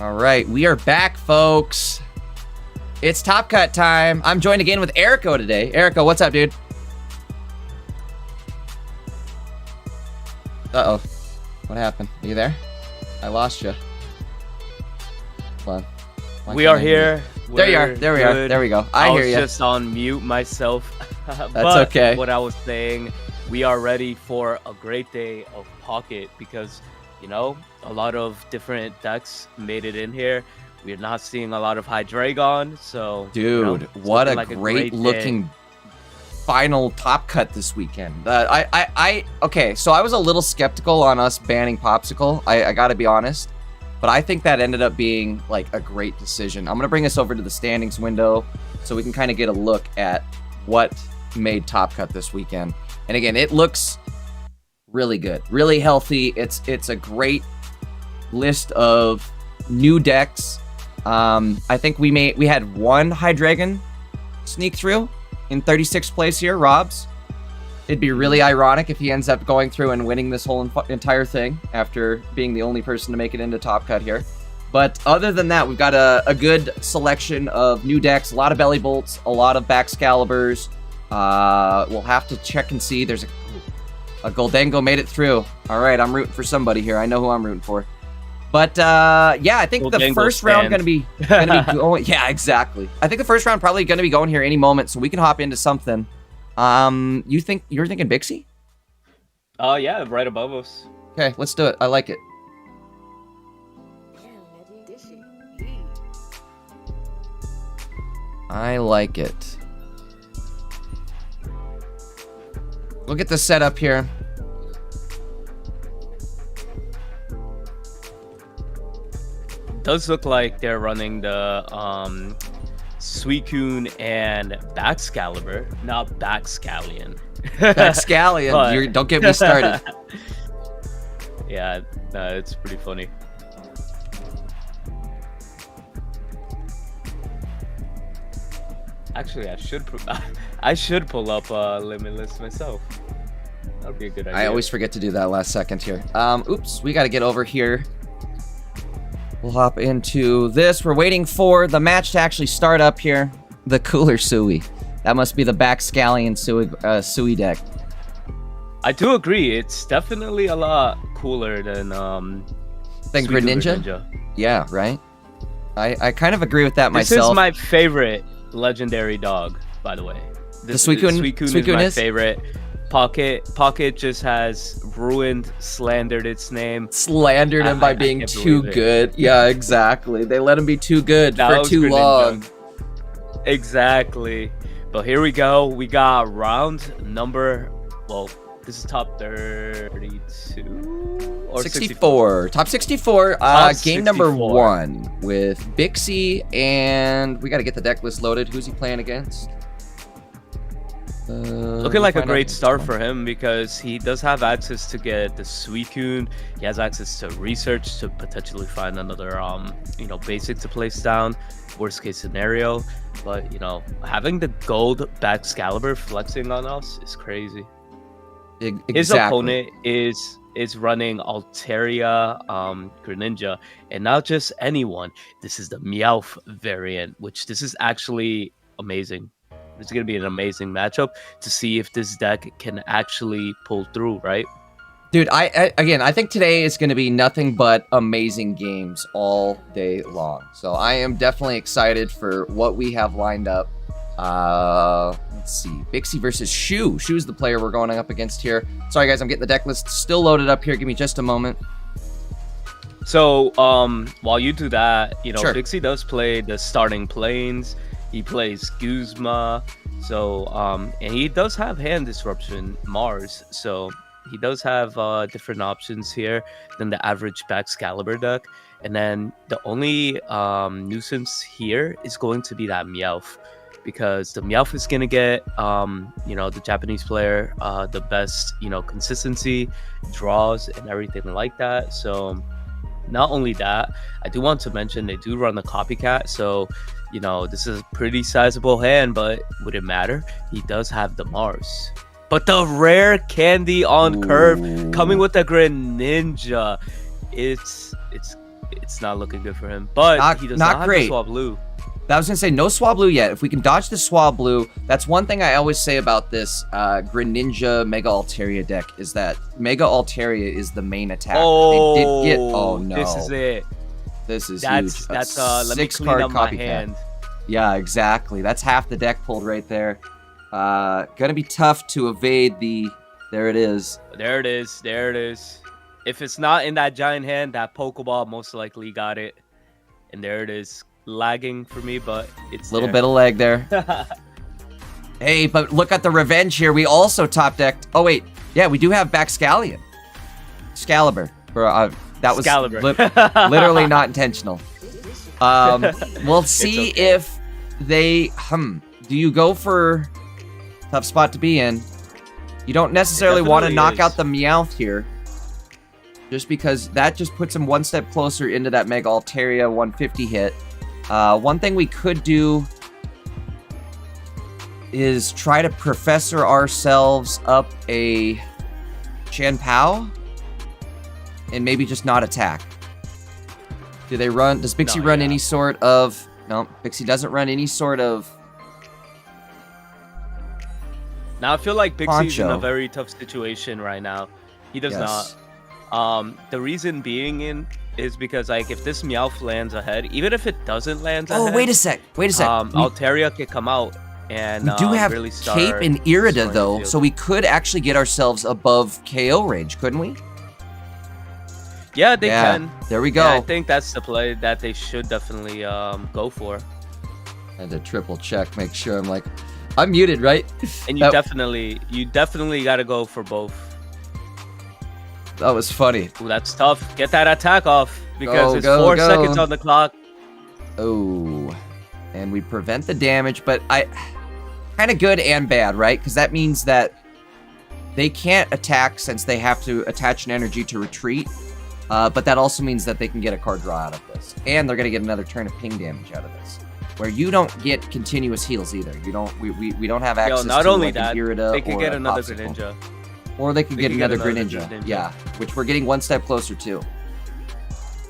All right, we are back, folks. It's Top Cut time. I'm joined again with Erico today. Erico, what's up, dude? Uh-oh. What happened? Are you there? I lost you. Hold on. We are here. There you are. There we are. There we go. I hear you. I was just on mute myself. That's okay. What I was saying, we are ready for a great day of Pocket because, you know, a lot of different decks made it in here. We're not seeing a lot of Hydreigon, so... Dude, you know, what a great looking final Top Cut this weekend. Okay, so I was a little skeptical on us banning Popsicle. I gotta be honest. But I think that ended up being like a great decision. I'm going to bring us over to the standings window so we can kind of get a look at what made Top Cut this weekend. And again, it looks really good, really healthy. It's a great list of new decks. I think we had one Hydreigon sneak through in 36th place here, Rob's. It'd be really ironic if he ends up going through and winning this whole entire thing after being the only person to make it into Top Cut here. But other than that, we've got a good selection of new decks, a lot of Belly Bolts, a lot of Baxcaliburs. We'll have to check and see. There's a Goldengo made it through. All right, I'm rooting for somebody here. I know who I'm rooting for. But yeah, I think Goldengo the first round gonna be going. Yeah, exactly. I think the first round probably gonna be going here any moment, so we can hop into something. You're thinking Bixie? Yeah, right above us. Okay, let's do it. I like it. I like it. We'll get the setup here. Does look like they're running the Suicune and Baxcalibur, not Baxcallion. Baxcallion, don't get me started. Yeah, it's pretty funny. Actually, I should pull up Limitless myself. That would be a good idea. I always forget to do that last second here. Oops, we got to get over here. We'll hop into this. We're waiting for the match to actually start up here. The cooler Sui. That must be the Baxcallion Sui deck. I do agree. It's definitely a lot cooler than Greninja? Yeah, right? I kind of agree with that myself. This is my favorite legendary dog, by the way. The Suicune is my favorite. Pocket just has slandered its name. Slandered him by being too good. Yeah, exactly. They let him be too good for too long. Exactly. But here we go. We got round number, well, this is top 32 or 64. Top 64. Game 64. number 1 with Bixie, and we got to get the deck list loaded. Who's he playing against? Looking like a great start for him because he does have access to get the Suicune. He has access to research to potentially find another basic to place down, worst case scenario. But having the gold Baxcalibur flexing on us is crazy. Exactly. His opponent is running Altaria Greninja, and not just anyone. This is the Meowth variant, which this is actually amazing. It's going to be an amazing matchup to see if this deck can actually pull through, right? Dude, I think today is going to be nothing but amazing games all day long. So I am definitely excited for what we have lined up. Let's see. Bixie versus Shu. Shu's the player we're going up against here. Sorry, guys, I'm getting the deck list still loaded up here. Give me just a moment. So, while you do that, Sure. Bixie does play the starting planes. He plays Guzma, so and he does have hand disruption Mars, so he does have different options here than the average Baxcalibur deck. And then the only nuisance here is going to be that Meowth, because the Meowth is gonna get the Japanese player the best consistency, draws, and everything like that. So not only that, I do want to mention they do run a copycat, so this is a pretty sizable hand, but would it matter? He does have the Mars. But the rare candy on curve coming with the Greninja. it's not looking good for him. But he does not not have great. the Swablu. I was gonna say no Swablu yet. If we can dodge the Swablu, that's one thing I always say about this Greninja Mega Altaria deck is that Mega Altaria is the main attack. Oh, they did get. Oh no, this is it. This is That's huge. that's let me clean card up my copycat. hand. Yeah, exactly. That's half the deck pulled right there. Gonna be tough to evade the. There it is. There it is. There it is. If it's not in that giant hand, that Pokeball most likely got it. And there it is. Lagging for me, but it's Little bit of lag there. bit. Hey, but look at the revenge here. We also top decked. Oh wait, yeah, we do have Baxcallion. Excalibur. That was literally not intentional. We'll see okay. if they. Do you go for tough spot to be in? You don't necessarily want to knock out the Meowth here, just because that just puts him one step closer into that Mega Altaria 150 hit. One thing we could do is try to Professor ourselves up a Chien-Pao and maybe just not attack. Do they run? Does Bixie run any sort of? No, Bixie doesn't run any sort of. Now I feel like Bixie's Poncho. in a very tough situation right now. He does Yes. not. The reason being is because like if this Meowth lands ahead, even if it doesn't land ahead. Oh, wait a sec. Altaria could come out and We do have really start Cape and Irida destroying the though, field. so we could actually get ourselves above KO range, couldn't we? Yeah, they can. There we go. Yeah, I think that's the play that they should definitely go for. And to triple check, make sure I'm muted, right? And you definitely got to go for both. That was funny. Ooh, that's tough. Get that attack off because it's Go, 4 go. seconds on the clock. Oh, and we prevent the damage, but kind of good and bad, right? Because that means that they can't attack since they have to attach an energy to retreat. But that also means that they can get a card draw out of this, and they're gonna get another turn of ping damage out of this, where you don't get continuous heals either. You don't. We don't have access not to only like that, an Irida they could or get a another Popsicle. Greninja. Or they could get another Greninja. Greninja. Yeah, which we're getting one step closer to.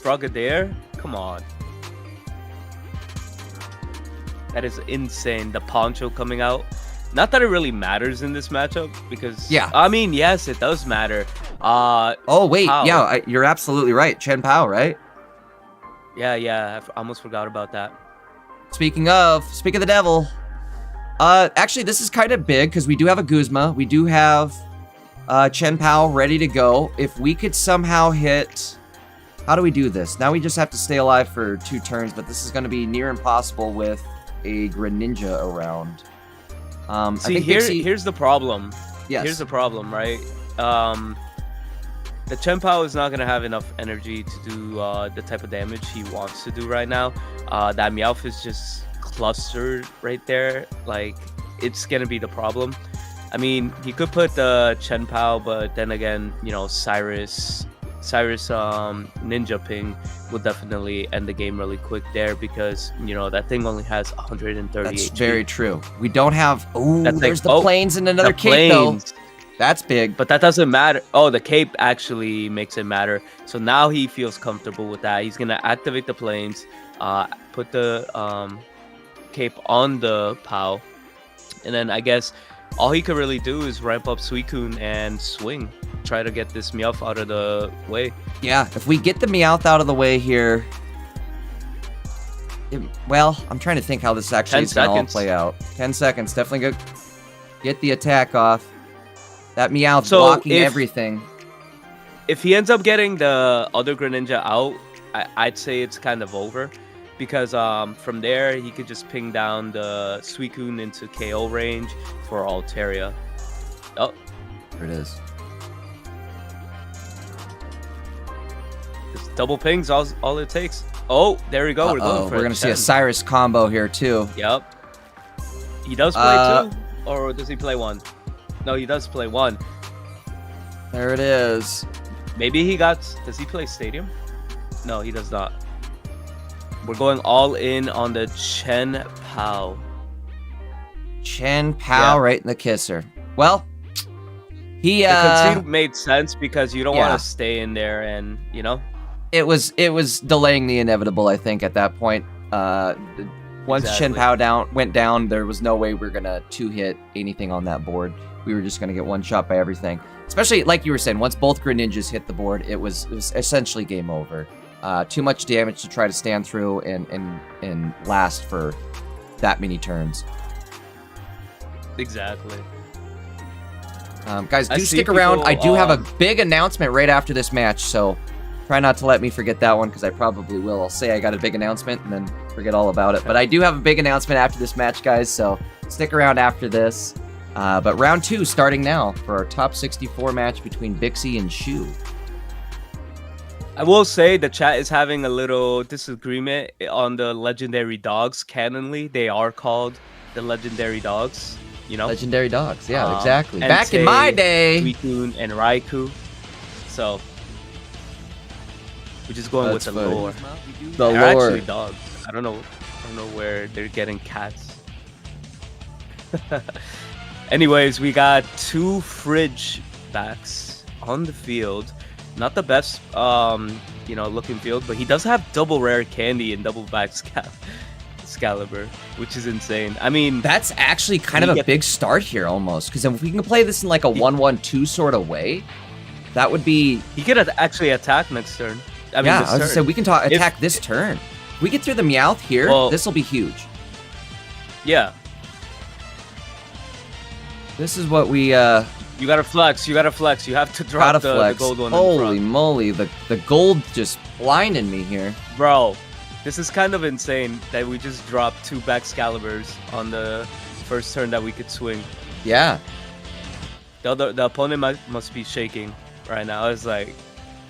Frogadier? Come on. That is insane. The Poncho coming out. Not that it really matters in this matchup because I mean, yes, it does matter. Oh wait, Pao. yeah, you're absolutely right. Chien-Pao, right? Yeah, I almost forgot about that. Speaking of the devil, actually this is kind of big because we do have a Guzma, we do have Chien-Pao ready to go. If we could somehow hit, how do we do this? Now we just have to stay alive for 2 turns, but this is going to be near impossible with a Greninja around. See, here's the problem. Yes. Here's the problem, right? The Chien-Pao is not gonna have enough energy to do the type of damage he wants to do right now. That Meowth is just clustered right there. Like, it's gonna be the problem. I mean, he could put the Chien-Pao, but then again, you know, Cyrus Ninja Ping will definitely end the game really quick there because, you know, that thing only has 130 That's HP. very true. We don't have... Ooh, That's there's like- the planes and another the cape, though. planes. That's big. But that doesn't matter. Oh, the cape actually makes it matter. So now he feels comfortable with that. He's going to activate the planes, put the cape on the POW. And then I guess all he could really do is ramp up Suicune and swing. Try to get this Meowth out of the way. Yeah, if we get the Meowth out of the way here... well, I'm trying to think how this actually 10 is going to all seconds. play out. 10 seconds. Definitely go get the attack off. That Meowth's So blocking if- everything. If he ends up getting the other Greninja out, I'd say it's kind of over. Because from there, he could just ping down the Suicune into KO range for Altaria. Oh, There it is. just double pings, all it takes. Oh, there we go. We're going for We're a going to see a 10. Cyrus combo here, too. Yep. He does play 2? Or does he play 1? No, he does play 1. There it is. Maybe he got... Does he play Stadium? No, he does not. We're going all in on the Chien-Pao. Chien-Pao right in the kisser. Well, he... The concede made sense because you don't yeah. want to stay in there and, you know... it was delaying the inevitable, I think, at that point. Once Chen Pao went down, there was no way we were gonna two-hit anything on that board. We were just gonna get one shot by everything. Especially, like you were saying, once both Greninjas hit the board, it was essentially game over. Too much damage to try to stand through and last for that many turns. Exactly. Guys, do stick around. I do have a big announcement right after this match, so try not to let me forget that one, because I probably will. I'll say I got a big announcement and then forget all about it. But I do have a big announcement after this match, guys, so stick around after this. But round 2 starting now for our top 64 match between Bixie and Shu. I will say the chat is having a little disagreement on the legendary dogs. Canonly, they are called the legendary dogs. You know, legendary dogs, yeah, exactly. Back in my day, Suicune and Raikou. So we're just going with the lore. The they're lore. Actually dogs. I don't know where they're getting cats. Anyways, we got 2 fridge backs on the field. Not the best, looking field, but he does have double rare candy and double back Excalibur, which is insane. I mean, that's actually kind of a big start here almost, because if we can play this in like a 1-1-2 sort of way, that would be... He could actually attack next turn. I was gonna say, we can attack this turn. If we get through the Meowth here, this will be huge. Yeah. This is what we... You gotta flex. You have to drop the gold one. Holy moly, the gold just blinded me here. Bro, this is kind of insane that we just dropped 2 back Excaliburs on the first turn that we could swing. Yeah. The opponent must be shaking right now. It's like...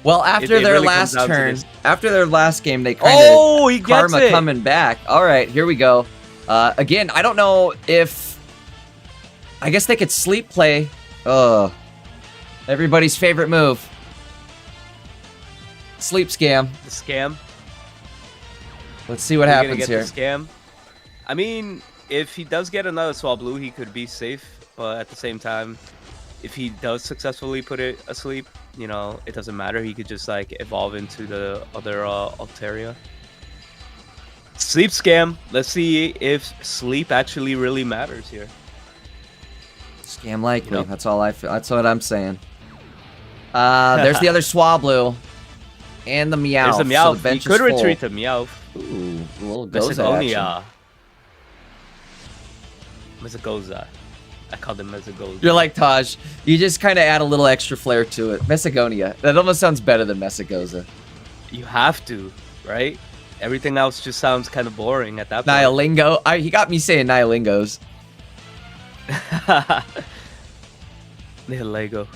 Well, after their really last turn, after their last game, they kind of karma coming back. All right, here we go. Again, I don't know if... I guess they could sleep play. Everybody's favorite move. Sleep scam. The scam. Let's see what happens here. The scam. I mean, if he does get another Swablu, he could be safe. But at the same time, if he does successfully put it asleep, you know, it doesn't matter. He could just like evolve into the other Altaria. Sleep scam. Let's see if sleep actually really matters here. Scam likely. Yep. That's all I feel. That's what I'm saying. There's the other Swablu. And the Meowth. There's the Meowth. So the bench he could is full. retreat to Meowth. Ooh, a little Goza action. Mesagoza. I called him Mesagoza. You're like Taj. You just kind of add a little extra flair to it. Mesagonia. That almost sounds better than Mesagoza. You have to, right? Everything else just sounds kind of boring at that point. Nihilingo. He got me saying Nihilingos. Nihilego.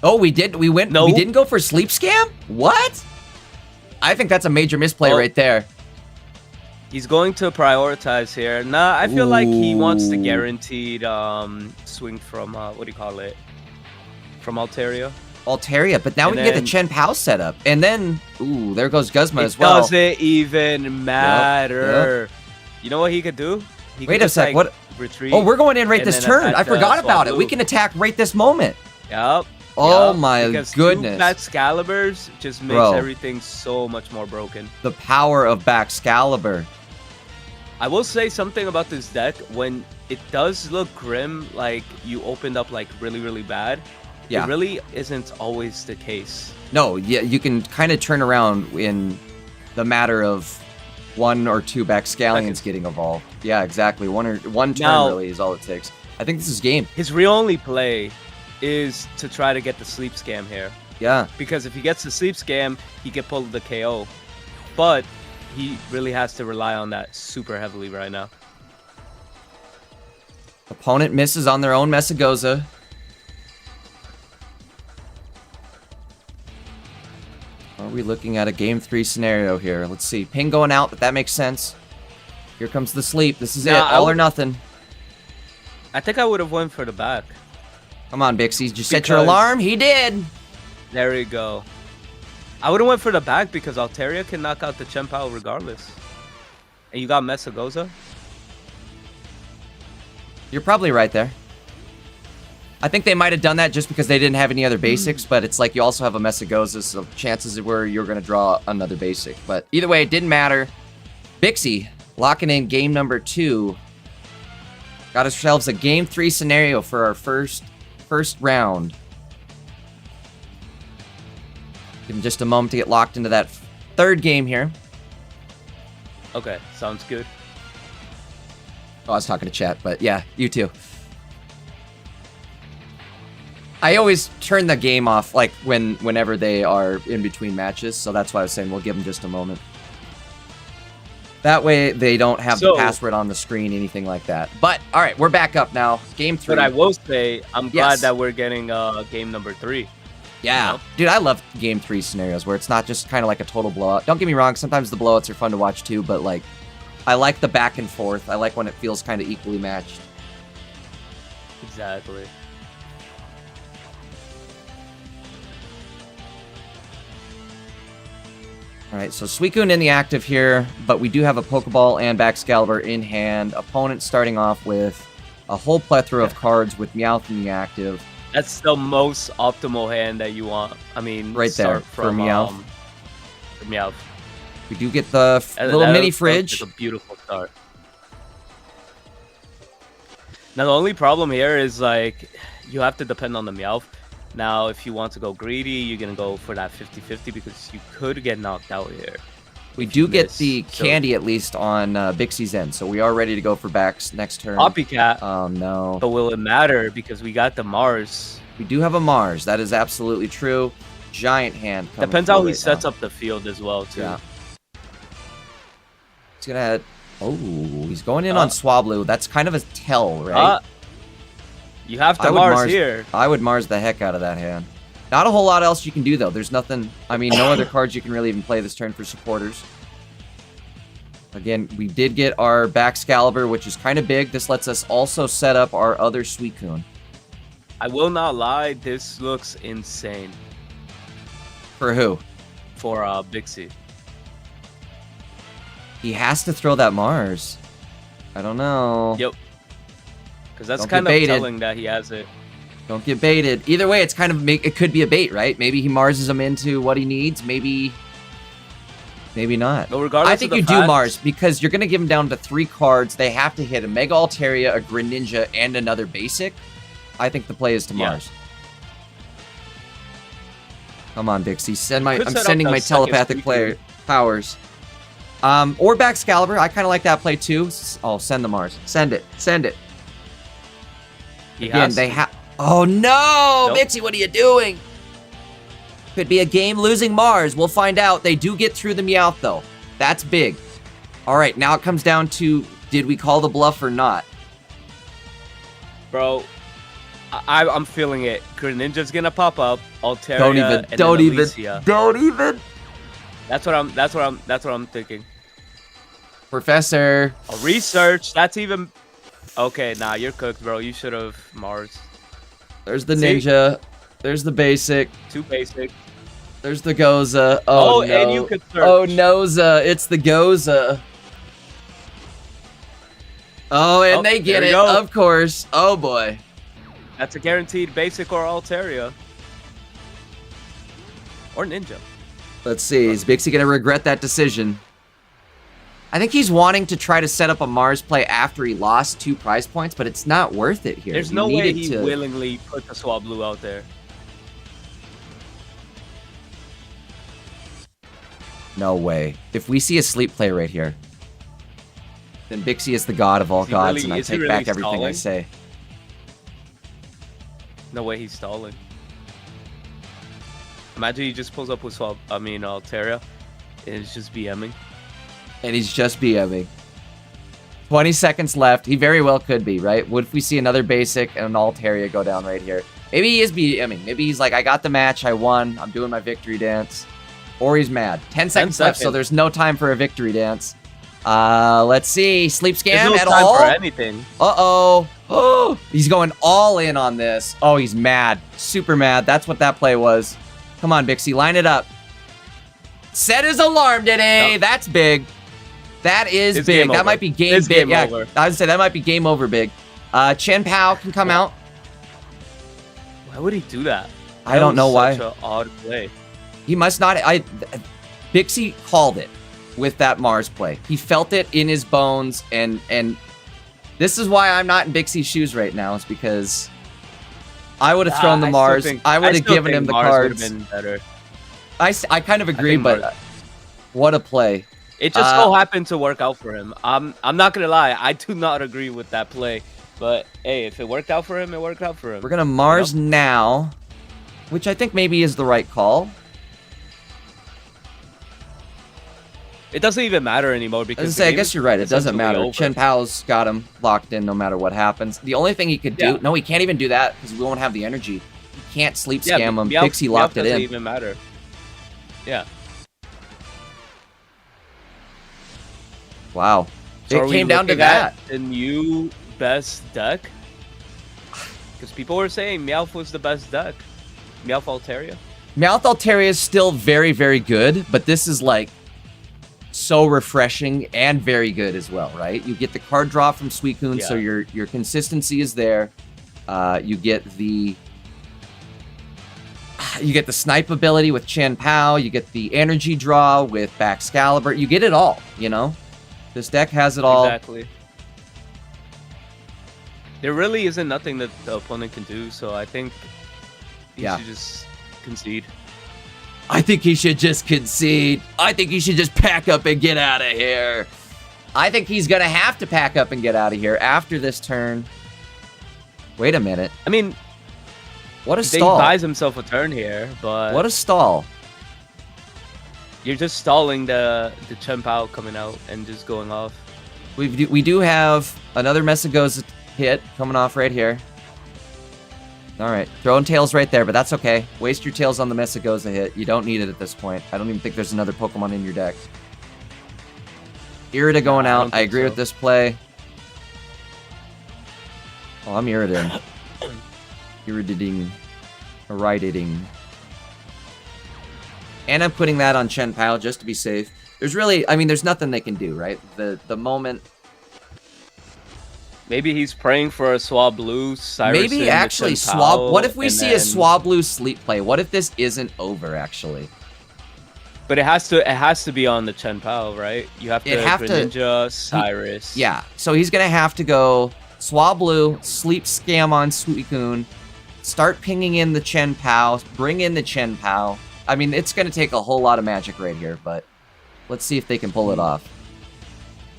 Oh, we did. We went. No. We didn't go for sleep scam. What? I think that's a major misplay right there. He's going to prioritize here. Nah, I feel like he wants the guaranteed swing from what do you call it? From Altaria. Altaria, but now we can get the Chen Pao setup, and then there goes Guzma as well. It doesn't even matter. Yep. You know what he could do? Wait a sec. What? Retreat. Oh, we're going in right this turn. I forgot about it. We can attack right this moment. Yep. Oh my because goodness. Back Excaliburs just makes everything so much more broken. The power of back Excalibur. I will say something about this deck. When it does look grim, like you opened up like really, really bad, it really isn't always the case. No, yeah, you can kind of turn around in the matter of 1 or 2 back Scallions getting evolved. Yeah, exactly. One turn really is all it takes. I think this is game. His real only play is to try to get the sleep scam here. Yeah. Because if he gets the sleep scam, he can pull the KO. But he really has to rely on that super heavily right now. Opponent misses on their own Mesagoza. Are we looking at a game 3 scenario here? Let's see. Ping going out, but that makes sense. Here comes the sleep. This is it. All or nothing. I think I would have went for the back. Come on, Bixie. Did you set your alarm? He did. There we go. I would have went for the back because Altaria can knock out the Chen Pao regardless. And you got Mesagoza? You're probably right there. I think they might have done that just because they didn't have any other basics, but it's like you also have a Messagoza, so chances were you're going to draw another basic. But either way, it didn't matter. Bixie locking in game number 2. Got ourselves a game 3 scenario for our first round. Give him just a moment to get locked into that third game here. Okay, sounds good. Oh, I was talking to chat, but yeah, you too. I always turn the game off like whenever they are in between matches, so that's why I was saying we'll give them just a moment. That way they don't have the password on the screen, anything like that. But all right, we're back up now. Game 3. But I will say, I'm glad that we're getting game number 3. Yeah, you know? Dude, I love game 3 scenarios where it's not just kind of like a total blowout. Don't get me wrong, sometimes the blowouts are fun to watch too, but like, I like the back and forth. I like when it feels kind of equally matched. Exactly. All right, so Suicune in the active here, but we do have a Pokeball and Baxcalibur in hand. Opponent starting off with a whole plethora of cards with Meowth in the active. That's the most optimal hand that you want. I mean, right there for Meowth. For Meowth. We do get the little mini fridge. It's a beautiful start. Now the only problem here is like you have to depend on the Meowth. Now, if you want to go greedy, you're going to go for that 50-50 because you could get knocked out here. We do get the candy at least on Bixie's end, so we are ready to go for Bax next turn. Copycat. No. But will it matter because we got the Mars? We do have a Mars. That is absolutely true. Giant hand. Depends how he sets up the field as well, too. Yeah. He's going to... Oh, he's going in on Swablu. That's kind of a tell, right? You have to Mars here. I would Mars the heck out of that hand. Not a whole lot else you can do, though. There's nothing... I mean, no other cards you can really even play this turn for supporters. Again, we did get our Baxcalibur, which is kind of big. This lets us also set up our other Suicune. I will not lie. This looks insane. For who? For Bixie. He has to throw that Mars. I don't know. Yep. Because that's kind of telling that he has it. Don't get baited. Either way, it's kind of it could be a bait, right? Maybe he Marses him into what he needs. Maybe not. But regardless, I think you do Mars because you're going to give him down to 3 cards. They have to hit a Mega Altaria, a Greninja, and another basic. I think the play is to Mars. Come on, Bixie. I'm sending my telepathic powers. Or Baxcalibur. I kind of like that play too. Oh, send the Mars. Send it. Send it. Again, they have... Oh, no! Nope. Bixie, what are you doing? Could be a game-losing Mars. We'll find out. They do get through the Meowth, though. That's big. All right, now it comes down to, did we call the bluff or not? Bro, I'm feeling it. Greninja's gonna pop up. Altaria. Don't even. That's what I'm thinking. Professor. A research. That's even. Okay, nah, you're cooked, bro. You should have Mars. There's the Ninja. There's the basic. 2 basic. There's the Goza. Oh, no. And you could search. Oh, Noza. It's the Goza. Oh, and they get it, of course. Oh, boy. That's a guaranteed basic or Altaria. Or Ninja. Let's see. Is Bixie going to regret that decision? I think he's wanting to try to set up a Mars play after he lost 2 prize points, but it's not worth it here. There's no way he willingly put the Swablu out there. No way. If we see a sleep play right here, then Bixie is the god of all gods, and I take back everything I say. No way he's stalling. Imagine he just pulls up with Altaria, and it's just BMing. And he's just BMing. 20 seconds left. He very well could be, right? What if we see another basic and an Altaria go down right here? Maybe he is BMing. Maybe he's like, I got the match. I won. I'm doing my victory dance. Or he's mad. 10 seconds left, so there's no time for a victory dance. Let's see. Sleep scan at all? There's no time for anything. Uh-oh. Oh, he's going all in on this. Oh, he's mad. Super mad. That's what that play was. Come on, Bixie. Line it up. Set his alarm today. Nope. That's big. That is big. That might be game big. Yeah, I would say that might be game over big. Chen Pao can come out. Why would he do that? I don't know why. Such an odd play. He must not. Bixie called it with that Mars play. He felt it in his bones, and this is why I'm not in Bixie's shoes right now. It's because I would have thrown the Mars. I would have given him the cards. Been better. I kind of agree, but what a play! It just so happened to work out for him. I'm not gonna lie. I do not agree with that play. But hey, if it worked out for him, it worked out for him. We're gonna Mars now, which I think maybe is the right call. It doesn't even matter anymore because I guess you're right. It doesn't matter. Chen Pao's got him locked in no matter what happens. The only thing he could do, no, he can't even do that because we won't have the energy. He can't sleep scam him. Pixie locked it in. Doesn't even matter. Yeah. Wow. So it came down to that. The new best deck? Because people were saying Meowth was the best deck. Meowth Altaria? Meowth Altaria is still very, very good, but this is like so refreshing and very good as well, right? You get the card draw from Suicune, so your consistency is there. You get the snipe ability with Chen Pao. You get the energy draw with Baxcalibur. You get it all, you know? This deck has it all. Exactly. There really isn't nothing that the opponent can do, so I think he should just concede. I think he should just concede. I think he should just pack up and get out of here. I think he's going to have to pack up and get out of here after this turn. Wait a minute. I mean, what a stall. He buys himself a turn here, but... What a stall. You're just stalling the Chen Pao coming out and just going off. We do have another Messagoza hit coming off right here. All right, throwing tails right there, but that's okay. Waste your tails on the Messagoza hit. You don't need it at this point. I don't even think there's another Pokemon in your deck. Irida going out. I agree with this play. Oh, I'm Iridating. Iridating. And I'm putting that on Chen Pao just to be safe. There's really, I mean, there's nothing they can do, right? The moment... Maybe he's praying for a Swablu, Cyrus. Maybe actually Swab. What if we see a Swablu sleep play? What if this isn't over actually? But it has to be on the Chen Pao, right? You have to Greninja, Cyrus. Yeah. So he's gonna have to go Swablu, sleep scam on Suicune, start pinging in the Chen Pao, bring in the Chen Pao. I mean, it's gonna take a whole lot of magic right here, but let's see if they can pull it off.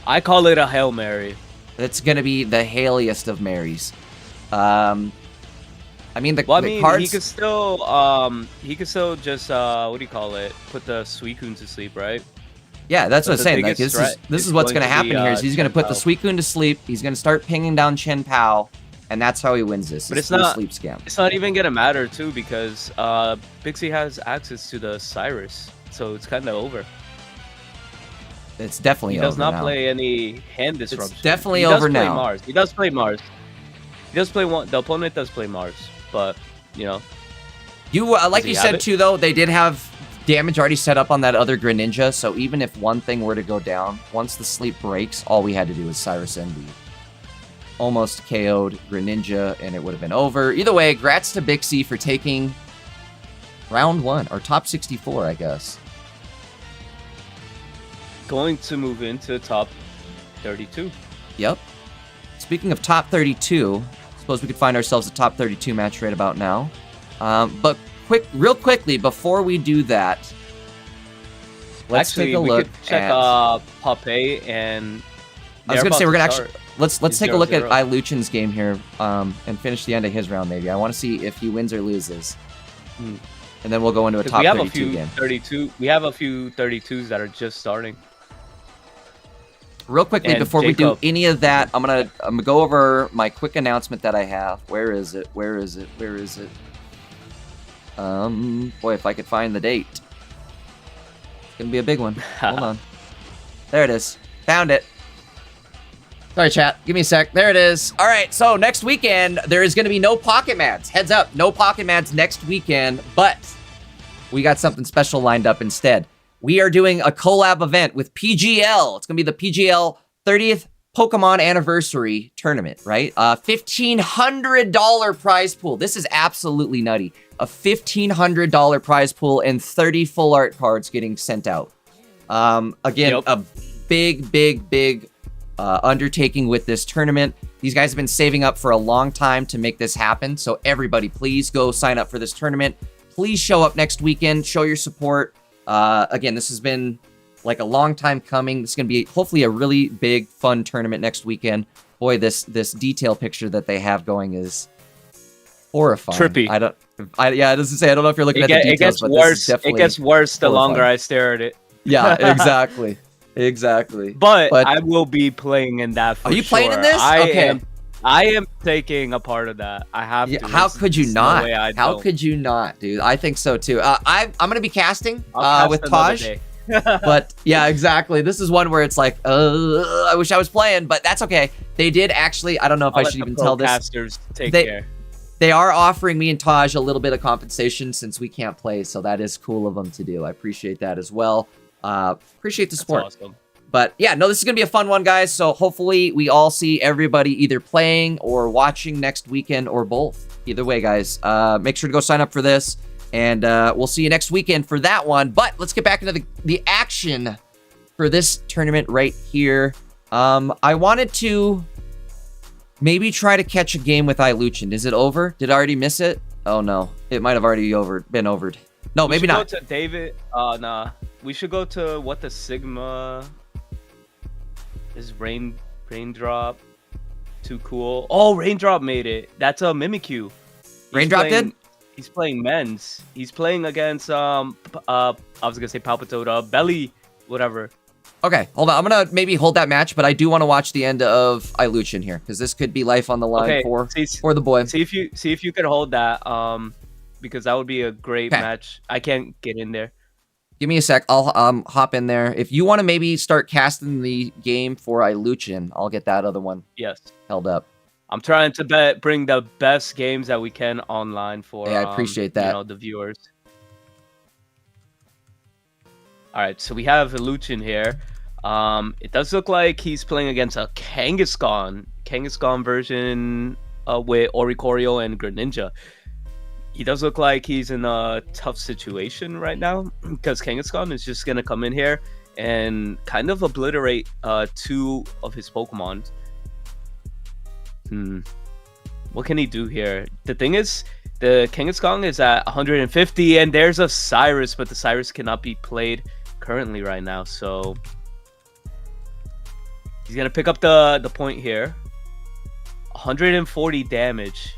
I call it a Hail Mary. It's gonna be the hailiest of Marys. I mean, the cards... he could still just what do you call it? Put the Suicune to sleep, right? Yeah, that's what I'm saying. Like, this is what's gonna happen here. Is he's gonna put the Suicune to sleep. He's gonna start pinging down Chen Pao, and that's how he wins this. But it's not sleep scam. It's not even gonna matter too because Pixie has access to the Cyrus, so it's kind of over. It's definitely over now. He does not play any hand disruption. It's definitely over now. Mars. He does play Mars. He does play one. The opponent does play Mars, but you know. Like you said too, though, they did have damage already set up on that other Greninja. So even if one thing were to go down, once the sleep breaks, all we had to do was Cyrus Envy. Almost KO'd Greninja, and it would have been over. Either way, grats to Bixie for taking round 1 or top 64, I guess. Going to move into top 32. Yep. Speaking of top 32, suppose we could find ourselves a top 32 match right about now. But real quickly, before we do that, let's take a look check Pape and... I was going to say, we're going to actually... Let's take a look at iLuchin's game here and finish the end of his round, maybe. I want to see if he wins or loses. And then we'll go into a top 32 game. We have a few 32s that are just starting. Real quickly, before we do any of that, I'm gonna go over my quick announcement that I have. Where is it? Boy, if I could find the date. It's gonna be a big one. Hold on. There it is. Found it. Sorry, chat. Give me a sec. There it is. All right, so next weekend, there is gonna be no Pocket Mads. Heads up, no Pocket Mads next weekend, but we got something special lined up instead. We are doing a collab event with PGL. It's going to be the PGL 30th Pokemon Anniversary Tournament, right? $1,500 prize pool. This is absolutely nutty. A $1,500 prize pool and 30 full art cards getting sent out. Again, a big undertaking with this tournament. These guys have been saving up for a long time to make this happen. So everybody, please go sign up for this tournament. Please show up next weekend. Show your support. Again, this has been like a long time coming. It's going to be hopefully a really big, fun tournament next weekend. Boy, this detail picture that they have going is horrifying. Trippy. Yeah, it doesn't say. I don't know if you're looking at the details, it gets but worse. this is definitely It gets worse the horrifying. longer I stare at it. Yeah, exactly. Exactly. But I will be playing in that for Are you playing in sure. this? I am taking a part of that. I have to. How could you not? No How could you not, dude? I think so too. I'm gonna be casting with another Taj. day. But yeah, exactly. This is one where it's like, I wish I was playing, but that's okay. They did actually. I don't know if I should even tell this. Take care. They are offering me and Taj a little bit of compensation since we can't play, so that is cool of them to do. I appreciate that as well. Appreciate the support. That's awesome. But yeah, no, this is going to be a fun one, guys. So hopefully we all see everybody either playing or watching next weekend or both. Either way, guys, make sure to go sign up for this. And we'll see you next weekend for that one. But let's get back into the action for this tournament right here. I wanted to maybe try to catch a game with iLuchin. Is it over? Did I already miss it? Oh, no. It might have already been overed. No, maybe not. Go to David. Nah. We should go to what the Sigma... Is Raindrop too cool? Oh, Raindrop made it. That's a Mimikyu. Raindrop did? He's playing men's. He's playing against I was gonna say Palpitoad, Belly, whatever. Okay, hold on. I'm gonna maybe hold that match, but I do want to watch the end of iLuchin here because this could be life on the line for the boy. See if you could hold that, because that would be a great match. I can't get in there. Give me a sec. I'll hop in there. If you want to maybe start casting the game for iLuchin, I'll get that other one held up. I'm trying to bring the best games that we can online for I appreciate that. the viewers. All right, so we have iLuchin here. It does look like he's playing against a Kangaskhan version with Oricorio and Greninja. He does look like he's in a tough situation right now because Kangaskhan is just going to come in here and kind of obliterate two of his Pokemon. What can he do here? The thing is, the Kangaskhan is at 150 and there's a Cyrus, but the Cyrus cannot be played currently right now. So he's going to pick up the point here. 140 damage.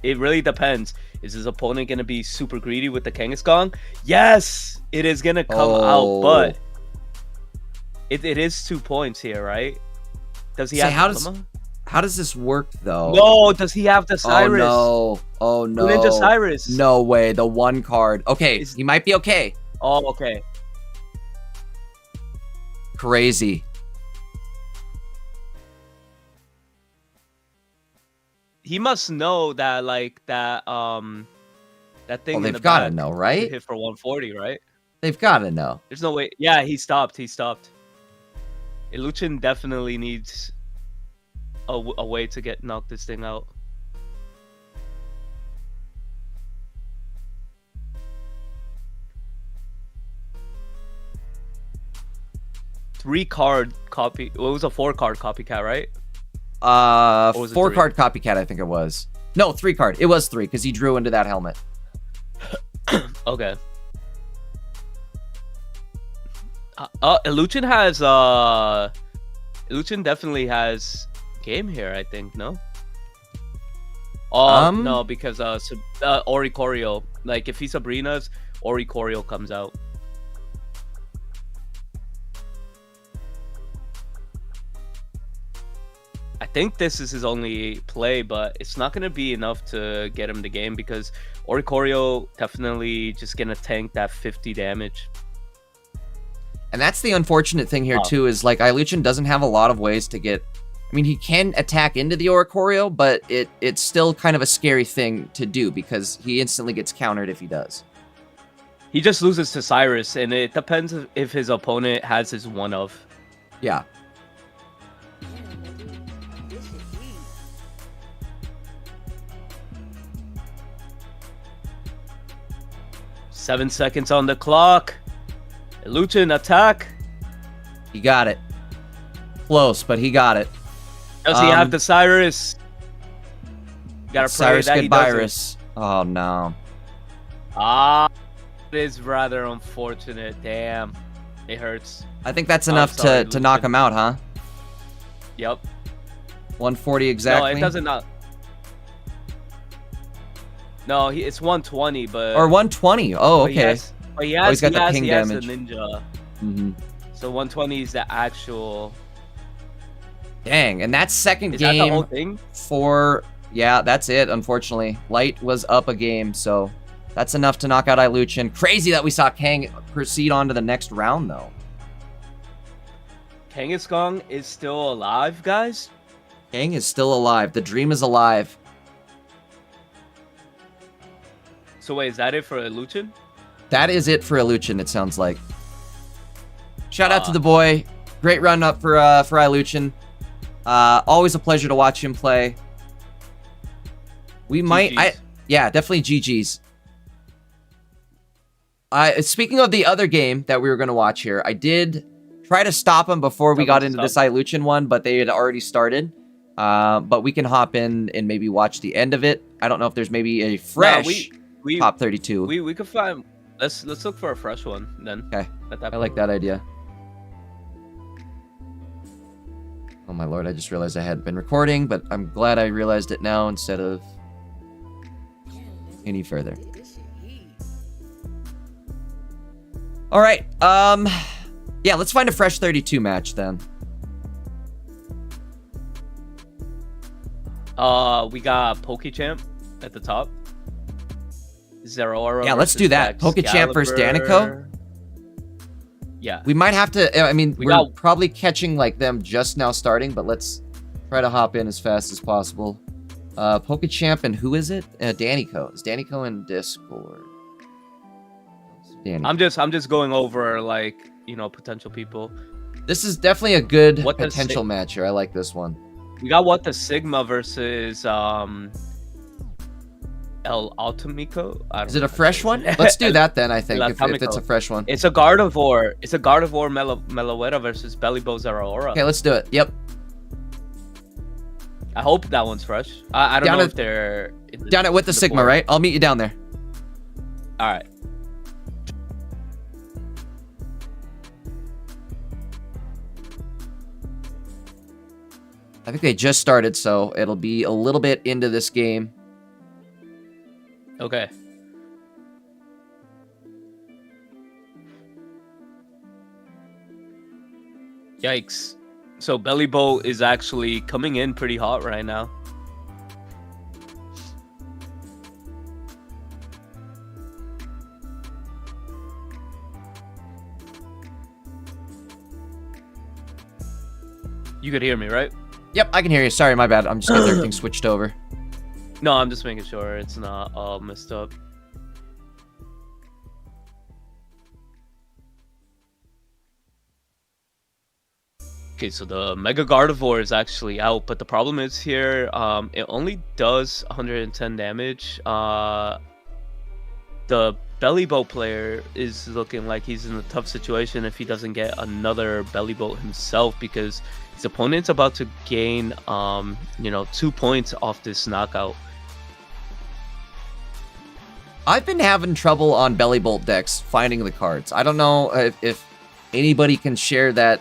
It really depends. Is his opponent going to be super greedy with the Kangaskhan? Yes! It is going to come out, but it is 2 points here, right? Does he have how does this work, though? No, does he have the Cyrus? Oh, no. Oh, no. Ninja Cyrus. No way. The one card. Okay, he might be okay. Oh, okay. Crazy. He must know that, like, that thing. Well, they've got to know, right? Hit for 140, right? They've got to know. There's no way. Yeah, he stopped. iLuchin definitely needs a way to knock this thing out. Three-card copy. Well, it was a 4-card copycat, right? 4-card copycat, I think it was. No, 3-card. It was 3 because he drew into that helmet. Okay. iLuchin has iLuchin definitely has game here, I think. No. No, because Oricorio. Like if he Sabrina's, Oricorio comes out. I think this is his only play, but it's not going to be enough to get him the game because Oricorio definitely just going to tank that 50 damage. And that's the unfortunate thing here, too, is like iLuchin doesn't have a lot of ways to get... I mean, he can attack into the Oricorio, but it's still kind of a scary thing to do because he instantly gets countered if he does. He just loses to Cyrus, and it depends if his opponent has his one-of. Yeah. 7 seconds on the clock. Luchin, attack. He got it. Close, but he got it. Does he have the Cyrus? Gotta pray Cyrus that he doesn't. Virus. Oh, no. It is rather unfortunate. Damn. It hurts. I think that's enough to knock him out, huh? Yep. 140 exactly? No, it doesn't not. No, it's 120, but... Or 120. Oh, okay. But he has got the ping the damage. ninja. Mm-hmm. So 120 is the actual... Dang, and that's second Is game that the whole thing? for... Yeah, that's it, unfortunately. Light was up a game, so that's enough to knock out Iluchin. Crazy that we saw Kang proceed on to the next round, though. Kangaskong is still alive, guys? Kang is still alive. The dream is alive. So wait, is that it for Luchin? That is it for Iluchin, it sounds like. Shout out to the boy. Great run up for Iluchin. Always a pleasure to watch him play. We might... Yeah, definitely GG's. Speaking of the other game that we were going to watch here, I did try to stop him before we got into this Iluchin one, but they had already started. But we can hop in and maybe watch the end of it. I don't know if there's maybe a fresh top 32. We could find... Let's look for a fresh one then. Okay. I like that idea. Oh my lord, I just realized I hadn't been recording, but I'm glad I realized it now instead of any further. All right. Yeah, let's find a fresh 32 match then. We got PokeChamp at the top. Zeraora. Yeah, let's do that. PokeChamp versus Danico. Yeah. We might have to, I mean, we're probably catching like them just now starting, but let's try to hop in as fast as possible. PokeChamp and who is it? Danico. Is Danico in Discord? Danico. I'm just going over like, you know, potential people. This is definitely a good potential match here. I like this one. We got What the Sigma versus El Atomico. Is it a fresh one? Let's do that then, I think, if it's a fresh one. It's a Gardevoir. It's a Gardevoir Meloetta versus Bellybo Zeraora. Okay, let's do it. Yep. I hope that one's fresh. I don't know if they're... Down at With the Sigma, right? I'll meet you down there. All right. I think they just started, so it'll be a little bit into this game. Okay. Yikes. So Bellybo is actually coming in pretty hot right now. You could hear me, right? Yep, I can hear you. Sorry, my bad. I'm just getting everything switched over. No, I'm just making sure it's not all messed up. Okay, so the Mega Gardevoir is actually out, but the problem is here, it only does 110 damage. The Bellybo player is looking like he's in a tough situation if he doesn't get another Bellybo himself, because his opponent's about to gain, 2 points off this knockout. I've been having trouble on Bellybolt decks finding the cards. I don't know if anybody can share that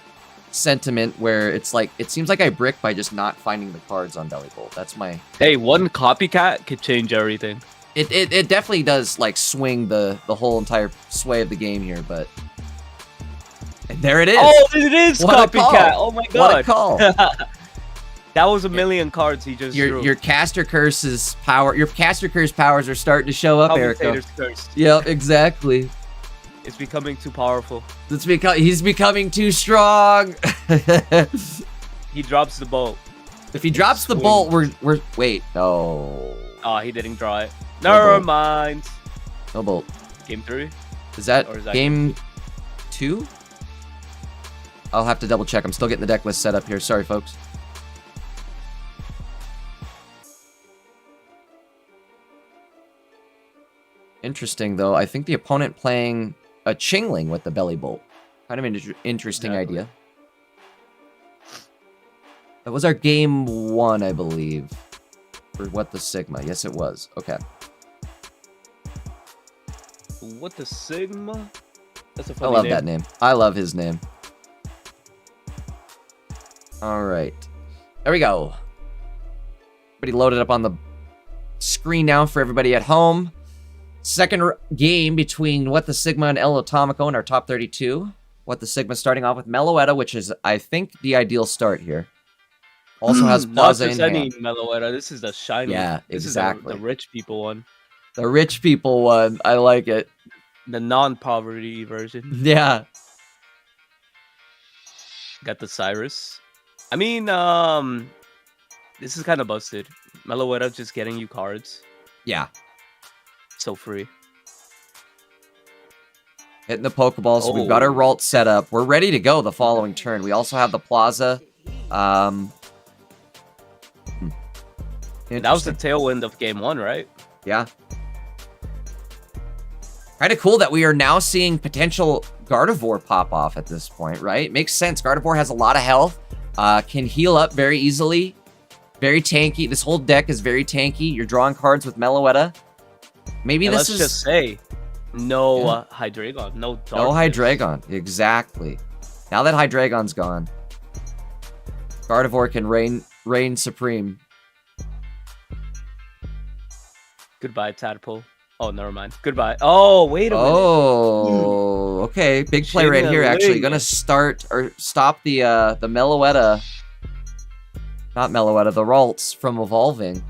sentiment where it's like, it seems like I brick by just not finding the cards on Bellybolt. That's my... Hey, one copycat could change everything. It definitely does like swing the whole entire sway of the game here, but... And there it is! Oh, it is copycat! Oh my god! What a call! That was a million cards he just drew. Your caster curse's power. Your caster curse powers are starting to show up, Erica. Curse. Yep, exactly. It's becoming too powerful. He's becoming too strong. He drops the bolt. If he drops the bolt, we're wait. No. Oh, he didn't draw it. Never mind. No bolt. Game 3? Is that game 2? I'll have to double check. I'm still getting the deck list set up here. Sorry, folks. Interesting, though. I think the opponent playing a Chingling with the Belly Bolt. Kind of an interesting idea. That was our game 1, I believe. For What the Sigma. Yes, it was. Okay. What the Sigma? That's a I funny love name. that name. I love his name. All right. There we go. Everybody loaded up on the screen now for everybody at home. Second game between What the Sigma and El Atomico in our top 32. What the Sigma starting off with Meloetta, which is, I think, the ideal start here. Also has Plaza in Not just any hand. Meloetta. This is the shiny. Yeah, this exactly. is the rich people one. The rich people one. I like it. The non-poverty version. Yeah. Got the Cyrus. I mean, this is kind of busted. Meloetta just getting you cards. Yeah. So free. Hitting the Pokeballs. So we've got our Ralt set up. We're ready to go the following turn. We also have the Plaza. That was the tailwind of game 1, right? Yeah. Kind of cool that we are now seeing potential Gardevoir pop off at this point, right? Makes sense. Gardevoir has a lot of health. Can heal up very easily. Very tanky. This whole deck is very tanky. You're drawing cards with Meloetta. Maybe And this let's is... just say, no Hydreigon. No Darkness. No Hydreigon. Exactly. Now that Hydreigon's gone, Gardevoir can reign supreme. Goodbye, Tadpole. Oh, never mind. Goodbye. Oh, wait a minute. Oh, okay. Big play right here, actually. Gonna start or stop the Meloetta. Not Meloetta, the Ralts from evolving.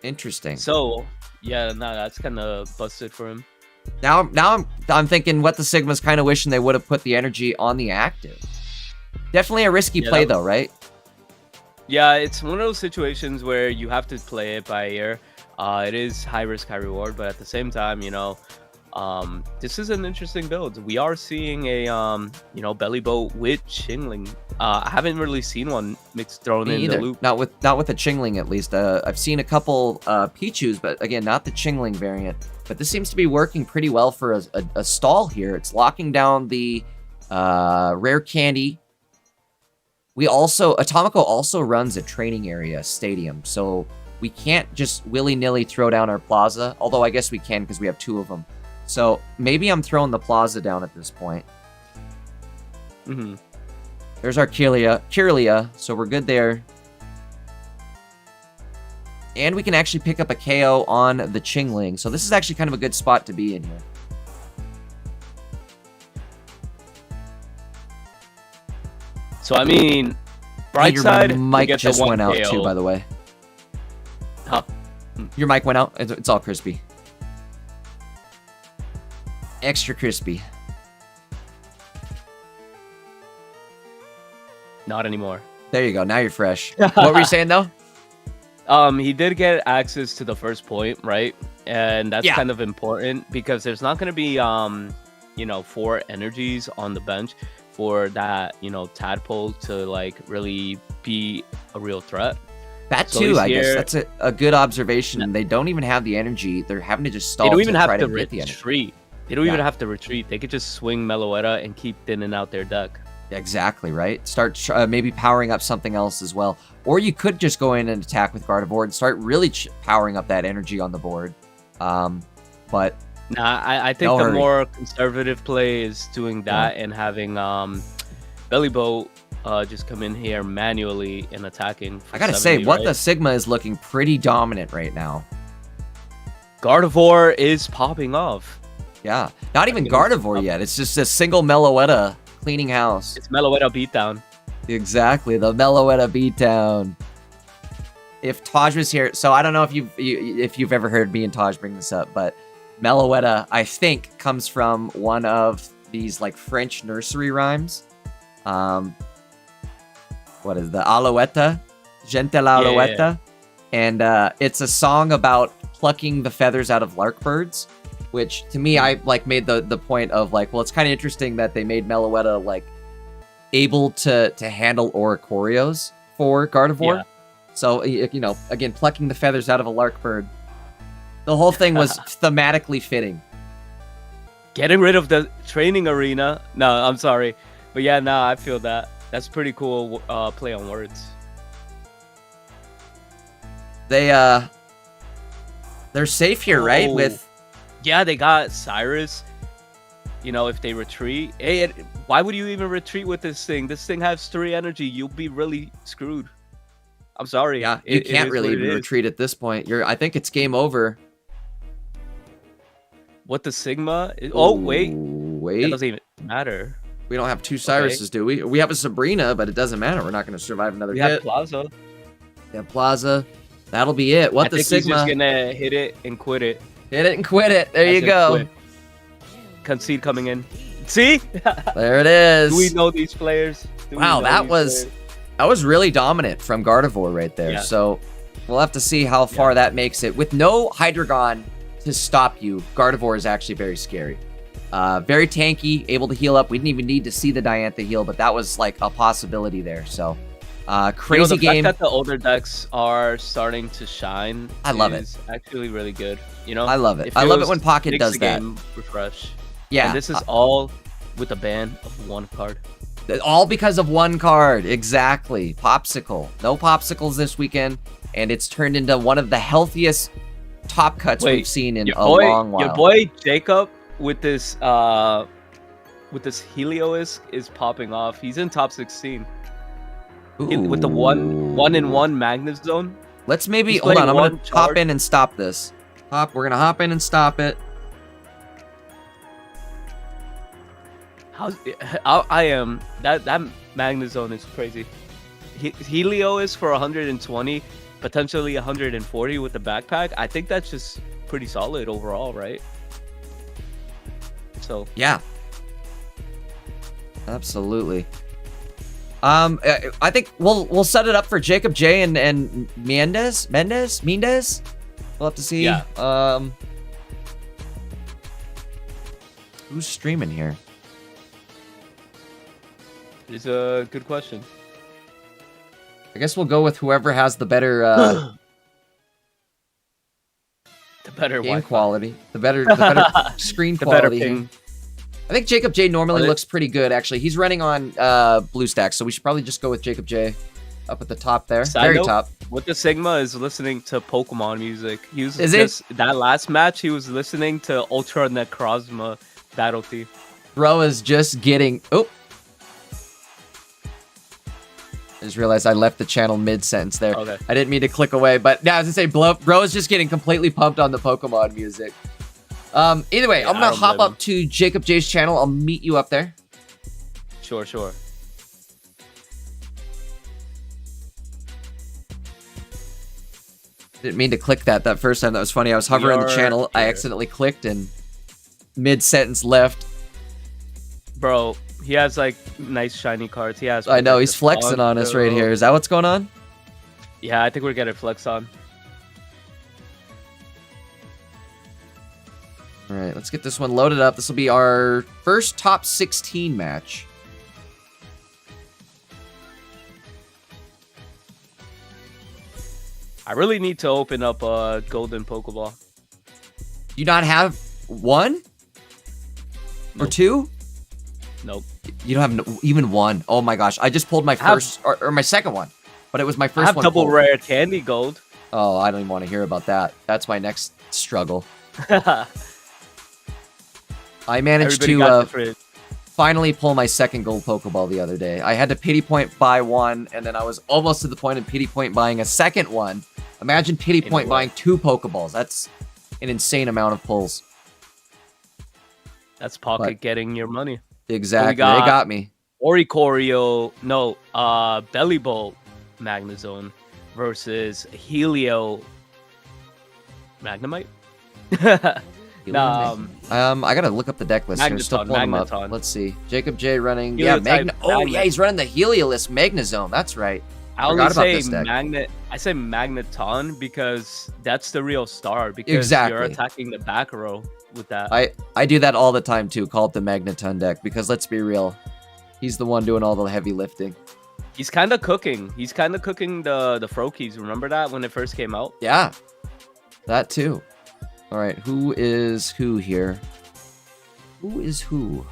Interesting. So, yeah, no, that's kind of busted for him. Now I'm thinking What the Sigma's kind of wishing they would have put the energy on the active. Definitely a risky play though, right? Yeah, it's one of those situations where you have to play it by ear. It is high risk, high reward, but at the same time, you know, this is an interesting build. We are seeing a Belly Boat with Chingling. I haven't really seen one mixed thrown in the loop. Not with the Chingling at least. I've seen a couple Pichus, but again, not the Chingling variant. But this seems to be working pretty well for a stall here. It's locking down the rare candy. Atomico also runs a training area stadium, so we can't just willy-nilly throw down our Plaza, although I guess we can because we have 2 of them. So maybe I'm throwing the Plaza down at this point. There's our Kirlia, so we're good there. And we can actually pick up a KO on the Chingling, so this is actually kind of a good spot to be in here. So, I mean, bright side, your mic just went out too, by the way. Huh? Your mic went out. It's all crispy. Extra crispy. Not anymore. There you go. Now you're fresh. What were you saying, though? He did get access to the first point, right? And that's kind of important because there's not going to be, 4 energies on the bench for that, Tadpole to, like, really be a real threat. That too, I guess. That's a good observation. They don't even have the energy. They're having to just stall. They don't even have to get the retreat. They don't even have to retreat. They could just swing Meloetta and keep thinning out their deck. Exactly, right? Start maybe powering up something else as well. Or you could just go in and attack with Gardevoir and start really powering up that energy on the board. But nah, I think the more conservative play is doing that and having Belly Boat just come in here manually and attacking. I gotta say, What the Sigma is looking pretty dominant right now. Gardevoir is popping off. Yeah, not even Gardevoir yet. It's just a single Meloetta cleaning house. It's Meloetta beatdown. Exactly, the Meloetta beatdown. If Taj was here, so I don't know if you've ever heard me and Taj bring this up, but Meloetta, I think, comes from one of these like French nursery rhymes. What is the Alouette? Gente l'Alouette. Yeah. And it's a song about plucking the feathers out of larkbirds, which to me, I like made the point of like, well, it's kind of interesting that they made Meloetta like able to handle Oricorios for Gardevoir. Yeah. So, again, plucking the feathers out of a larkbird. The whole thing was thematically fitting. Getting rid of the training arena. No, I'm sorry. But yeah, no, I feel that. That's pretty cool play on words. They're safe here, right? With yeah, they got Cyrus. You know, if they retreat, hey, why would you even retreat with this thing? This thing has 3 energy. You'll be really screwed. I'm sorry. Yeah, you can't really even retreat at this point. I think it's game over. What the Sigma? Oh, wait. Wait. That doesn't even matter. We don't have 2 Cyruses, do we? We have a Sabrina, but it doesn't matter. We're not going to survive another hit. We have Plaza. Yeah, Plaza. That'll be it. What the Sigma? He's just gonna hit it and quit it. Hit it and quit it. There you go. Quit. Concede coming in. See? There it is. Do we know these players? Wow, that was really dominant from Gardevoir right there. Yeah. So we'll have to see how far that makes it. With no Hydreigon to stop you, Gardevoir is actually very scary. Very tanky, able to heal up. We didn't even need to see the Diantha heal, but that was like a possibility there. So crazy the game. Fact that the older decks are starting to shine. I love it. Actually, really good. You know, I love it. I love it when Pocket does that. Refresh. Yeah. And this is all with a ban of 1 card. All because of 1 card. Exactly. Popsicle. No Popsicles this weekend, and it's turned into one of the healthiest top cuts we've seen in a long while. Your boy Jacob with this Helios is popping off. He's in top 16. With the 1-in-1 Magnus Zone. Let's maybe hold on. I'm gonna hop in and stop this. We're gonna hop in and stop it. I am that Magnus Zone is crazy. Helio is for 120, potentially 140 with the backpack. I think that's just pretty solid overall, right? So yeah, absolutely. I think we'll set it up for Jacob J and Mendez. We'll have to see. Yeah. Who's streaming here? It's a good question. I guess we'll go with whoever has the better the better game quality, the better screen quality. Better I think Jacob J normally looks pretty good, actually. He's running on BlueStacks, so we should probably just go with Jacob J up at the top there. Very top. With the Sigma is listening to Pokemon music. He was that last match, he was listening to Ultra Necrozma Battle Theme. Bro is just getting... Oh! I just realized I left the channel mid-sentence there. Okay. I didn't mean to click away, but yeah, I was gonna say, bro is just getting completely pumped on the Pokemon music. Either way, I'm gonna hop up to Jacob J's channel. I'll meet you up there. Sure. Didn't mean to click that first time. That was funny. I was hovering the channel. I accidentally clicked and mid-sentence left. Bro, he has like nice shiny cards. He has. I know he's flexing on us right here. Is that what's going on? Yeah, I think we're getting flex on. All right, let's get this one loaded up. This will be our first top 16 match. I really need to open up a golden Pokeball. Do you not have 1? Or 2? Nope. You don't have even 1. Oh my gosh. I just pulled my first, or my second one. But it was my first one. I have double rare candy gold. Oh, I don't even want to hear about that. That's my next struggle. I managed to finally pull my second gold Pokeball the other day. I had to pity point buy 1, and then I was almost to the point of pity point buying a second one. Imagine pity point buying 2 Pokeballs. That's an insane amount of pulls. That's Pocket getting your money. Exactly. They got me. Oricorio, no, Belly Bolt Magnezone versus Helio Magnemite. I gotta look up the deck list here. Still pulling them up. Let's see. Jacob J running. Yeah, he's running the Heliolist Magnezone. That's right. I only say I say Magneton because that's the real star. Because you're attacking the back row with that. I do that all the time too. Call it the Magneton deck because let's be real, he's the one doing all the heavy lifting. He's kind of cooking. He's kind of cooking the Froakies. Remember that when it first came out? Yeah, that too. All right, who is who here? Who is who?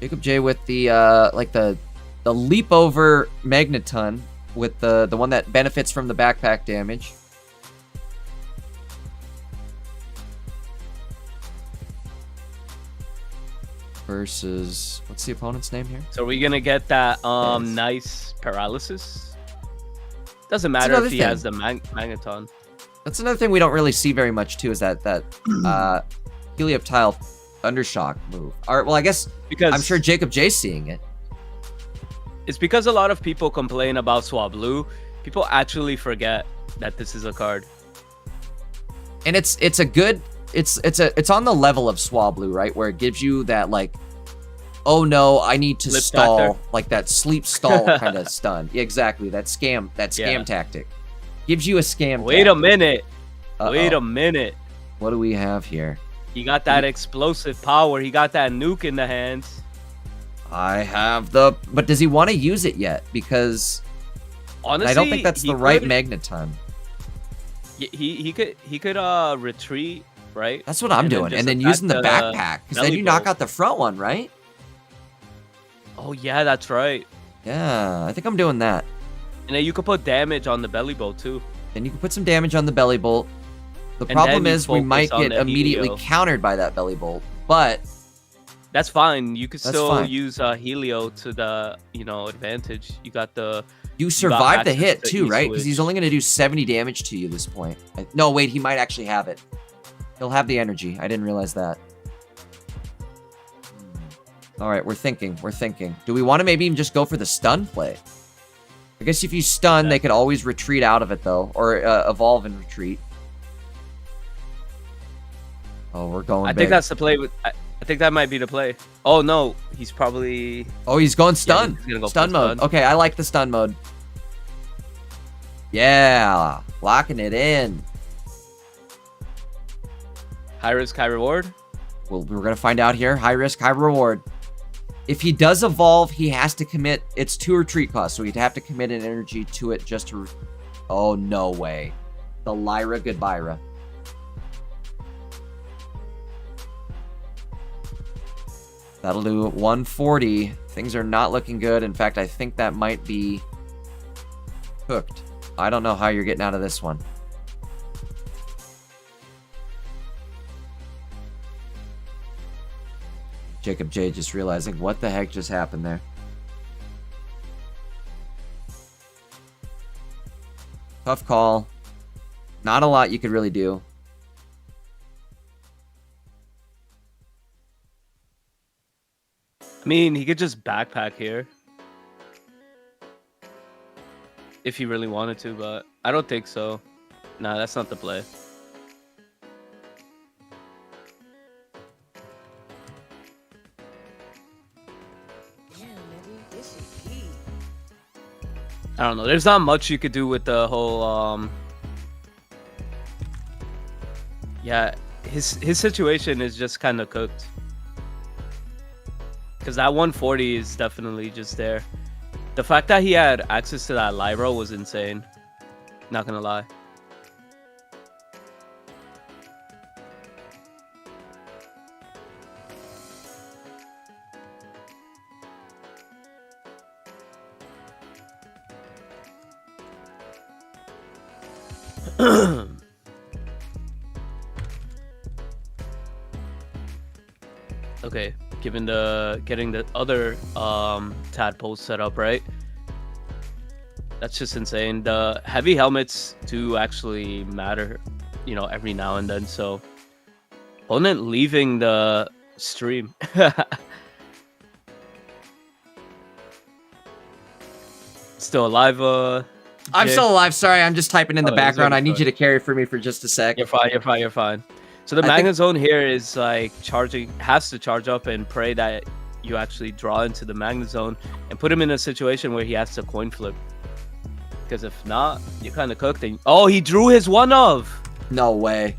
Jacob J with the like the leap over Magneton with the one that benefits from the backpack damage. Versus what's the opponent's name here? So are we gonna get that Yes. nice paralysis? Doesn't matter if he has the Magneton. That's another thing we don't really see very much too, is that Helioptile Thundershock move. All right, well I guess Because I'm sure Jacob J's seeing it. it's because a lot of people complain about Swablu. People actually forget that this is a card. And it's a good it's on the level of Swablu, right? Where it gives you that like, oh no, I need to Lip stall, factor. like that sleep stall kind of stun. Yeah, exactly. That scam tactic. Gives you a scam Wait a tactic. minute. Uh-oh. Wait a minute. What do we have here? He got that explosive power. He got that nuke in the hands. I have but does he want to use it yet? Because Honestly, I don't think that's he the right could- Magneton. He could retreat, right? That's what I'm doing. just And then attack using the backpack. Because then belly you knock bolt. out the front one, right? Oh yeah, that's right. Yeah, I think I'm doing that. And then you could put damage on the belly bolt too. Then you can put some damage on the belly bolt. The And problem then you is we focus might on get the immediately Helio. countered by that belly bolt. But That's fine. You could That's still fine. use Helio to the advantage. You got the you survive the access hit to too, right? Because E-switch. he's only going to do 70 damage to you this point. No, wait, he might actually have it. He'll have the energy. I didn't realize that. All right, we're thinking. Do we want to maybe even just go for the stun play? I guess if you stun, they could always retreat out of it, though. Or evolve and retreat. Oh, we're going I big. think that's the play. I think that might be the play. Oh no, he's probably Oh, he's going stun. he's gonna go Stun full mode. stun. Okay, I like the stun mode. Yeah, locking it in. high risk, high reward. Well, we're going to find out here. High risk, high reward. If he does evolve, he has to commit. It's 2 retreat costs, so he'd have to commit an energy to it just to... Oh, no way. The Lyra Goodbyra. That'll do 140. Things are not looking good. In fact, I think that might be cooked. I don't know how you're getting out of this one. Jacob J just realizing what the heck just happened there. Tough call. Not a lot you could really do. I mean, he could just backpack here if he really wanted to, but I don't think so. Nah, that's not the play. I don't know. There's not much you could do with the whole yeah, his situation is just kind of cooked. Because that 140 is definitely just there. The fact that he had access to that Lyra was insane. Not gonna lie. Okay, getting the other tadpoles set up, right? That's just insane. The heavy helmets do actually matter, every now and then. So, opponent leaving the stream. Still alive, I'm Jay? still alive. Sorry, I'm just typing in the Oh, background. I it's need fine. you to carry for me for just a sec. You're fine. So the I magnet think- zone here is like has to charge up and pray that you actually draw into the magnet zone and put him in a situation where he has to coin flip. Because if not, you're kind of cooked. Oh, he drew his one of. No way.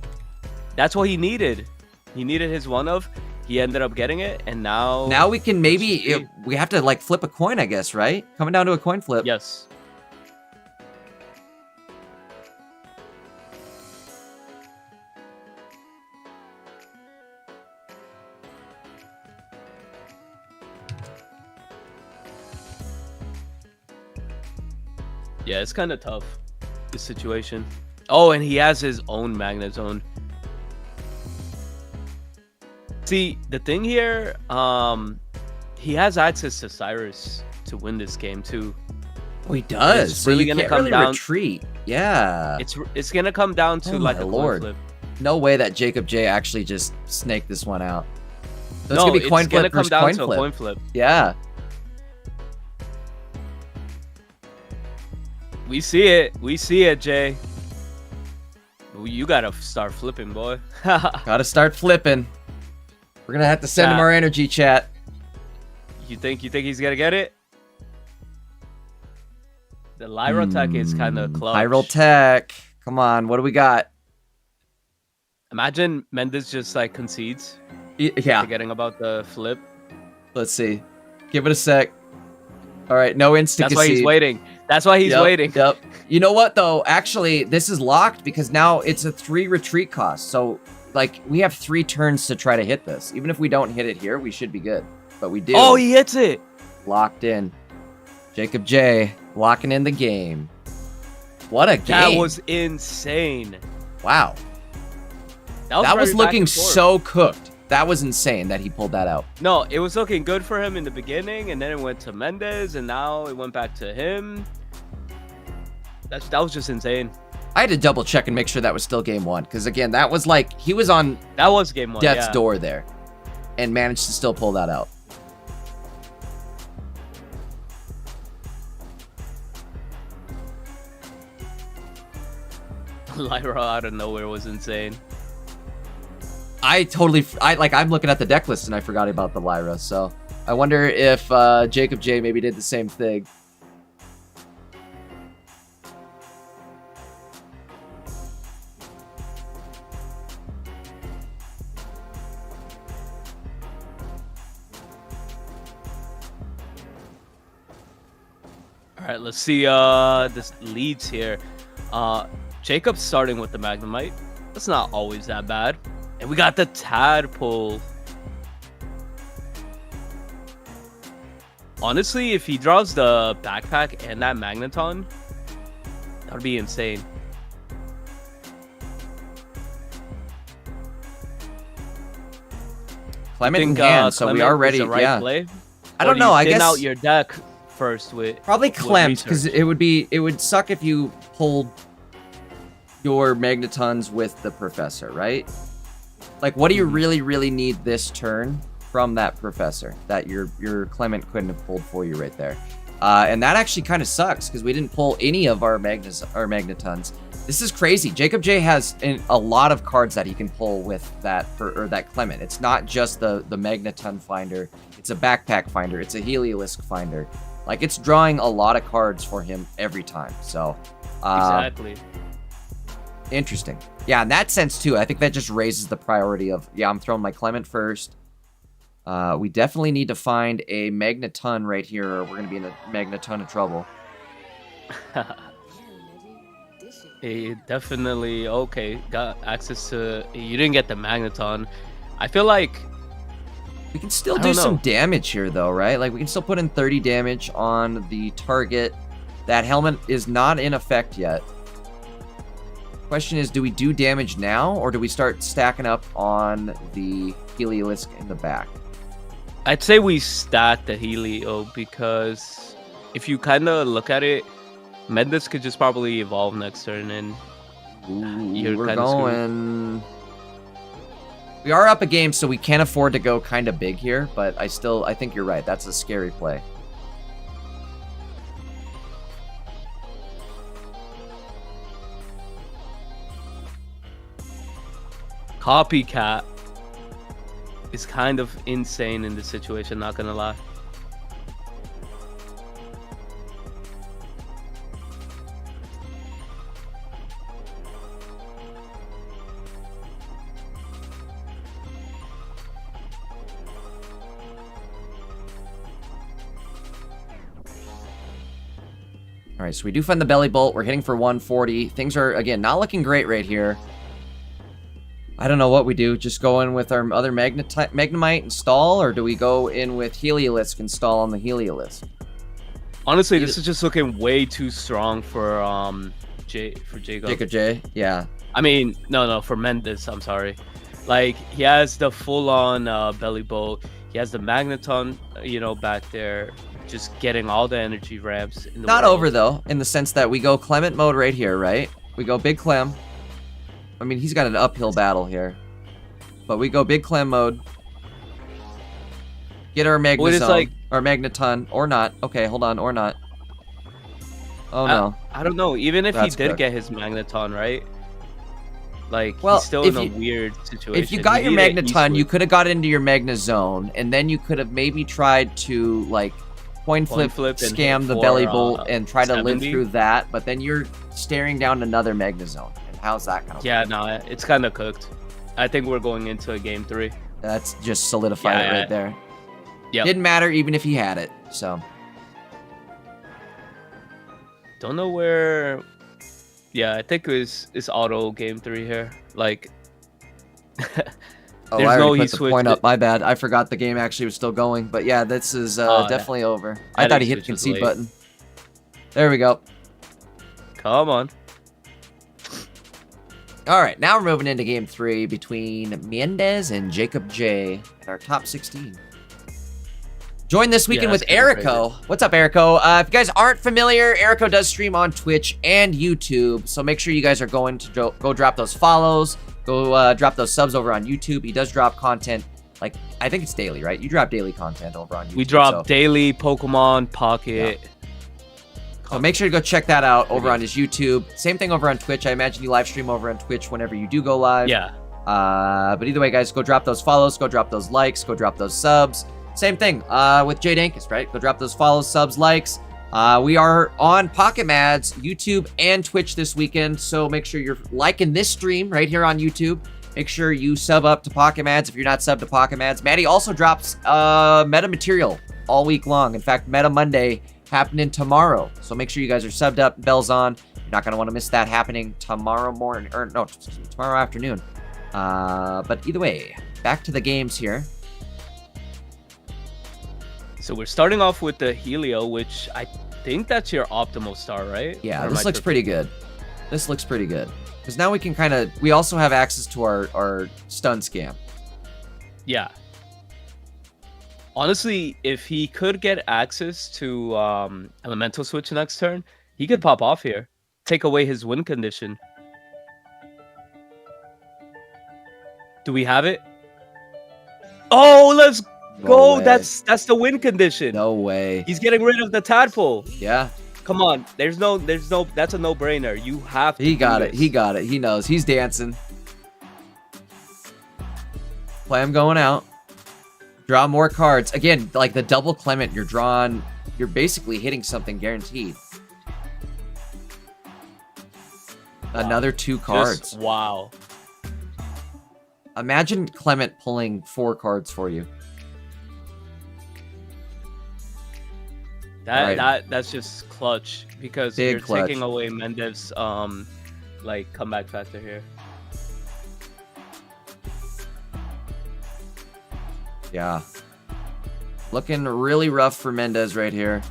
That's what he needed. He needed his one of. He ended up getting it, and now. Now we can maybe... we have to, like, flip a coin, I guess, right? Coming down to a coin flip. Yes. Yeah, it's kind of tough, this situation. Oh, and he has his own Magnet Zone. See, the thing here, he has access to Cyrus to win this game too. Oh, he does. It's So really you gonna can't come really down- retreat. Yeah. It's gonna come down to Oh like my a lord. coin flip. No way that Jacob J actually just snaked this one out. So it's No, gonna be it's coin gonna flip come versus down coin to a flip. coin flip. Yeah. We see it. We see it, Jay. You gotta start flipping, boy. Gotta start flipping. We're gonna have to send him Chat. our energy, chat. You think he's gonna get it? The Lyra tech is kind of clutch. Pyral tech. Come on, what do we got? Imagine Mendes just like concedes, Yeah, forgetting about the flip. let's see. Give it a sec. All right, no insta That's why he's concede. waiting. That's why he's Yep, waiting. Yep. You know what though? Actually, this is locked because now it's a 3 retreat cost. So like we have 3 turns to try to hit this. Even if we don't hit it here, we should be good. But we do. Oh, he hits it. Locked in. Jacob J locking in the game. What a game. That was insane. Wow. That very was back looking and forth. so cooked. That was insane that he pulled that out. No, it was looking good for him in the beginning, and then it went to Mendes, and now it went back to him. That was just insane. I had to double check and make sure that was still game 1. Because again, that was like, he was on That was game 1. death's yeah. door there. And managed to still pull that out. Lyra out of nowhere was insane. I'm looking at the deck list and I forgot about the Lyra. So I wonder if Jacob J maybe did the same thing. All right, let's see this leads here. Jacob's starting with the Magnemite. That's not always that bad. And we got the Tadpole. Honestly, if he draws the backpack and that Magneton, that would be insane. Clement in Think, hand, so we Clement are is ready. the right Yeah. play? I Or don't do know. you I thin guess out your deck first with probably with Clement because research? it would suck if you pulled your Magnetons with the Professor, right? Like, what do you really need this turn from that Professor that your Clement couldn't have pulled for you right there? And that actually kind of sucks because we didn't pull any of our Magnetons. This is crazy. Jacob J has a lot of cards that he can pull with that that Clement. It's not just the Magneton finder. It's a backpack finder. It's a Heliolisk finder. Like, it's drawing a lot of cards for him every time. So Exactly. interesting. Yeah, in that sense too. I think that just raises the priority of, yeah, I'm throwing my Clement first. We definitely need to find a Magneton right here, or we're going to be in a Magneton of trouble. Definitely okay. Got access to. You didn't get the Magneton. I feel like We can still I do don't some know. damage here, though, right? Like, we can still put in 30 damage on the target. That helmet is not in effect yet. Question is, do we do damage now, or do we start stacking up on the Heliolisk in the back? I'd say we stack the Helio because if you kind of look at it, Mendes could just probably evolve next turn and Ooh, You're we're kinda screwed. going... We are up a game, so we can't afford to go kind of big here, but I think you're right. That's a scary play. Copycat is kind of insane in this situation, not gonna lie. All right, so we do find the belly bolt. We're hitting for 140. Things are, again, not looking great right here. I don't know what we do. Just go in with our other Magnemite install, or do we go in with Heliolisk install on the Heliolisk? Honestly, this is just looking way too strong for Jacob. Jacob J. Yeah. I mean, no, for Mendes. I'm sorry. Like he has the full-on belly boat. He has the magneton, back there, just getting all the energy ramps. In the Not world. over though, in the sense that we go Clement mode right here, right? We go big Clem. I mean, he's got an uphill battle here, but we go big Clem mode. Get our Magnezone, or Magneton, or not. Okay, hold on, or not. Oh no. I don't know. Even if That's he did correct. get his Magneton, right? Like, Well, he's still in a weird situation. If you got your Magneton, you could have got into your Magnezone, and then you could have maybe tried to, like, coin flip scam the belly bolt and try to 70? live through that, but then you're staring down another Magnezone. And how's that gonna work? Yeah, no, it's kind of cooked. I think we're going into a game 3. That's just solidified it right there. Yeah. Didn't matter even if he had it, so. Don't know where. Yeah, I think it's auto game 3 here. Like. Oh, I already put the point up. My bad. I forgot the game actually was still going. But yeah, this is definitely over. I thought he hit the concede button. There we go. Come on. All right, now we're moving into game 3 between Mendes and Jacob J in our top 16. Join this weekend with Erico. What's up, Erico? If you guys aren't familiar, Erico does stream on Twitch and YouTube, so make sure you guys are going to go drop those follows, go drop those subs over on YouTube. He does drop content, like, I think it's daily, right? You drop daily content over on YouTube. We drop daily Pokemon Pocket. Yeah. So make sure to go check that out over on his YouTube. Same thing over on Twitch. I imagine you live stream over on Twitch whenever you do go live. Yeah. But either way, guys, go drop those follows, go drop those likes, go drop those subs. Same thing with Jade Ankus, right? Go drop those follows, subs, likes. We are on Pocket Mads, YouTube, and Twitch this weekend, so make sure you're liking this stream right here on YouTube. Make sure you sub up to Pocket Mads if you're not subbed to Pocket Mads. Maddie also drops meta material all week long. In fact, Meta Monday happening tomorrow, so make sure you guys are subbed up, bells on. You're not going to want to miss that happening tomorrow morning, or no, tomorrow afternoon. But either way, back to the games here. So we're starting off with the Helio, which I think that's your optimal star, right? Yeah, this looks pretty good. This looks pretty good. Because now we can kind of... We also have access to our stun scam. Yeah. Honestly, if he could get access to Elemental Switch next turn, he could pop off here. Take away his win condition. Do we have it? Oh, let's go! That's the win condition. No way. He's getting rid of the tadpole. Yeah. Come on. There's no. That's a no-brainer. You have to. He got it. He got it. He knows. He's dancing. Play him going out. Draw more cards. Again, like the double Clement, you're drawing. You're basically hitting something guaranteed. Wow. Another 2 cards. Wow. Imagine Clement pulling 4 cards for you. That's just clutch because you're taking away Mendes' like comeback factor here. Yeah. Looking really rough for Mendes right here.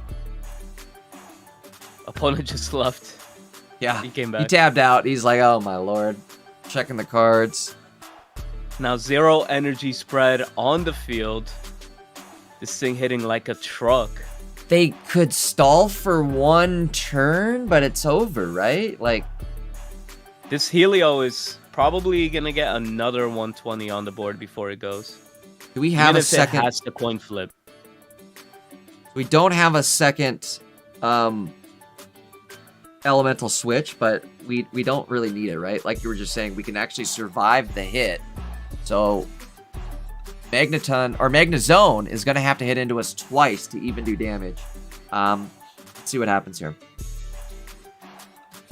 Opponent just left. Yeah. He came back. He tabbed out. He's like, oh my lord. Checking the cards. Now 0 energy spread on the field. This thing hitting like a truck. They could stall for 1 turn, but it's over, right? Like, this Helio is probably gonna get another 120 on the board before it goes. Do we have Even a if second? It has the coin flip. We don't have a second elemental switch, but we don't really need it, right? Like you were just saying, we can actually survive the hit. So Magneton or Magnezone is going to have to hit into us twice to even do damage. Let's see what happens here.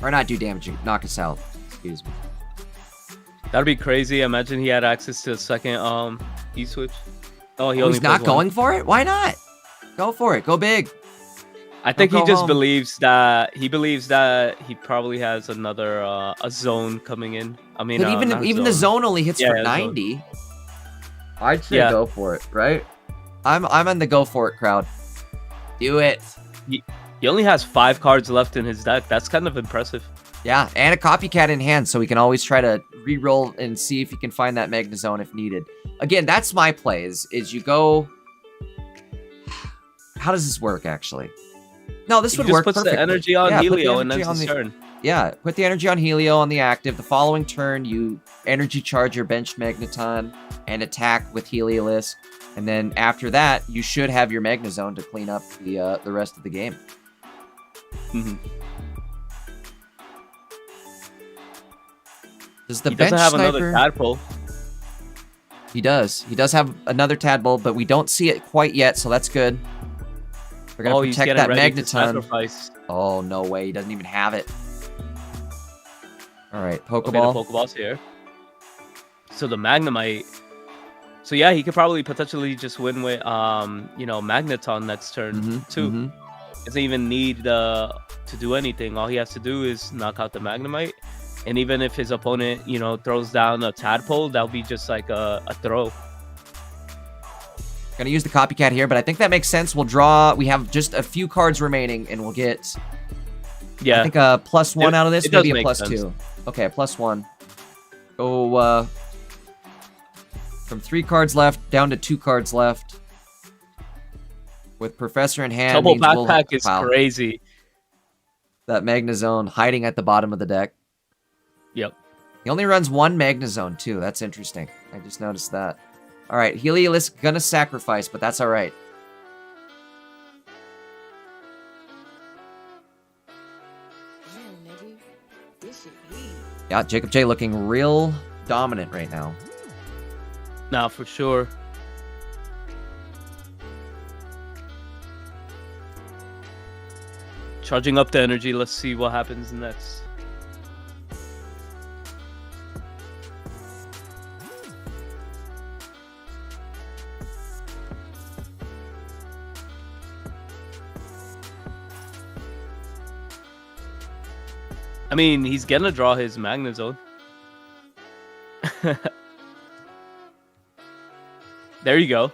Or not do damage, knock us out. Excuse me. That'd be crazy. Imagine he had access to a second E-switch. Oh, he's not going for it? Why not? Go for it. Go big. I think he just believes that he probably has another a zone coming in. I mean, but even the zone only hits for 90. Zone. I'd say go for it, right? I'm on the go for it crowd. Do it. He only has 5 cards left in his deck. That's kind of impressive. Yeah, and a copycat in hand, so he can always try to re-roll and see if he can find that Magnezone if needed. Again, that's my play, is you go... How does this work, actually? No, this would work perfectly. Puts the energy on Helio and then his turn. Yeah, put the energy on Helio on the active. The following turn, you energy charge your benched Magneton and attack with Heliolisk. And then after that, you should have your Magnezone to clean up the rest of the game. Mm-hmm. Does the he bench doesn't have sniper... another tadpole. He does. He does have another tadpole, but we don't see it quite yet, so that's good. We're gonna protect that Magneton. Oh, no way. He doesn't even have it. All right, Pokeball. Okay, the Pokeball's here. So the Magnemite. So yeah, he could probably potentially just win with Magneton next turn too. Doesn't even need to do anything. All he has to do is knock out the Magnemite. And even if his opponent, throws down a tadpole, that'll be just like a throw. Gonna use the copycat here, but I think that makes sense. We'll draw. We have just a few cards remaining, and we'll get. Yeah. I think a +1 out of this, maybe a +2. Sense. Okay, a +1. Go from 3 cards left down to 2 cards left. With Professor in hand. Double backpack is crazy. That Magnezone hiding at the bottom of the deck. Yep. He only runs 1 Magnezone, too. That's interesting. I just noticed that. All right, Heliolisk gonna sacrifice, but that's all right. Yeah, Jacob J looking real dominant right now. Nah, for sure. Charging up the energy. Let's see what happens next. I mean, he's gonna draw his Magnezone. There you go.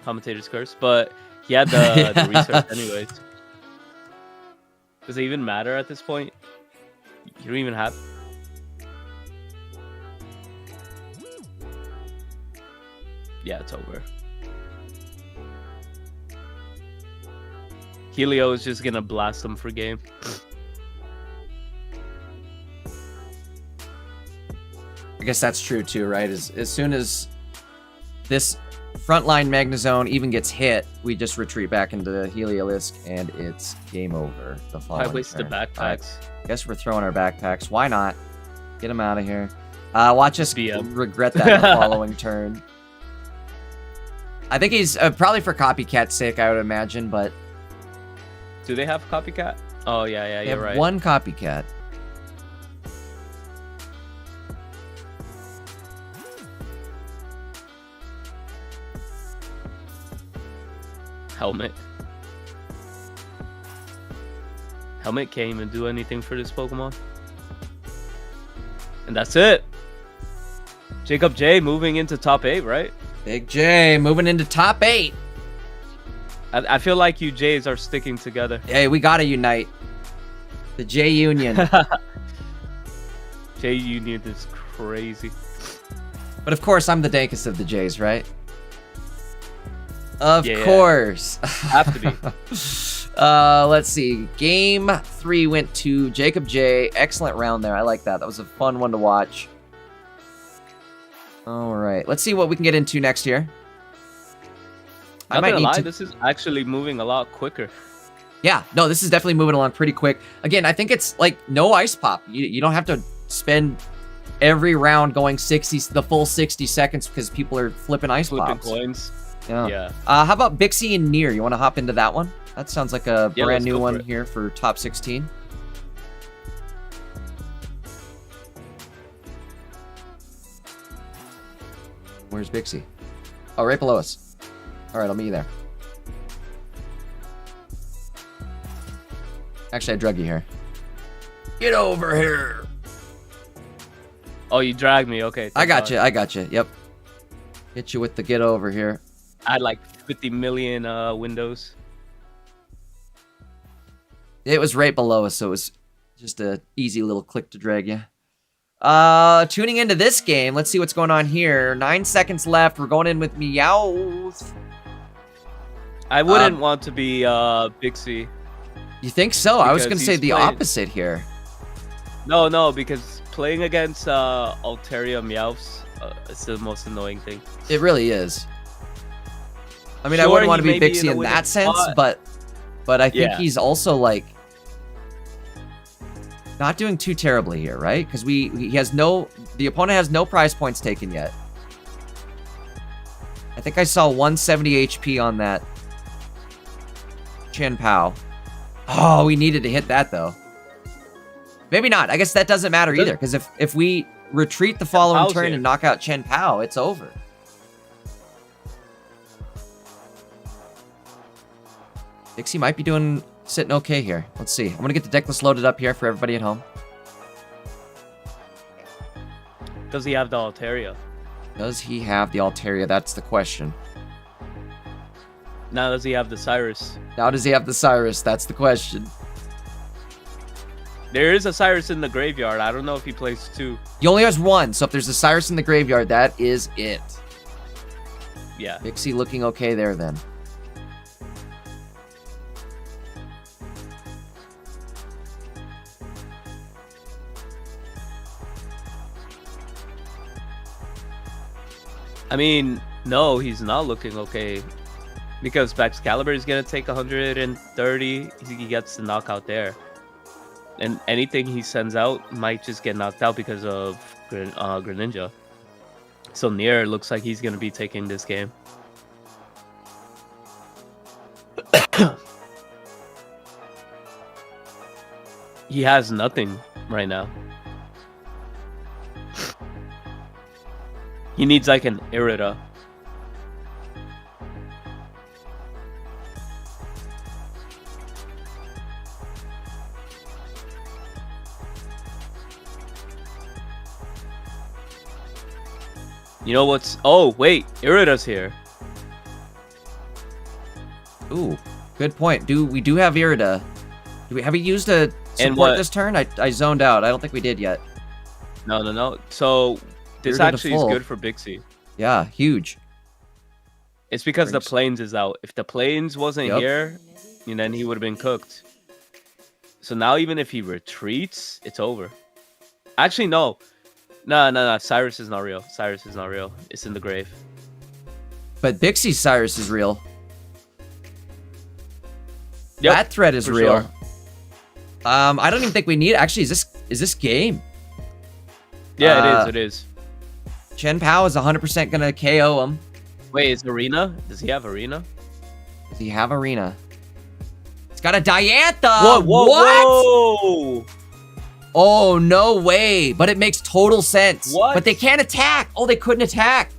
Commentator's curse. But he had the research anyways. Does it even matter at this point? You don't even have... Yeah, it's over. Helio is just gonna blast him for game. I guess that's true too, right? As soon as this frontline Magnezone even gets hit, we just retreat back into the Heliolisk, and it's game over. The following I wasted the backpacks. Guess we're throwing our backpacks. Why not? Get them out of here. Watch us regret that in the following turn. I think he's probably for copycat's sake, I would imagine, but... Do they have copycat? Oh, yeah, you're right. One copycat. Helmet. Helmet can't even do anything for this Pokemon. And that's it. Jacob J moving into top 8, right? Big J moving into top 8. I feel like you J's are sticking together. Hey, we gotta unite. The J Union. J Union is crazy. But of course, I'm the dankest of the J's, right? Of course. Have to be. Let's see. Game 3 went to Jacob J. Excellent round there. I like that. That was a fun one to watch. All right. Let's see what we can get into next year. Not gonna lie, this is actually moving a lot quicker. Yeah. No, this is definitely moving along pretty quick. Again, I think it's like no ice pop. You don't have to spend every round going the full 60 seconds because people are flipping ice pops. Coins. Yeah. How about Bixie and Nier? You want to hop into that one? That sounds like a brand new one here for top 16. Where's Bixie? Oh, right below us. All right, I'll meet you there. Actually, I drug you here. Get over here. Oh, you dragged me. Okay. I got you. I got you. Yep. Hit you with the get over here. I had like 50 million windows. It was right below us, so it was just a easy little click to drag you. Tuning into this game. Let's see what's going on here. 9 seconds left. We're going in with Meowth. I wouldn't want to be Bixie. You think so? I was going to say the playing... opposite here. No, because playing against Altaria Meowths is the most annoying thing. It really is. I mean, I wouldn't want to be Bixie in that sense, but I think he's also like not doing too terribly here, right? Because the opponent has no prize points taken yet. I think I saw 170 HP on that Chen Pao. Oh, we needed to hit that though. Maybe not. I guess that doesn't matter either, because if we retreat the following turn and knock out Chen Pao, it's over. Dixie might be sitting okay here. Let's see. I'm gonna get the deck list loaded up here for everybody at home. Does he have the Altaria? Does he have the Altaria? That's the question. Now does he have the Cyrus? Now does he have the Cyrus? That's the question. There is a Cyrus in the graveyard. I don't know if he plays 2. He only has 1, so if there's a Cyrus in the graveyard, that is it. Yeah. Dixie looking okay there then. I mean, no, he's not looking okay. Because Baxcalibur is going to take 130. He gets the knockout there. And anything he sends out might just get knocked out because of Greninja. So Nier looks like he's going to be taking this game. He has nothing right now. He needs like an Irida. You know what's... Oh, wait. Irida's here. Ooh, good point. We do have Irida. Have we used a support this turn? I zoned out. I don't think we did yet. No. So, this actually is good for Bixie. Yeah, huge. It's because the Plains is out. If the Plains wasn't here, then he would have been cooked. So now even if he retreats, it's over. Actually, no. No. Cyrus is not real. Cyrus is not real. It's in the grave. But Bixie's Cyrus is real. Yep, that threat is real. Sure. I don't even think we need... Actually, is this game? Yeah, it is. Chen Pao is 100% going to KO him. Wait, is Arena? Does he have Arena? Does he have Arena? It's got a Diantha! Whoa! What? Oh, no way. But it makes total sense. What? But they can't attack. Oh, they couldn't attack.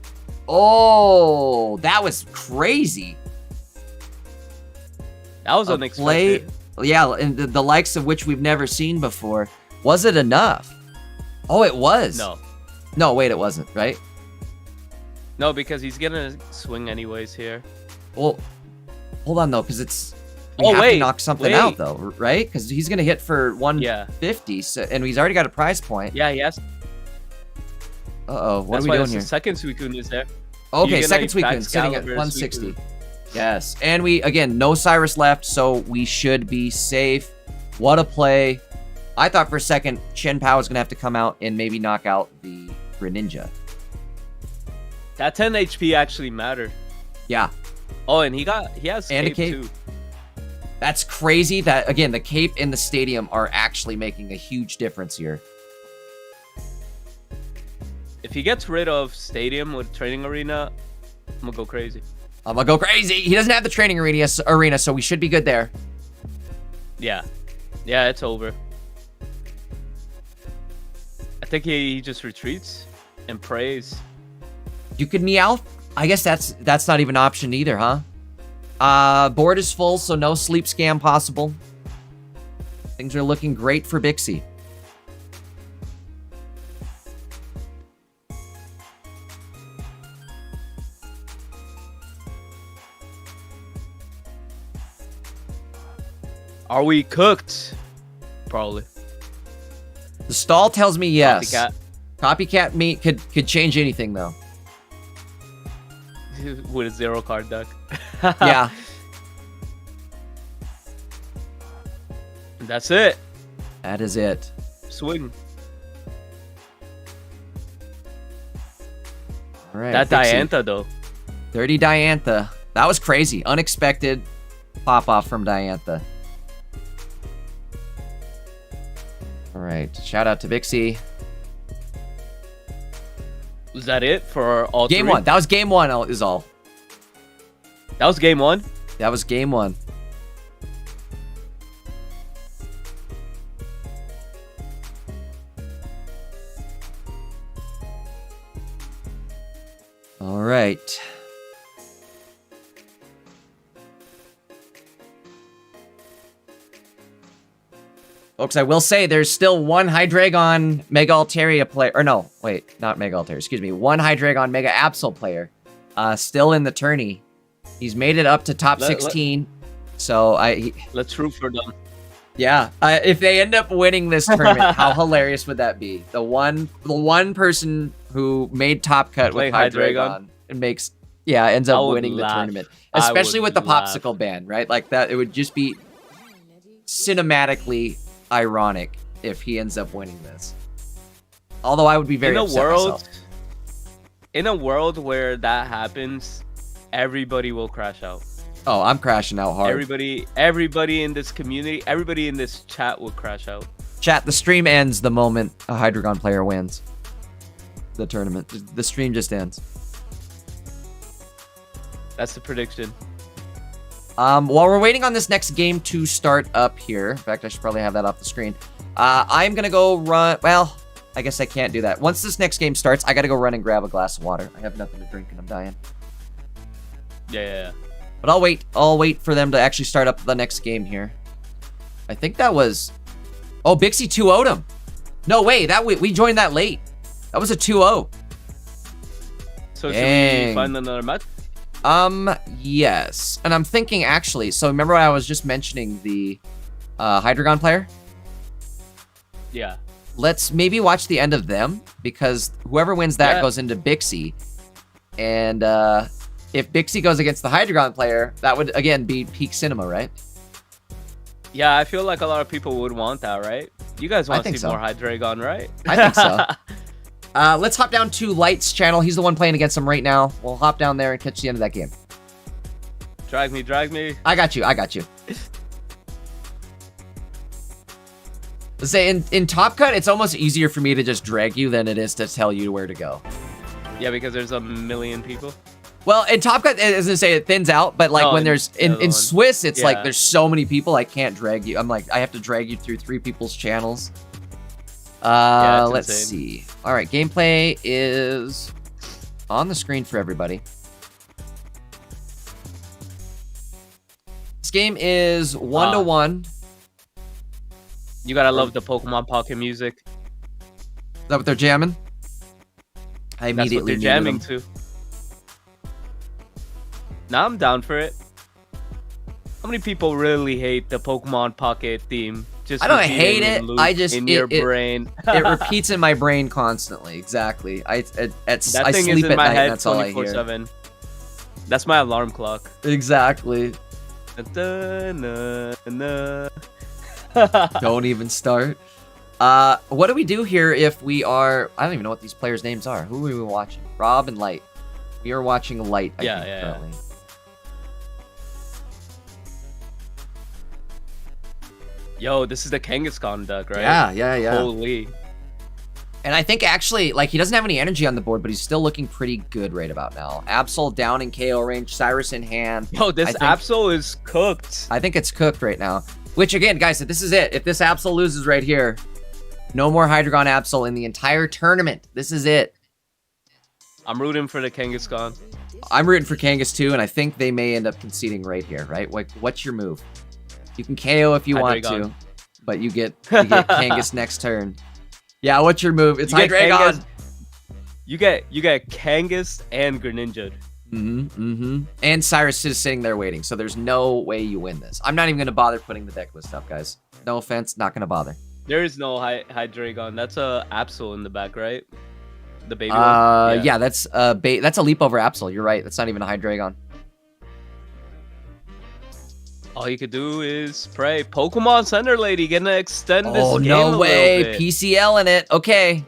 Oh, that was crazy. That was unexpected. Yeah, and the likes of which we've never seen before. Was it enough? Oh, it was. No, wait, it wasn't, right? No, because he's gonna swing anyways here. Well, hold on though, because we have to knock something out though, right? Because he's gonna hit for 150, so, and he's already got a prize point. Yeah, yes. Uh-oh, what are we doing here? Second Suicune is there. Okay, second Suicune sitting at 160. Yes, and again, no Cyrus left, so we should be safe. What a play. I thought for a second Chen Pao was going to have to come out and maybe knock out the Greninja. That 10 HP actually mattered. Yeah. Oh, and he has and cape too. That's crazy that, again, the cape and the stadium are actually making a huge difference here. If he gets rid of stadium with training arena, I'm going to go crazy. I'm going to go crazy. He doesn't have the training arena, so we should be good there. Yeah. Yeah, it's over. I think he just retreats and prays. You could Meowth. I guess that's not even an option either, huh? Board is full, so no sleep scam possible. Things are looking great for Bixie. Are we cooked? Probably. The stall tells me yes. Copycat. Copycat meat could change anything though. With a 0 card deck. Yeah. That's it. That is it. Swing. All right. That Dixie. Diantha though. 30 Diantha. That was crazy. Unexpected pop off from Diantha. All right. Shout out to Vixie. Was that it for all Game three? 1. That was game 1 is all. That was game 1? That was game 1. All right. Folks, I will say there's still one Hydreigon Mega Altaria player. Or no, wait, not Mega Altaria. Excuse me. One Hydreigon Mega Absol player still in the tourney. He's made it up to top 16. So let's root for them. Yeah. If they end up winning this tournament, how hilarious would that be? The one person who made top cut with Hydreigon and ends up winning the tournament. Especially with the popsicle ban, right? Like that, it would just be cinematically ironic if he ends up winning this. Although I would be very upset myself. In a world where that happens, everybody will crash out. Oh, I'm crashing out hard. Everybody in this community, everybody in this chat will crash out. Chat, the stream ends the moment a Hydreigon player wins the tournament. The stream just ends. That's the prediction. While we're waiting on this next game to start up here, in fact, I should probably have that off the screen. I'm going to go run. Well, I guess I can't do that. Once this next game starts, I got to go run and grab a glass of water. I have nothing to drink and I'm dying. Yeah. But I'll wait. I'll wait for them to actually start up the next game here. I think that was... Oh, Bixie 2-0'd him. No, wait. We joined that late. That was a 2-0. So should we find another match? Yes. And I'm thinking, actually, so remember I was just mentioning the Hydreigon player? Yeah. Let's maybe watch the end of them, because whoever wins that goes into Bixie. And if Bixie goes against the Hydreigon player, that would, again, be peak cinema, right? Yeah, I feel like a lot of people would want that, right? You guys want to see more Hydreigon, right? I think so. Let's hop down to Light's channel. He's the one playing against him right now. We'll hop down there and catch the end of that game. Drag me. I got you. Let's say in Top Cut, it's almost easier for me to just drag you than it is to tell you where to go. Yeah, because there's a million people. Well, in Top Cut, as I say, it thins out, but like when there's in Swiss, it's like there's so many people, I can't drag you. I'm like, I have to drag you through 3 people's channels. Let's see. All right, gameplay is on the screen for everybody. This game is 1-1. You gotta love the Pokemon Pocket music. Is that what they're jamming? I immediately That's what they're jamming to. Now I'm down for it. How many people really hate the Pokemon Pocket theme? Just I don't hate it. I just in your brain. It repeats in my brain constantly. Exactly. I thing sleep is in at my night head and that's all I hear. 24/7. That's my alarm clock. Exactly. Don't even start. What do we do here if we are... I don't even know what these players' names are. Who are we watching? Rob and Light. We are watching Light, I think, currently. Yo, this is the Kangaskhan deck, right? Yeah. Holy. And I think actually, like, he doesn't have any energy on the board, but he's still looking pretty good right about now. Absol down in KO range, Cyrus in hand. Yo, this Absol is cooked. I think it's cooked right now. Which, again, guys, this is it. If this Absol loses right here, no more Hydreigon Absol in the entire tournament. This is it. I'm rooting for the Kangaskhan. I'm rooting for Kangas too, and I think they may end up conceding right here, right? Like, what's your move? You can KO if you want to, but you get Kangas next turn. Yeah, what's your move? It's Hydreigon. You get Kangas and Greninja. And Cyrus is sitting there waiting, so there's no way you win this. I'm not even gonna bother putting the deck list up, guys. No offense, not gonna bother. There is no Hydreigon. That's a Absol in the back, right? The baby one? Yeah, that's a leap over Absol. You're right. That's not even a Hydreigon. All you could do is pray. Pokemon Center Lady gonna extend this game Oh, a no little way. bit. PCL in it. Okay.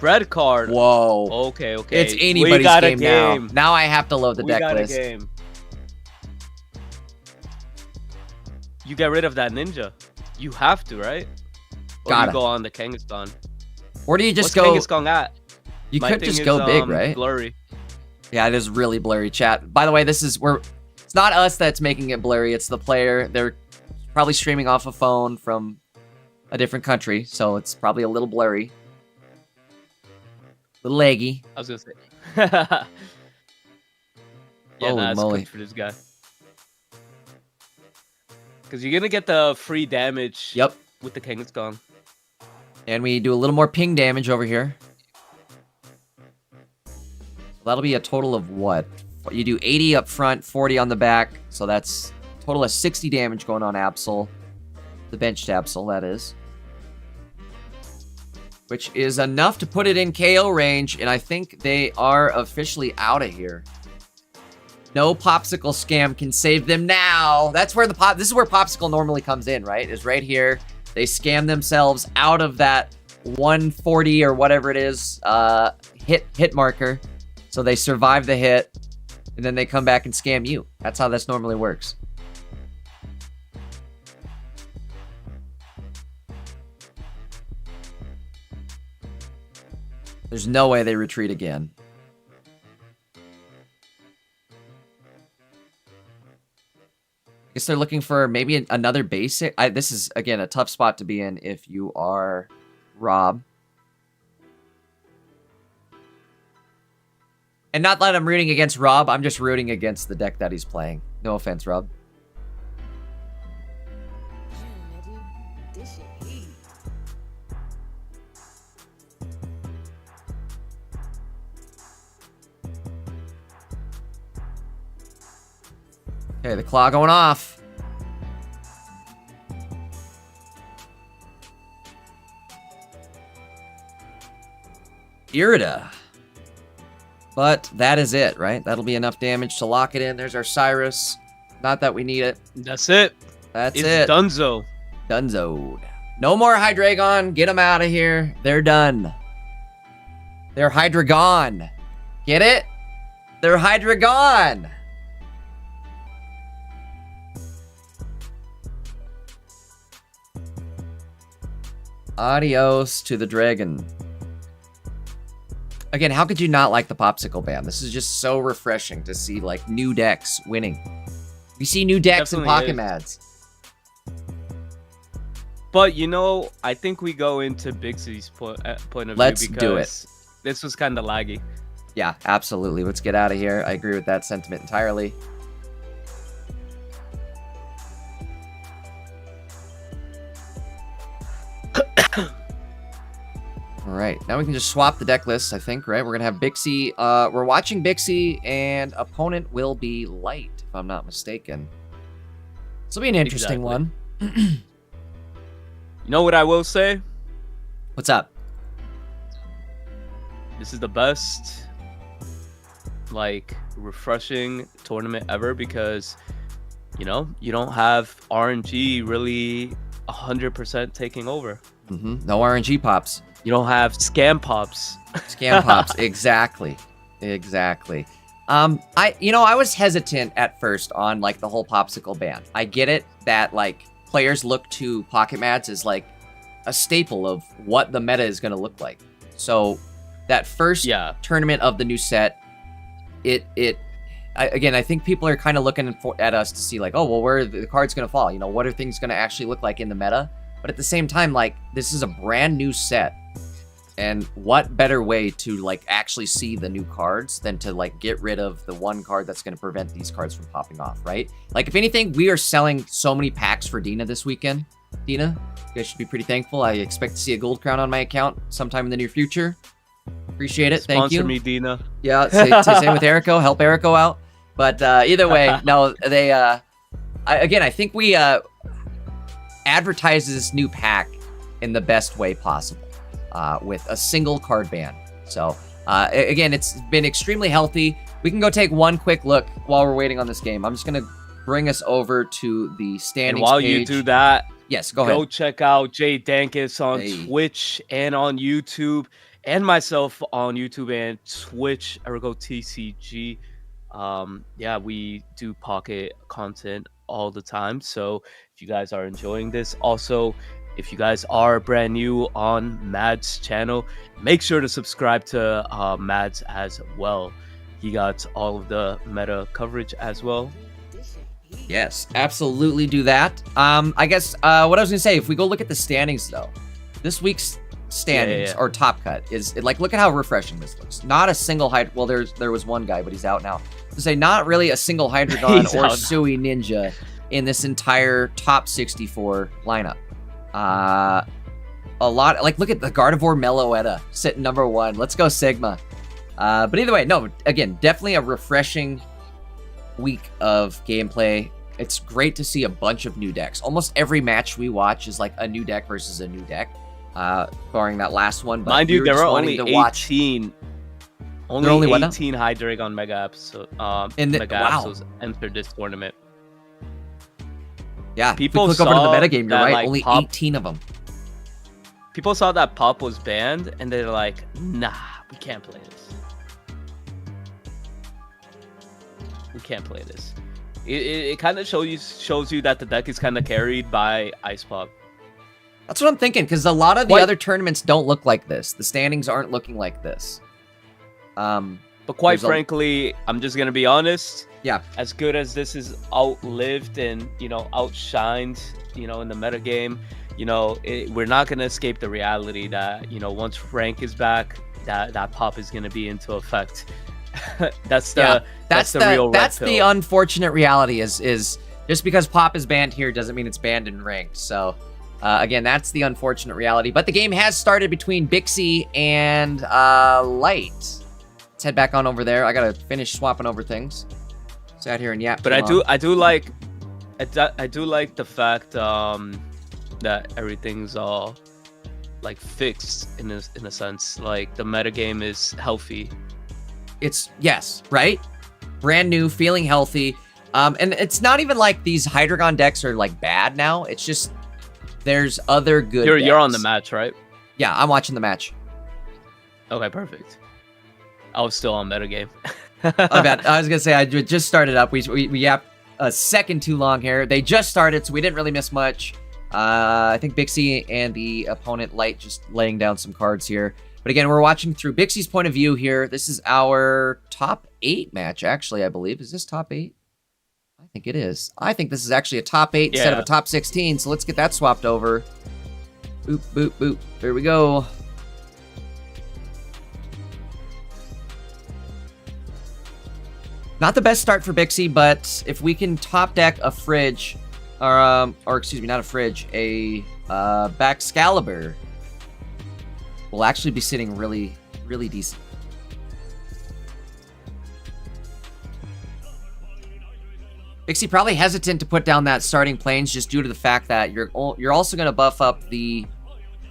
Red card. Whoa. Okay. It's anybody's game now. Now I have to load the deck list. A game. You get rid of that ninja. You have to, right? Or Gotta. you go on the Kangaskhan. Or do you just What's go... Kangaskhan at? You My could thing just is, go big, right? Blurry. Yeah, it is really blurry, chat. By the way, it's not us that's making it blurry. It's the player. They're probably streaming off a phone from a different country, so it's probably a little blurry. A little leggy. I was gonna say. Yeah, Holy that's moly. good for this guy. Because you're gonna get the free damage. Yep. With the Kangaskhan. And we do a little more ping damage over here. That'll be a total of what? You do 80 up front, 40 on the back. So that's a total of 60 damage going on Absol. The benched Absol, that is. Which is enough to put it in KO range. And I think they are officially out of here. No Popsicle scam can save them now. That's where this is where Popsicle normally comes in, right? Is right here. They scam themselves out of that 140 or whatever it is hit marker. So they survive the hit, and then they come back and scam you. That's how this normally works. There's no way they retreat again. I guess they're looking for maybe another basic. This is, again, a tough spot to be in if you are Rob. And not that I'm rooting against Rob, I'm just rooting against the deck that he's playing. No offense, Rob. Okay, the claw going off. Irida. But that is it, right? That'll be enough damage to lock it in. There's our Cyrus. Not that we need it. That's it. That's it's it. Dunzo. Dunzoed. No more Hydreigon. Get them out of here. They're done. They're Hydreigon. Get it? They're Hydreigon. Adios to the dragon. Again, how could you not like the Popsicle ban? This is just so refreshing to see, like, new decks winning. We see new decks in Pocket Mads. But, you know, I think we go into Big C's point of view Let's because do it. This was kind of laggy. Yeah, absolutely. Let's get out of here. I agree with that sentiment entirely. All right, now we can just swap the deck lists, I think, right? We're going to have Bixie. We're watching Bixie, and opponent will be Light, if I'm not mistaken. This will be an interesting one. You know what I will say? What's up? This is the best, like, refreshing tournament ever because, you know, you don't have RNG really 100% taking over. No RNG pops. You don't have scam pops. Scam pops, exactly. Exactly. I was hesitant at first on, like, the whole Popsicle ban. I get it that, like, players look to Pocket Mads as, like, a staple of what the meta is going to look like. So that first tournament of the new set, I think people are kind of looking at us to see, like, oh, well, where are the cards going to fall? You know, what are things going to actually look like in the meta? But at the same time, like, this is a brand new set. And what better way to, like, actually see the new cards than to, like, get rid of the one card that's going to prevent these cards from popping off, right? Like, if anything, we are selling so many packs for Dina this weekend. Dina, you guys should be pretty thankful. I expect to see a gold crown on my account sometime in the near future. Appreciate it. Thank Sponsor you. me, Dina. Yeah, same with Erico. Help Erico out. But either way, no, they. I think we advertise this new pack in the best way possible, with a single card ban. So again, it's been extremely healthy. We can go take one quick look while we're waiting on this game. I'm just gonna bring us over to the standings And while page. you do that, yes, go ahead. Go check out Jay Dankus on Twitch and on YouTube, and myself on YouTube and Twitch. Ergo TCG. Yeah, we do pocket content all the time. So if you guys are enjoying this, also if you guys are brand new on Mad's channel, make sure to subscribe to Mad's as well. He got all of the meta coverage as well. Yes, absolutely do that. I guess what I was gonna say, if we go look at the standings though, this week's standings or top cut is like, look at how refreshing this looks. Not a single well, there was one guy, but he's out now. To say not really a single Hydreigon or Sui Ninja in this entire top 64 lineup. A lot, like, look at the Gardevoir Meloetta sitting number 1. Let's go Sigma. But either way, no, again, definitely a refreshing week of gameplay. It's great to see a bunch of new decks. Almost every match we watch is like a new deck versus a new deck, barring that last one. But mind you, there are only 18. Only 18 Hydreigon Mega episodes entered this tournament. Yeah, people click over to the metagame. You're right. Like, only Pop, 18 of them. People saw that Pop was banned, and they're like, "Nah, we can't play this. We can't play this." It kind of shows you that the deck is kind of carried by Ice Pop. That's what I'm thinking, because a lot of the other tournaments don't look like this. The standings aren't looking like this. But quite frankly, I'm just gonna be honest. Yeah. As good as this is outlived and outshined, in the metagame, we're not gonna escape the reality that once rank is back, that Pop is gonna be into effect. That's the real. That's the unfortunate reality. Is just because Pop is banned here doesn't mean it's banned in ranked. So again, that's the unfortunate reality. But the game has started between Bixie and Light. Let's head back on over there. I gotta finish swapping over things. Sat here and yap. But I do like the fact that everything's all like fixed in a sense. Like the metagame is healthy. It's right? Brand new, feeling healthy. And it's not even like these Hydreigon decks are like bad now. It's just there's other good decks. You're on the match, right? Yeah, I'm watching the match. Okay, perfect. I was still on metagame. I was gonna say I just started up. We yapped a second too long here. They just started, so we didn't really miss much. I think Bixie and the opponent Light just laying down some cards here. But again, we're watching through Bixie's point of view here. This is our top 8 match, actually, I believe. Is this top 8? I think it is. I think this is actually a top 8 instead of a top 16. So let's get that swapped over. Boop, boop, boop. There we go. Not the best start for Bixie, but if we can top deck a Fridge, or excuse me, not a Fridge, a Baxcalibur, we'll actually be sitting really, really decent. Bixie probably hesitant to put down that starting planes just due to the fact that you're also going to buff up the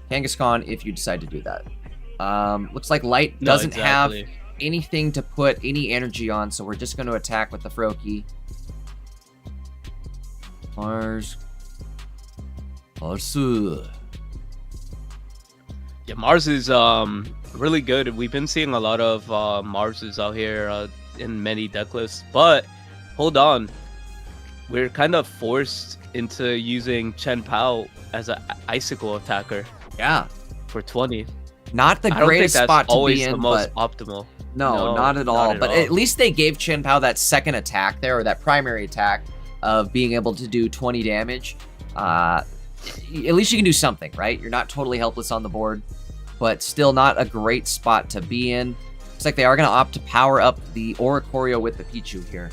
Kangaskhan if you decide to do that. Looks like Light doesn't have anything to put any energy on, so we're just going to attack with the Froakie. Mars. Yeah, Mars is really good. We've been seeing a lot of Marses out here in many deck lists, but hold on. We're kind of forced into using Chen Pao as an Icicle attacker. Yeah. For 20. Not the greatest spot to be in, the most optimal. No, not at all. But at least they gave Chen Pao that second attack there, or that primary attack of being able to do 20 damage. At least you can do something, right? You're not totally helpless on the board, but still not a great spot to be in. Looks like they are going to opt to power up the Oricorio with the Pichu here.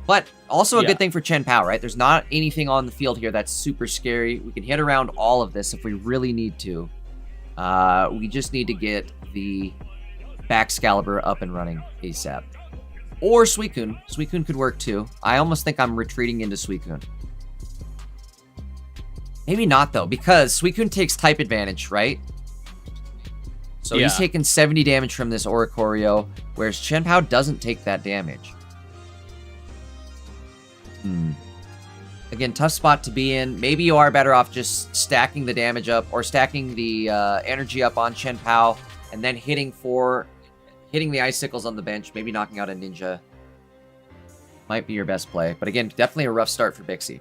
But also a good thing for Chen Pao, right? There's not anything on the field here that's super scary. We can hit around all of this if we really need to. We just need to get the Baxcalibur up and running ASAP. Or Suicune. Suicune could work too. I almost think I'm retreating into Suicune. Maybe not though, because Suicune takes type advantage, right? So he's taking 70 damage from this Oricorio, whereas Chien-Pao doesn't take that damage. Again, tough spot to be in. Maybe you are better off just stacking the damage up or stacking the energy up on Chien-Pao and then hitting the Icicles on the bench, maybe knocking out a Ninja. Might be your best play. But again, definitely a rough start for Bixie.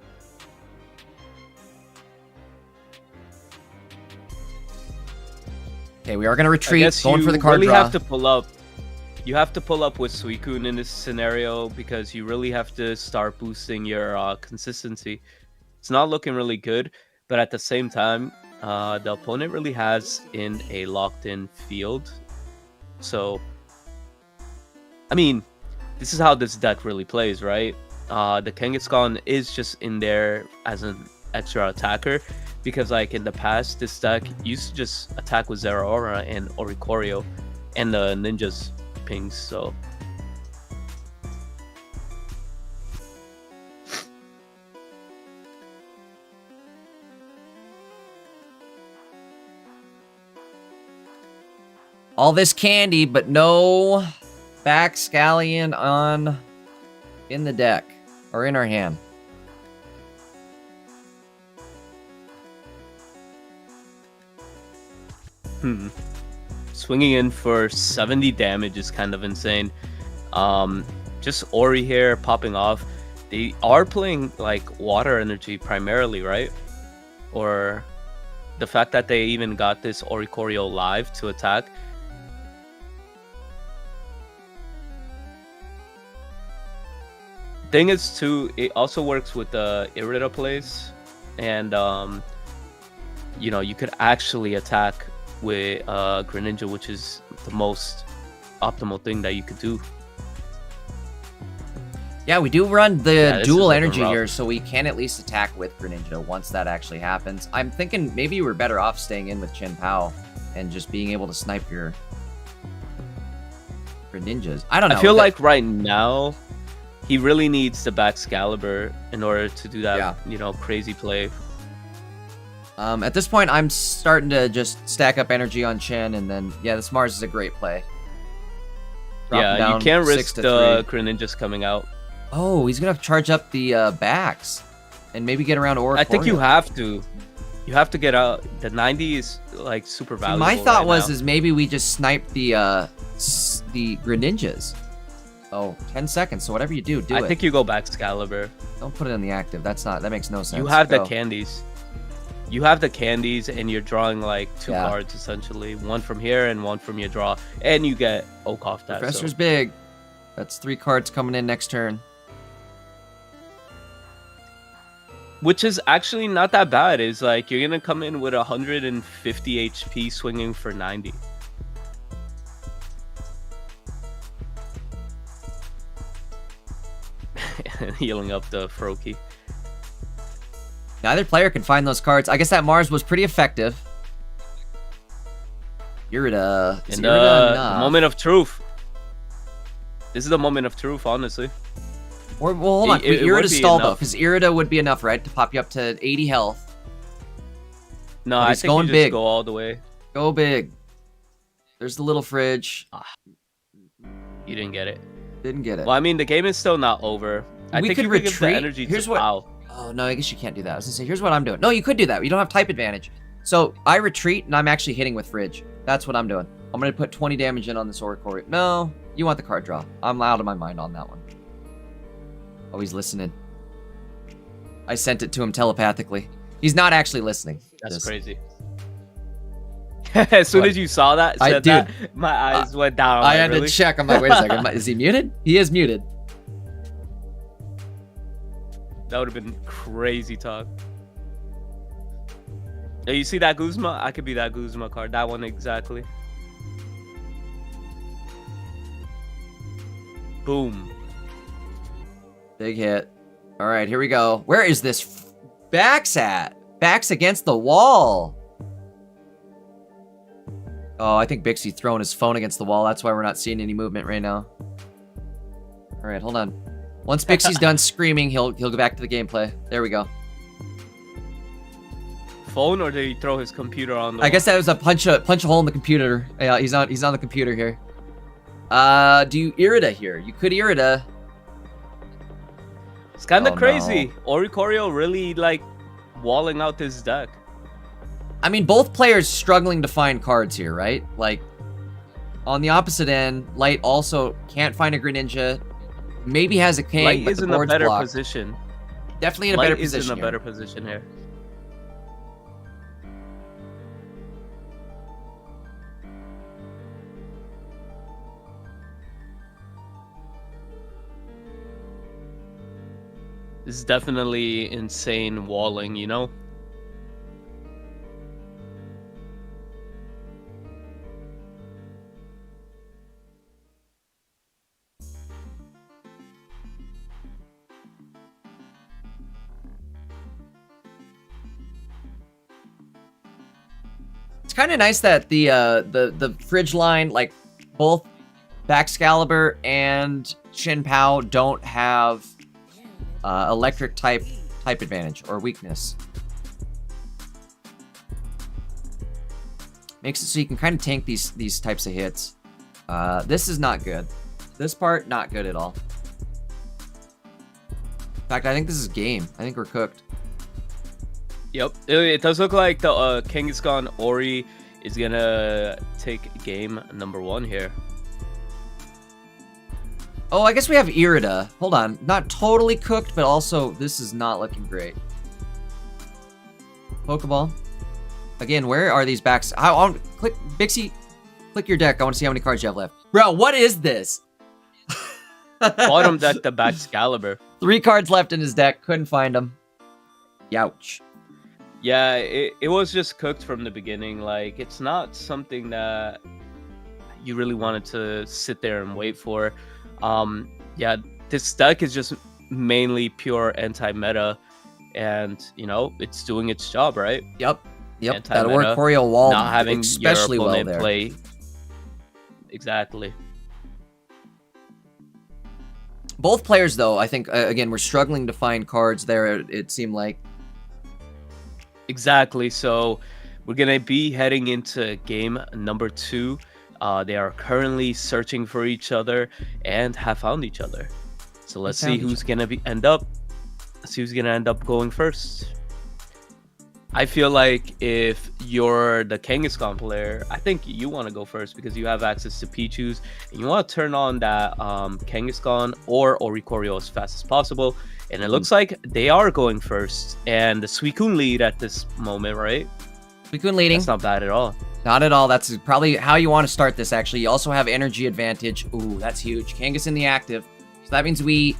Okay, we are going to retreat, going for the card really draw. Have to pull up. You have to pull up with Suicune in this scenario because you really have to start boosting your consistency. It's not looking really good, but at the same time, the opponent really has in a locked-in field. So, I mean, this is how this deck really plays, right? The Kangaskhan is just in there as an extra attacker. Because, like, in the past, this deck used to just attack with Zeraora and Oricorio and the Ninja's pings, so... All this candy, but no Baxcallion in the deck. Or in our hand. Swinging in for 70 damage is kind of insane. Just Ori here popping off. They are playing like water energy primarily, right? Or the fact that they even got this Oricorio live to attack. Thing is too, it also works with the Irida plays, and you know, you could actually attack with Greninja, which is the most optimal thing that you could do. Yeah, we do run the dual energy here, so we can at least attack with Greninja once that actually happens. I'm thinking maybe we're better off staying in with Chien-Pao and just being able to snipe your Greninjas. I don't know. I feel like right now, he really needs the Baxcalibur in order to do that, you know, crazy play. At this point, I'm starting to just stack up energy on Chen, and then, yeah, this Mars is a great play. You can't risk the Greninjas coming out. Oh, he's going to charge up the backs and maybe get around Oricorio. I think you have to. You have to get out. The 90 is, like, super valuable. My thought is maybe we just snipe the Greninjas. Oh, 10 seconds, so whatever you do it. I think you go Baxcalibur. Don't put it in the active. That makes no sense. You have the candies. You have the candies, and you're drawing like two cards essentially, one from here and one from your draw, and you get Oak off that. Professor's big. That's 3 cards coming in next turn. Which is actually not that bad. It's like you're gonna come in with 150 HP, swinging for 90. Healing up the Froakie. Neither player can find those cards. I guess that Mars was pretty effective. Irida. And the moment of truth. This is the moment of truth, honestly. Or, well, hold on. Irida's stalled, though, because Irida would be enough, right? To pop you up to 80 health. No, I think you just go all the way. Go big. There's the little fridge. You didn't get it. Didn't get it. Well, I mean, the game is still not over. I think you could give the energy to Pao. Oh, no, I guess you can't do that. I was going to say, here's what I'm doing. No, you could do that. You don't have type advantage. So I retreat, and I'm actually hitting with Fridge. That's what I'm doing. I'm going to put 20 damage in on this Oricorio. No, you want the card draw. I'm out of my mind on that one. Oh, he's listening. I sent it to him telepathically. He's not actually listening. That's crazy. As soon as you saw that, my eyes went down. I had to check. I'm like, wait a second. Is he muted? He is muted. That would have been crazy talk. Yeah, you see that Guzma? I could be that Guzma card. That one exactly. Boom. Big hit. All right, here we go. Where is this Bax at? Bax against the wall. Oh, I think Bixie throwing his phone against the wall. That's why we're not seeing any movement right now. All right, hold on. Once Bixie's done screaming, he'll go back to the gameplay. There we go. Phone, or did he throw his computer on the I guess that was a punch a hole in the computer. Yeah, he's on the computer here. Do you Irida here? You could Irida. It's kind of Oh, crazy. no. Oricorio really like walling out this deck. I mean, both players struggling to find cards here, right? Like, on the opposite end, Light also can't find a Greninja. Maybe has a king, Light but is the in a board's better blocked. position. Definitely in a Light better is position in a here. better position here. This is definitely insane walling, you know? It's kind of nice that the fridge line, like both Baxcalibur and Shin Pao, don't have electric type advantage or weakness. Makes it so you can kind of tank these types of hits. This is not good. This part, not good at all. In fact, I think this is game. I think we're cooked. Yep, it does look like the Kangaskhan Ori is gonna take game number 1 here. Oh, I guess we have Irida. Hold on. Not totally cooked, but also this is not looking great. Pokeball. Again, where are these backs? Click, Bixie, click your deck. I want to see how many cards you have left. Bro, what is this? Bottom deck the Baxcalibur. 3 cards left in his deck. Couldn't find them. Youch. Yeah, it was just cooked from the beginning. Like, it's not something that you really wanted to sit there and wait for. Yeah, this deck is just mainly pure anti-meta, and, you know, it's doing its job, right? Yep. That Anti-meta, Oricorio wall not having especially your well opponent there. play. Exactly. Both players, though, I think, again, we're struggling to find cards there, it seemed like. Exactly. So we're gonna be heading into game number 2. They are currently searching for each other and have found each other. So let's see who's gonna end up going first. I feel like if you're the Kangaskhan player, I think you want to go first because you have access to Pichus and you want to turn on that Kangaskhan or Oricorio as fast as possible. And it looks like they are going first. And the Suicune lead at this moment, right? Suicune leading. That's not bad at all. Not at all. That's probably how you want to start this, actually. You also have energy advantage. Ooh, that's huge. Kangas in the active. So that means we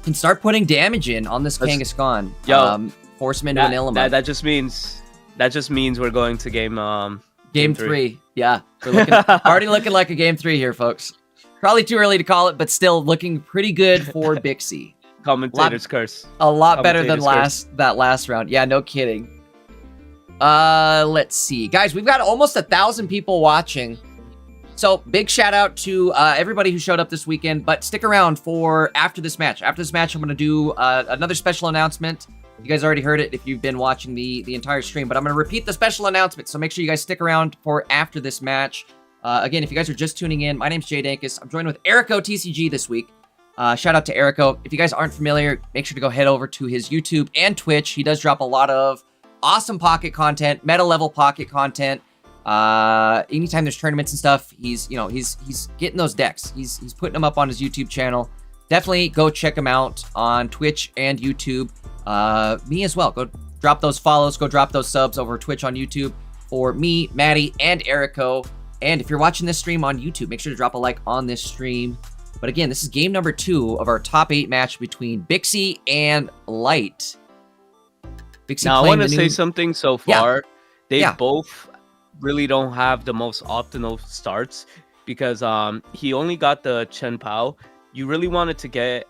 can start putting damage in on this Kangaskhan. Yo, force him into an Illimat. That just means we're going to game 3. Yeah. We're already looking like a game 3 here, folks. Probably too early to call it, but still looking pretty good for Bixie. Commentator's curse. A lot better than that last round. Yeah, no kidding. Let's see. Guys, we've got almost 1,000 people watching. So, big shout out to everybody who showed up this weekend, but stick around for after this match. After this match, I'm going to do another special announcement. You guys already heard it if you've been watching the entire stream, but I'm going to repeat the special announcement, so make sure you guys stick around for after this match. Again, if you guys are just tuning in, my name's Jay Dankus. I'm joined with Erico TCG this week. Shout out to Erico. If you guys aren't familiar, make sure to go head over to his YouTube and Twitch. He does drop a lot of awesome pocket content, meta level pocket content. Anytime there's tournaments and stuff, he's getting those decks. He's putting them up on his YouTube channel. Definitely go check him out on Twitch and YouTube. Me as well. Go drop those follows. Go drop those subs over Twitch on YouTube for me, Maddie, and Erico. And if you're watching this stream on YouTube, make sure to drop a like on this stream. But again, this is game number 2 of our top 8 match between Bixie and Light. Bixie now, I want to say something so far. Yeah. They both really don't have the most optimal starts because he only got the Chen Pao. You really wanted to get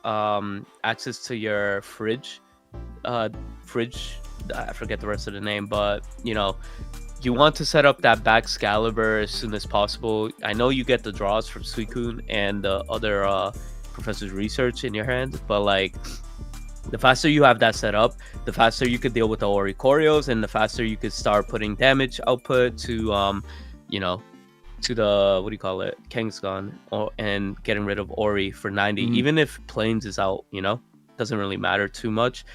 access to your fridge. I forget the rest of the name, but, you know, you want to set up that back Excalibur as soon as possible. I know you get the draws from Suicune and the other Professor's Research in your hand, but like the faster you have that set up, the faster you could deal with the Oricorios, and the faster you could start putting damage output to you know, to the, what do you call it, Kangaskhan, and getting rid of Ori for 90. Even if Plains is out, you know, doesn't really matter too much.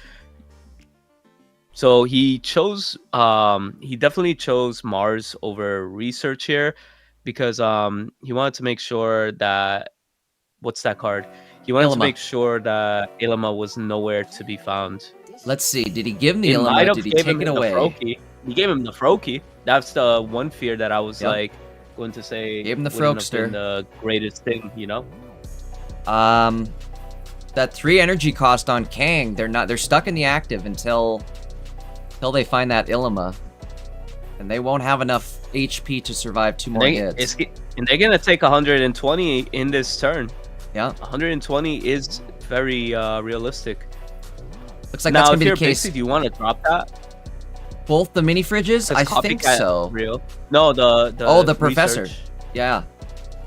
So he chose, he definitely chose Mars over Research here because he wanted to make sure that, what's that card? He wanted to make sure that Ilima was nowhere to be found. Let's see. Did he give him the Ilima? Did he take it away? He gave him the Froakie. That's the one fear that I was like going to say. Gave him the Frogster. The greatest thing, you know. That 3 energy cost on Kang. They're stuck in the active until they find that Ilima, and they won't have enough HP to survive 2 more hits. And they're gonna take 120 in this turn. Yeah, 120 is very realistic. Looks like that's gonna be the case. Do you want to drop that? Both the mini fridges? I think so. Real? No, the Professor. Yeah,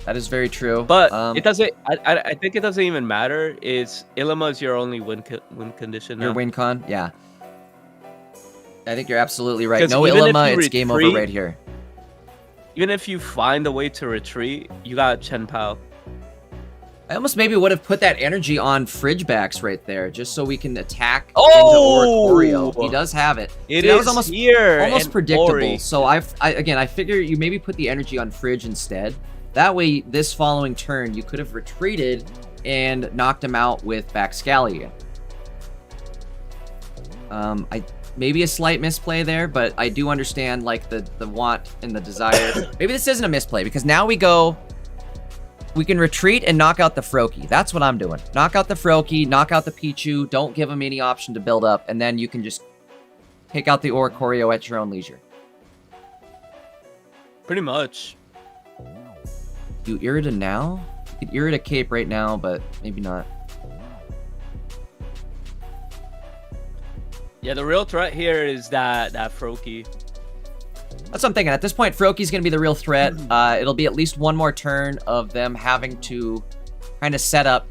that is very true. But it doesn't. I think it doesn't even matter. Ilima is your only win condition now. Your win con, yeah. I think you're absolutely right. No Ilima, it's game over right here. Even if you find a way to retreat, you got Chen Pao. I almost maybe would have put that energy on Fridge Backs right there, just so we can attack into Oricorio. He does have it. That was almost here, almost predictable. Ori. So I figure you maybe put the energy on Fridge instead. That way, this following turn, you could have retreated and knocked him out with Baxcalibur. Maybe a slight misplay there, but I do understand like the want and the desire. Maybe this isn't a misplay because now we can retreat and knock out the Froakie. That's what I'm doing. Knock out the Froakie, knock out the Pichu, don't give him any option to build up, and then you can just take out the Oricorio at your own leisure. Pretty much. Do Irida now? You could Irida Cape right now, but maybe not. Yeah, the real threat here is that Froakie. That's what I'm thinking. At this point, Froakie's going to be the real threat. It'll be at least one more turn of them having to kind of set up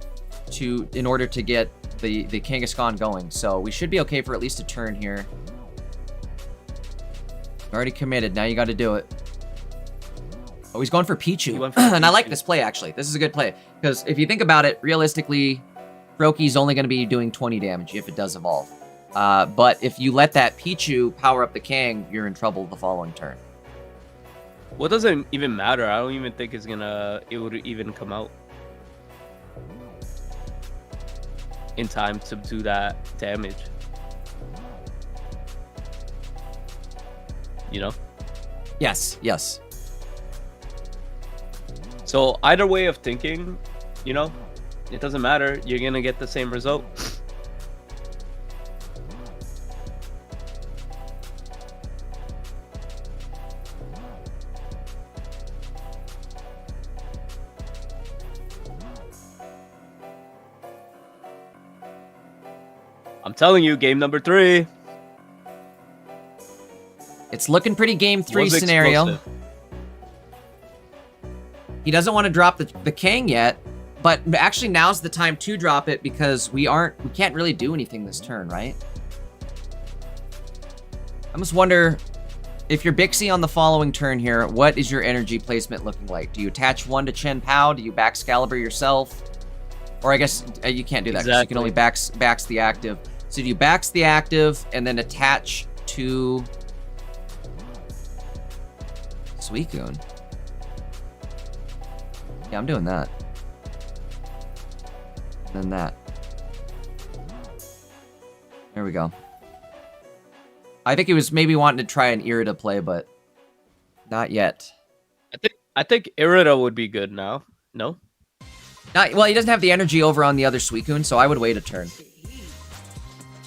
in order to get the Kangaskhan going. So we should be okay for at least a turn here. Already committed. Now you got to do it. Oh, he's going for Pichu. And I like this play, actually. This is a good play. Because if you think about it, realistically, Froakie's only going to be doing 20 damage if it does evolve. But if you let that Pichu power up the Kang, you're in trouble the following turn. Well, it doesn't even matter. I don't even think it would even come out in time to do that damage. You know? Yes, yes. So either way of thinking, you know, it doesn't matter. You're going to get the same result. I'm telling you, game number 3. It's looking pretty game 3 scenario. He doesn't want to drop the Kang yet, but actually now's the time to drop it because we can't really do anything this turn, right? I must wonder if you're Bixie on the following turn here, what is your energy placement looking like? Do you attach 1 to Chen Pao? Do you back Excalibur yourself? Or I guess you can't do that because you can only backs the active. So do you backs the active and then attach to Suicune? Yeah, I'm doing that. And then that. There we go. I think he was maybe wanting to try an Irida play, but not yet. I think Irida would be good now. No? Well, he doesn't have the energy over on the other Suicune, so I would wait a turn.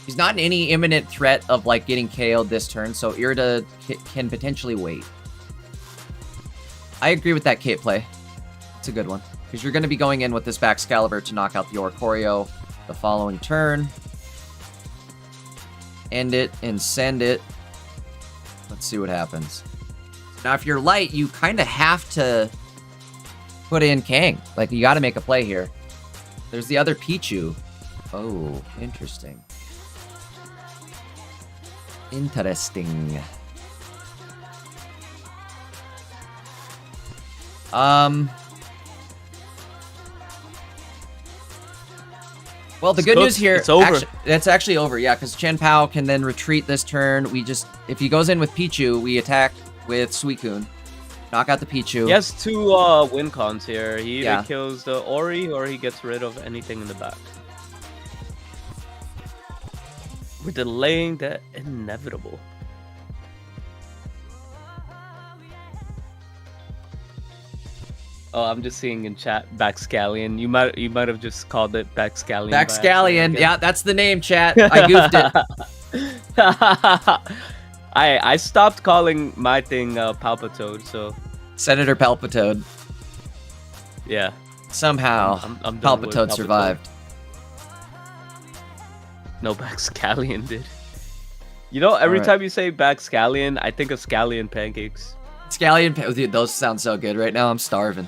He's not in any imminent threat of like getting KO'd this turn, so Irida can potentially wait. I agree with that Kate play. It's a good one. Because you're going to be going in with this Baxcalibur to knock out the Oricorio the following turn. End it and send it. Let's see what happens. Now, if you're light, you kind of have to put in Kang. Like, you got to make a play here. There's the other Pichu. Oh, interesting. Interesting. Well, the good news here, it's over. It's actually over, yeah, because Chen Pao can then retreat this turn. If he goes in with Pichu, we attack with Suicune. Knock out the Pichu. He has 2 win cons here. He either Yeah. kills the Ori or he gets rid of anything in the back. We're delaying the inevitable. Oh, I'm just seeing in chat Backscallion. You might have just called it Backscallion. Backscallion. Yeah, that's the name, chat. I goofed it. I stopped calling my thing Palpitoad, so Senator Palpitoad. yeah. Somehow, I'm done with Palpitoad survived. No, Backscallion did. You know, every Alright. time you say Backscallion, I think of scallion pancakes. Dude, those sound so good right now. I'm starving.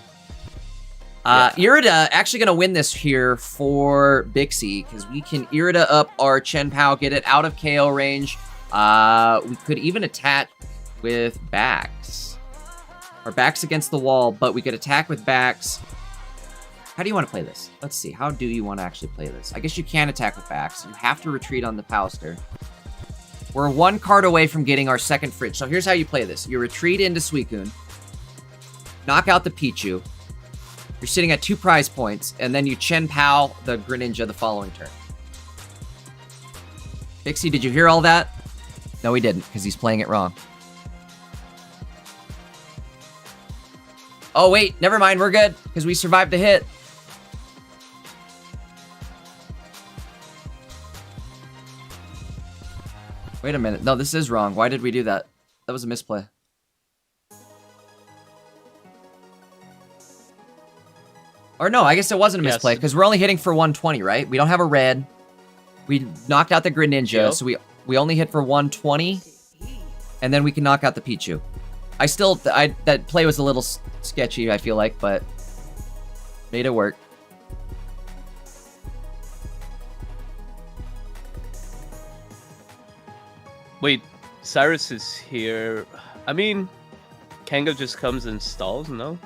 Irida actually going to win this here for Bixie because we can Irida up our Chen Pao, get it out of KO range. We could even attack with backs. Our backs against the wall, but we could attack with backs. How do you want to play this? Let's see. How do you want to actually play this? I guess you can attack with backs. You have to retreat on the Powster. We're 1 card away from getting our second fridge. So here's how you play this. You retreat into Suicune. Knock out the Pichu. You're sitting at 2 prize points. And then you Chen Pao the Greninja the following turn. Pixie, did you hear all that? No, he didn't, because he's playing it wrong. Oh, wait. Never mind. We're good, because we survived the hit. Wait a minute. No, this is wrong. Why did we do that? That was a misplay. Or no, I guess it wasn't a misplay, because we're only hitting for 120, right? We don't have a red. We knocked out the Greninja, Yep. so we only hit for 120. And then we can knock out the Pichu. That play was a little sketchy, I feel like, but made it work. Wait, Cyrus is here. I mean, Kanga just comes and stalls, no?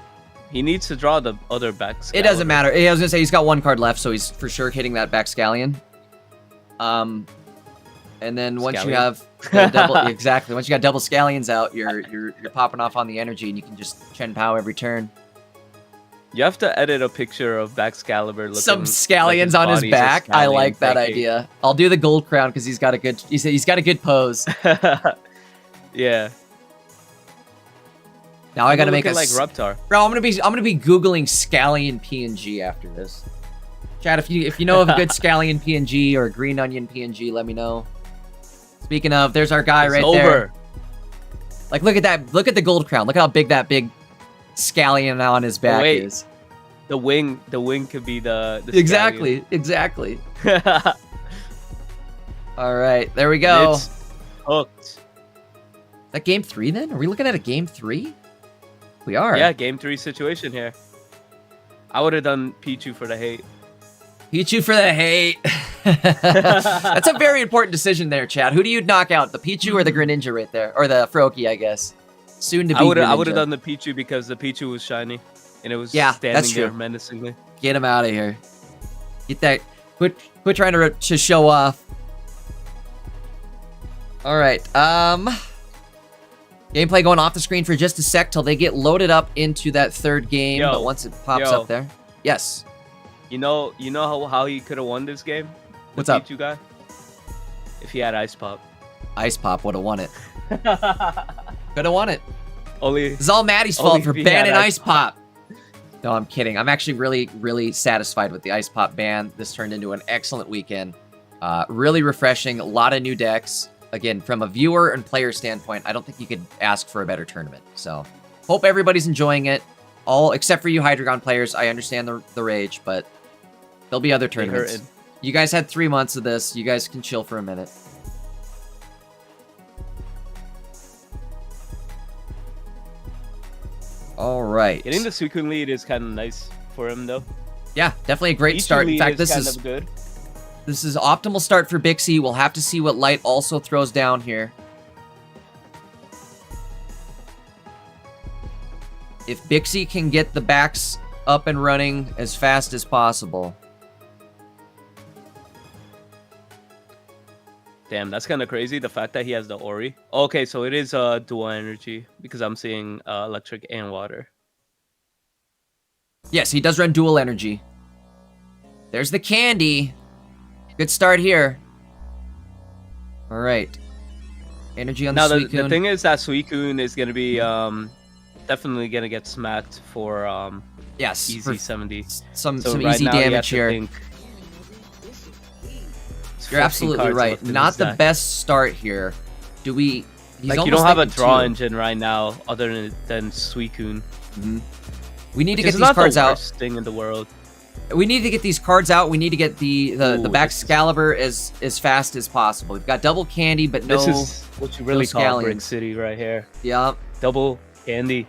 He needs to draw the other Backscallion. It doesn't matter. I was gonna say he's got 1 card left, so he's for sure hitting that Backscallion. And then once you have the double, exactly, once you got double Scallions out, you're popping off on the energy, and you can just Chen Pao every turn. You have to edit a picture of Baxcalibur looking Some like Scallions on his body's a back. I scallion like that pancake. idea. I'll do the gold crown because he's got a good. He's got a good pose. Yeah. Now I gotta make it a like Reptar. Bro, I'm gonna be googling Scallion PNG after this. Chad, if you know of a good Scallion PNG or Green Onion PNG, let me know. Speaking of, there's our guy right there. Like, look at that. Look at the gold crown. Look how big that big Scallion on his back is. The wing could be the Exactly. All right, there we go. It's hooked. Is that game 3 then? Are we looking at a game 3? We are. Yeah, game 3 situation here. I would have done Pichu for the hate. Pichu for the hate. That's a very important decision there, Chad. Who do you knock out, the Pichu or the Greninja right there? Or the Froakie, I guess. Soon to be I would Greninja. have done the Pichu because the Pichu was shiny. And it was that's standing there true. menacingly. Get him out of here. Get that. Quit trying to show off. All right. Gameplay going off the screen for just a sec till they get loaded up into that third game. But once it pops up there, yes. You know how he could have won this game? What's up? Pichu guy? If he had Ice Pop. Ice Pop would have won it. Could have won it. Only. It's all Maddie's fault for if he had banning Ice Ice Pop. No, I'm kidding. I'm actually really, really satisfied with the Ice Pop ban. This turned into an excellent weekend. Really refreshing. A lot of new decks. Again, from a viewer and player standpoint, I don't think you could ask for a better tournament. So, hope everybody's enjoying it. All except for you Hydreigon players. I understand the rage, but there'll be other tournaments. You guys had 3 months of this. You guys can chill for a minute. All right. Getting the Suicune lead is kind of nice for him, though. Yeah, definitely a great Pichu start. In lead fact, kind of good. This is optimal start for Bixie. We'll have to see what Light also throws down here. If Bixie can get the backs up and running as fast as possible. Damn, that's kind of crazy. The fact that he has the Ori. Okay, so it is dual energy because I'm seeing electric and water. Yes, he does run dual energy. There's the candy. Good start here. All right. Energy on the Suicune. Now, the thing is that Suicune is going to be definitely going to get smacked for yes, easy for 70. Some right easy now, damage here. You're absolutely right. Not the best start here. Do we... Like, you don't have a draw engine right now other than Suicune. Mm-hmm. We need to get these cards out. Worst thing in the world. We need to get these cards out. We need to get the Baxcalibur as fast as possible. We've got double candy, but no. This is what you really call Brick City right here. Yeah. Double candy.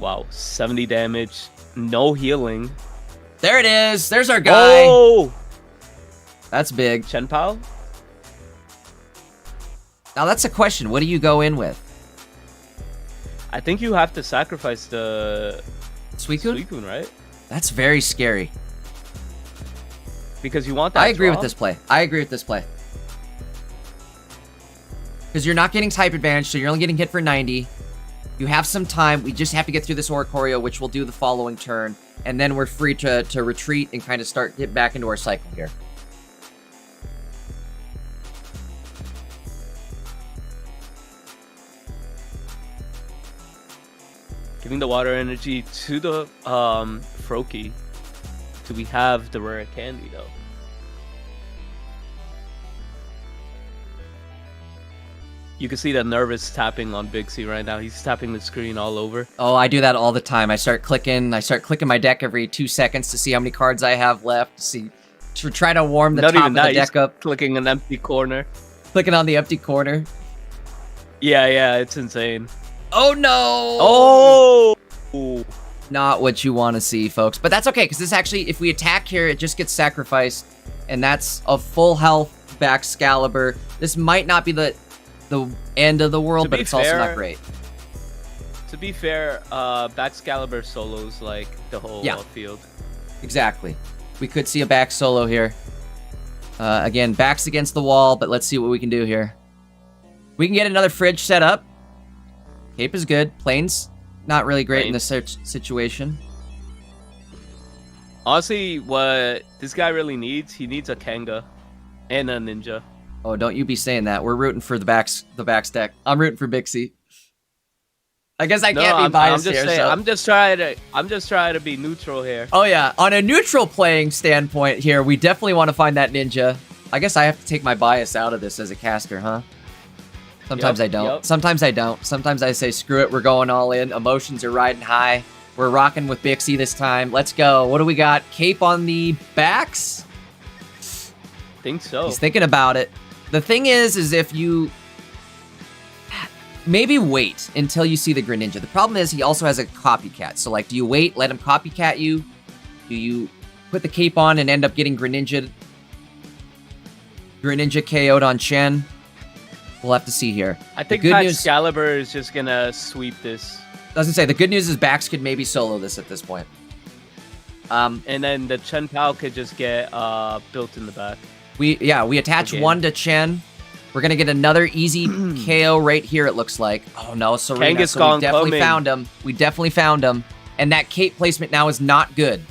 Wow, 70 damage, no healing. There it is. There's our guy. Oh, that's big. Chien-Pao. Now that's a question. What do you go in with? I think you have to sacrifice the Suicune, right? That's very scary. Because you want that I agree draw. with this play. I agree with this play. Because you're not getting type advantage, so you're only getting hit for 90. You have some time. We just have to get through this Oricorio, which we'll do the following turn. And then we're free to retreat and kind of get back into our cycle here. Giving the water energy to the Froakie. Do we have the rare candy though? You can see that nervous tapping on Bixie right now. He's tapping the screen all over. Oh, I do that all the time. I start clicking my deck every 2 seconds to see how many cards I have left. To try to warm the top of the deck up. Clicking an empty corner. Clicking on the empty corner. Yeah, it's insane. Oh no! Oh! Not what you want to see, folks. But that's okay, because this actually, if we attack here, it just gets sacrificed. And that's a full health Baxcalibur. This might not be the end of the world, but it's also not great. To be fair, Baxcalibur solos like the whole field. Exactly. We could see a back solo here. Again, backs against the wall, but let's see what we can do here. We can get another fridge set up. Cape is good. Plane's not really great in this situation. Honestly, what this guy really needs, he needs a Kanga and a Ninja. Oh, don't you be saying that. We're rooting for the backs deck. I'm rooting for Bixie. I guess I can't be biased here. I'm just trying to be neutral here. Oh yeah, on a neutral playing standpoint here, we definitely want to find that Ninja. I guess I have to take my bias out of this as a caster, huh? Sometimes I don't. Yep. Sometimes I don't. Sometimes I say, screw it, we're going all in. Emotions are riding high. We're rocking with Bixie this time. Let's go. What do we got? Cape on the backs? Think so. He's thinking about it. The thing is if you... Maybe wait until you see the Greninja. The problem is he also has a copycat. So, like, do you wait, let him copycat you? Do you put the cape on and end up getting Greninja KO'd on Chen? We'll have to see here. I think Baxcalibur is just gonna sweep this. I was gonna say, the good news is Bax could maybe solo this at this point. And then the Chien-Pao could just get built in the back. We attach one to Chen. We're gonna get another easy KO right here, it looks like. Oh no, Serena. So we definitely found him. We definitely found him. And that cape placement now is not good.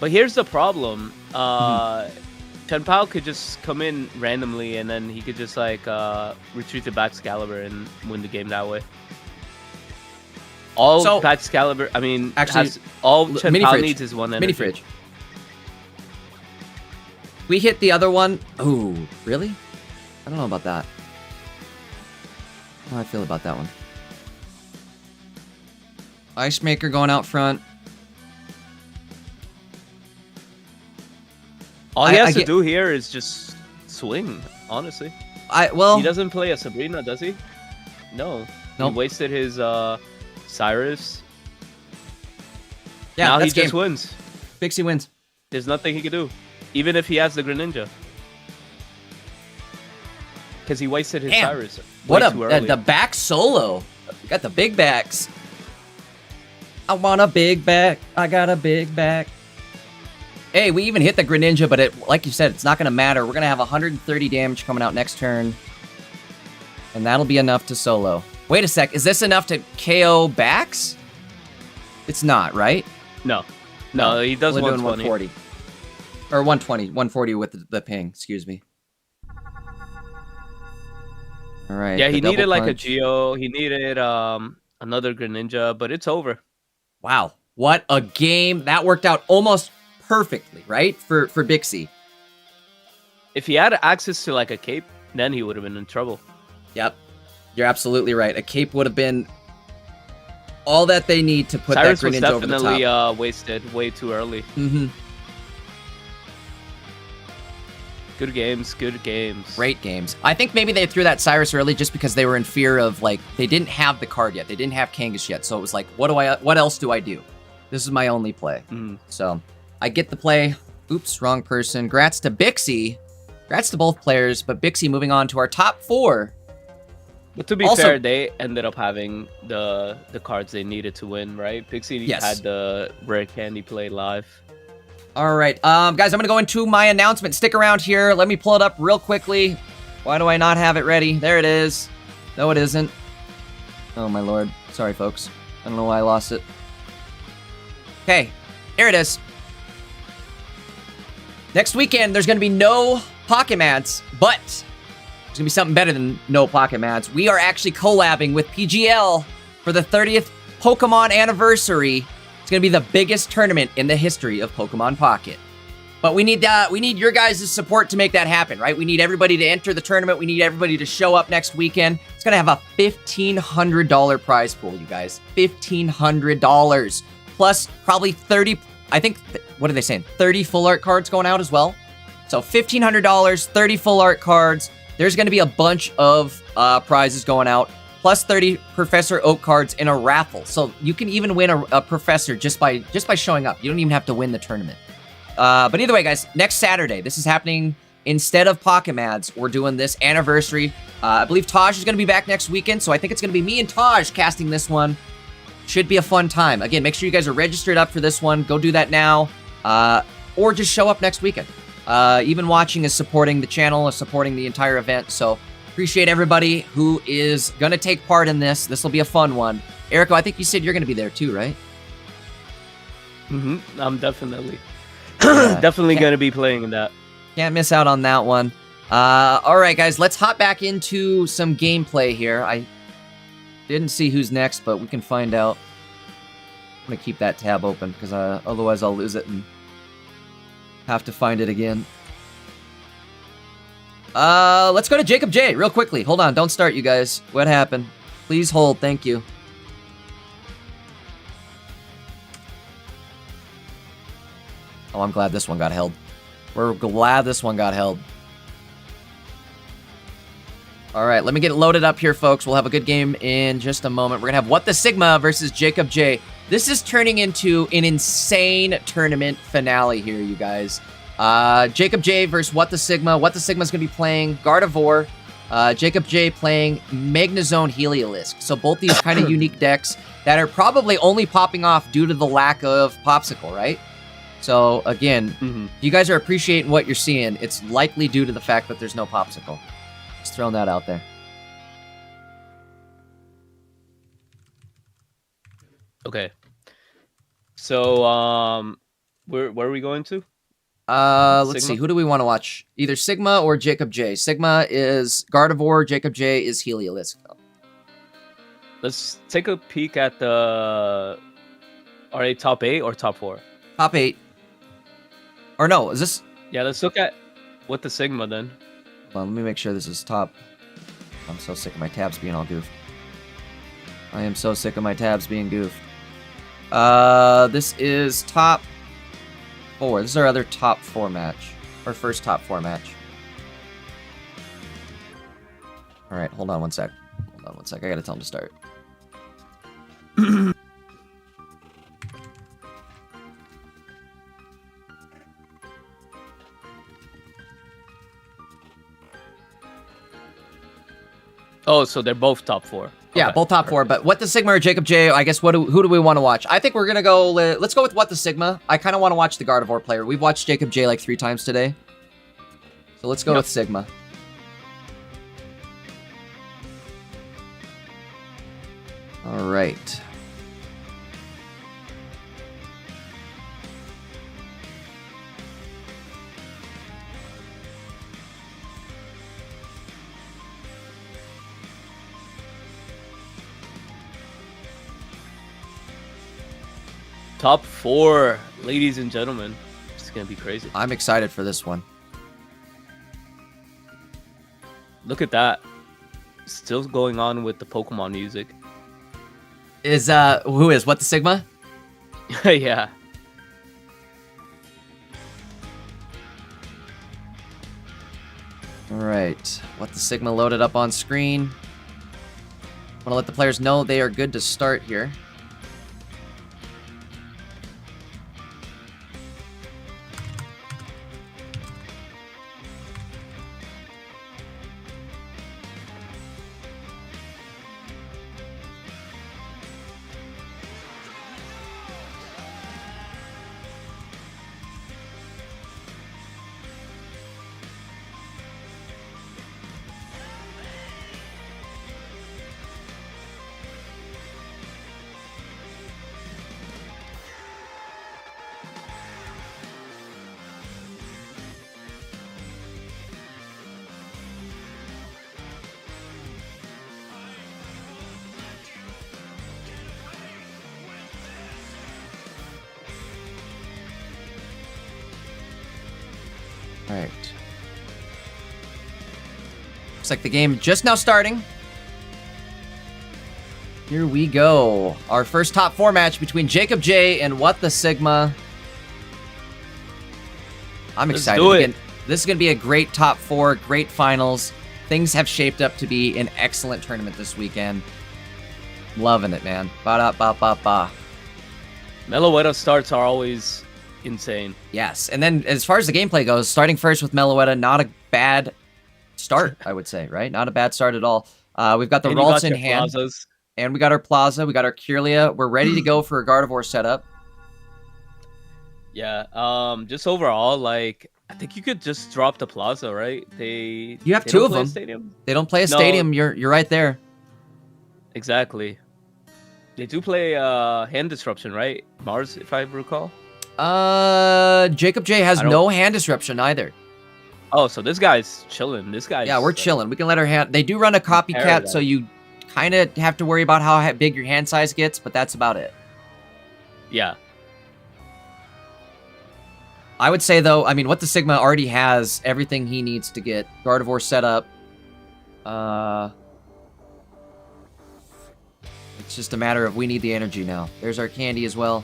But here's the problem. Chien-Pao could just come in randomly, and then he could just like retreat to Baxcalibur and win the game that way. Baxcalibur, I mean, actually, all Chien-Pao needs is one energy. Mini fridge. We hit the other one. Oh, really? I don't know about that. How do I feel about that one? Ice Maker going out front. All he has to do here is just swing, honestly. He doesn't play a Sabrina, does he? No. Nope. He wasted his Cyrus. Yeah, now he just wins. Bixie wins. There's nothing he can do. Even if he has the Greninja. Because he wasted his Cyrus. What the back solo. You got the big backs. I want a big back. I got a big back. Hey, we even hit the Greninja, but like you said, it's not going to matter. We're going to have 130 damage coming out next turn. And that'll be enough to solo. Wait a sec. Is this enough to KO backs? It's not, right? No. No, he does 140. Or 120. 140 with the ping. Excuse me. All right. Yeah, he needed like a Geo. He needed another Greninja, but it's over. Wow. What a game. That worked out almost perfectly, right? For Bixie. If he had access to like a cape, then he would have been in trouble. Yep. You're absolutely right. A cape would have been all that they need to put Cyrus that Greninja over the top. Cyrus was definitely wasted way too early. Mm-hmm. Good games, good games. Great games. I think maybe they threw that Cyrus early just because they were in fear of, like, they didn't have the card yet. They didn't have Kangaskhan yet. So it was like, what else do I do? This is my only play. So I get the play. Oops, wrong person. Grats to Bixie. Grats to both players, but Bixie moving on to our top 4. But to be fair, they ended up having the cards they needed to win, right? Pixie had the rare candy play live. All right, guys, I'm going to go into my announcement. Stick around here. Let me pull it up real quickly. Why do I not have it ready? There it is. No, it isn't. Oh, my lord. Sorry, folks. I don't know why I lost it. Okay, here it is. Next weekend, there's going to be no Pocket Mats, but there's going to be something better than no Pocket Mats. We are actually collabing with PGL for the 30th Pokemon anniversary. It's going to be the biggest tournament in the history of Pokemon Pocket. But we need your guys' support to make that happen, right? We need everybody to enter the tournament. We need everybody to show up next weekend. It's going to have a $1,500 prize pool, you guys. $1,500. Plus probably 30, I think, what are they saying? 30 full art cards going out as well. So $1,500, 30 full art cards. There's going to be a bunch of prizes going out. Plus 30 Professor Oak cards in a raffle. So you can even win a Professor just by showing up. You don't even have to win the tournament. But either way, guys, next Saturday, this is happening instead of Pocket Mads. We're doing this anniversary. I believe Taj is going to be back next weekend, so I think it's going to be me and Taj casting this one. Should be a fun time. Again, make sure you guys are registered up for this one. Go do that now. Or just show up next weekend. Even watching is supporting the channel, is supporting the entire event, so appreciate everybody who is going to take part in this. This will be a fun one. Erico, I think you said you're going to be there too, right? I'm definitely going to be playing in that. Can't miss out on that one. All right, guys, let's hop back into some gameplay here. I didn't see who's next, but we can find out. I'm going to keep that tab open because otherwise I'll lose it and have to find it again. Let's go to Jacob J real quickly. Hold on, don't start, you guys. What happened? Please hold, thank you. Oh, I'm glad this one got held. We're glad this one got held. All right, let me get it loaded up here, folks. We'll have a good game in just a moment. We're gonna have What the Sigma versus Jacob J. This is turning into an insane tournament finale here, you guys. Jacob J versus What the Sigma. What the Sigma's going to be playing Gardevoir. Jacob J playing Magnezone Heliolisk. So both these kind of unique decks that are probably only popping off due to the lack of Popsicle, right? So again, if you guys are appreciating what you're seeing, it's likely due to the fact that there's no Popsicle. Just throwing that out there. Okay. So, where are we going to? Let's see. Who do we want to watch? Either Sigma or Jacob J. Sigma is Gardevoir. Jacob J is Heliolisk. Let's take a peek at the... Are they top 8 or top 4? Top 8. Or no, is this... Yeah, let's look at What the Sigma then. Hold on, let me make sure this is top... I'm so sick of my tabs being all goofed. I am so sick of my tabs being goofed. This is top 4. This is our other top 4 match. our first top 4 match. All right, hold on one sec. Hold on one sec. I gotta tell him to start. Oh, so they're both top 4. Yeah, Okay, both top 4. But What the Sigma or Jacob J, I guess who do we want to watch? I think we're going to go, let's go with What the Sigma. I kind of want to watch the Gardevoir player. We've watched Jacob J like 3 times today. So let's go with Sigma. All right. Top 4, ladies and gentlemen. It's gonna be crazy. I'm excited for this one. Look at that. Still going on with the Pokemon music. Who is What the Sigma? Yeah. All right. What the Sigma loaded up on screen. Want to let the players know they are good to start here. All right. Looks like the game just now starting. Here we go. Our first top 4 match between Jacob J and What the Sigma. I'm excited. Do it. Again, this is going to be a great top 4, great finals. Things have shaped up to be an excellent tournament this weekend. Loving it, man. Ba-da-ba-ba-ba. Meloetta starts are always insane. Yes, and then as far as the gameplay goes, starting first with Meloetta, not a bad start, I would say, right? Not a bad start at all. We've got the And you Ralts got in your hand, Plazas. and we got our Plaza, we got our Kirlia. We're ready to go for a Gardevoir setup. Yeah. Just overall, like, I think you could just drop the Plaza, right? You have they 2 don't of play a them. Stadium? They don't play a No. stadium. You're right there. Exactly. They do play hand disruption, right? Mars, if I recall. Jacob J has I don't- no hand disruption either. Oh, so this guy's chilling. This guy's Yeah, we're chilling. We can let our hand. They do run a copycat, Paradise. so you kind of have to worry about how big your hand size gets, but that's about it. Yeah. I would say, though, I mean, What the Sigma already has everything he needs to get Gardevoir set up. It's just a matter of we need the energy now. There's our candy as well.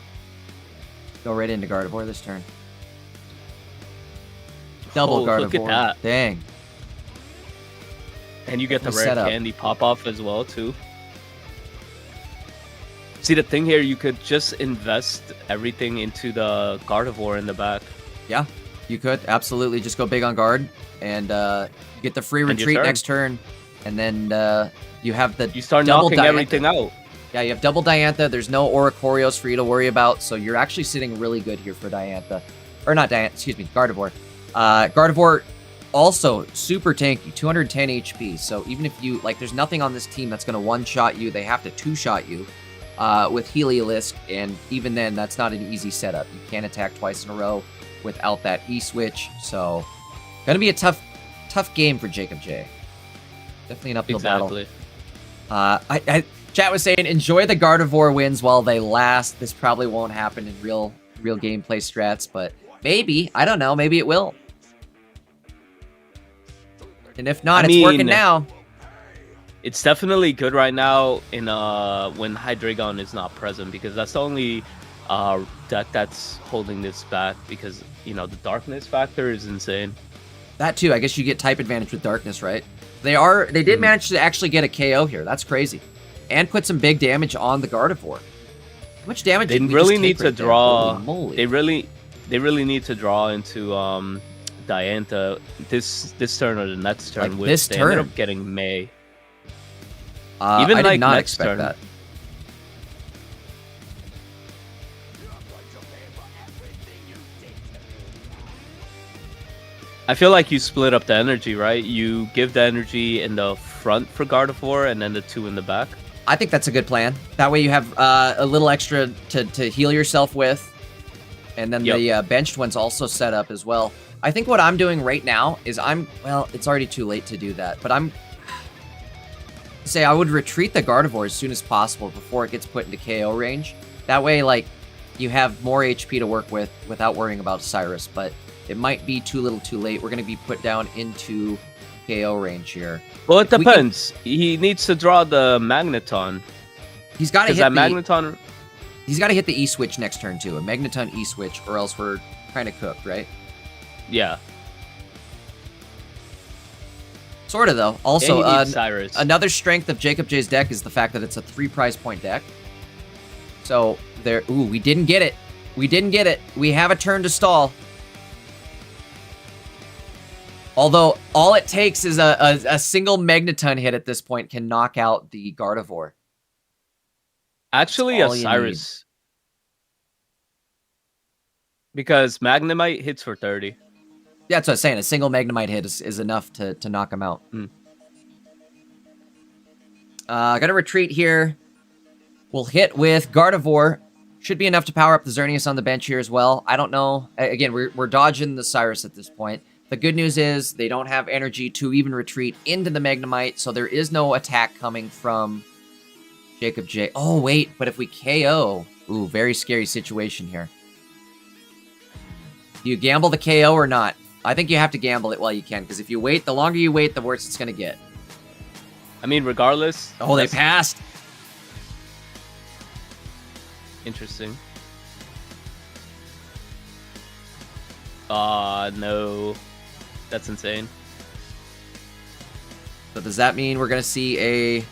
Go right into Gardevoir this turn. Double Oh, Gardevoir. look at that. Dang. And you get the Good rare setup. candy pop off as well, too. See, the thing here, you could just invest everything into the Gardevoir in the back. Yeah, you could absolutely just go big on guard and get the free End your retreat turn. next turn. And then you have the You start double knocking Diantha. everything out. Yeah, you have double Diantha. There's no Oricorios for you to worry about, so you're actually sitting really good here for Diantha. Or not Diantha, excuse me, Gardevoir. Gardevoir also super tanky, 210 HP. So even if you, like, there's nothing on this team that's going to one-shot you. They have to two-shot you with Heliolisk, and even then, that's not an easy setup. You can't attack twice in a row without that E-switch. So going to be a tough game for Jacob J. Definitely an uphill Exactly. battle. Chat was saying, enjoy the Gardevoir wins while they last. This probably won't happen in real gameplay strats, but maybe. I don't know. Maybe it will. And if not, it's working now. It's definitely good right now in when Hydreigon is not present, because that's the only deck that's holding this back because the darkness factor is insane. That too. I guess you get type advantage with darkness, right? They did manage to actually get a KO here. That's crazy, and put some big damage on the Gardevoir. How much damage? They did we really just need take to right draw. there? Holy moly. They really need to draw into Diantha this turn or the next turn. Like which this they turn? ended up getting May. Even I did like not next expect turn. that. I feel like you split up the energy, right? You give the energy in the front for Gardevoir, and then the 2 in the back. I think that's a good plan. That way you have a little extra to heal yourself with. And then the benched one's also set up as well. I think what I'm doing right now is well, it's already too late to do that. But I would retreat the Gardevoir as soon as possible before it gets put into KO range. That way, like, you have more HP to work with without worrying about Cyrus. But it might be too little too late. We're going to be put down into KO range here. Well, it depends. He needs to draw the Magneton. He's got to hit that Magneton. He's got to hit the E-switch next turn, too. A Magneton E-switch, or else we're kind of cooked, right? Yeah. Sort of, though. Also, Cyrus. Another strength of Jacob J's deck is the fact that it's a 3 prize point deck. So, there... Ooh, we didn't get it. We didn't get it. We have a turn to stall. Although, all it takes is a single Magneton hit at this point can knock out the Gardevoir. Actually, a Cyrus. Because Magnemite hits for 30. Yeah, that's what I was saying. A single Magnemite hit is enough to knock him out. Gonna retreat here. We'll hit with Gardevoir. Should be enough to power up the Xerneas on the bench here as well. I don't know. Again, we're dodging the Cyrus at this point. The good news is they don't have energy to even retreat into the Magnemite, so there is no attack coming from Jacob J. Oh, wait, but if we KO... Ooh, very scary situation here. Do you gamble the KO or not? I think you have to gamble it while you can, because if you wait, the longer you wait, the worse it's going to get. I mean, regardless... Oh, they passed! Interesting. No. That's insane. So does that mean we're going to see a...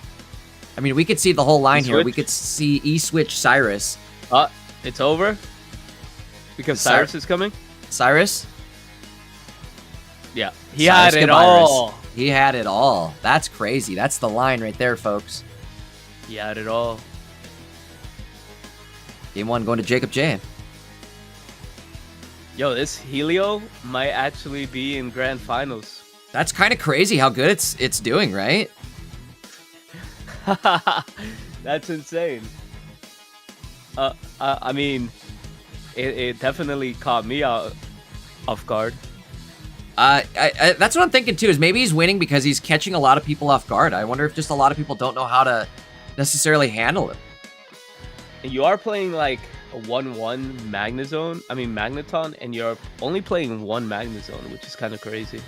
I mean, we could see the whole line here. We could see E-switch Cyrus. It's over? Because Cyrus is coming? Cyrus? Yeah. He had it all. He had it all. That's crazy. That's the line right there, folks. He had it all. Game 1 going to Jacob J. Yo, this Helio might actually be in grand finals. That's kind of crazy how good it's doing, right? That's insane. I mean, it definitely caught me off guard. That's what I'm thinking too, is maybe he's winning because he's catching a lot of people off guard. I wonder if just a lot of people don't know how to necessarily handle him. You are playing like a 1-1 Magneton, and you're only playing one Magnezone, which is kind of crazy.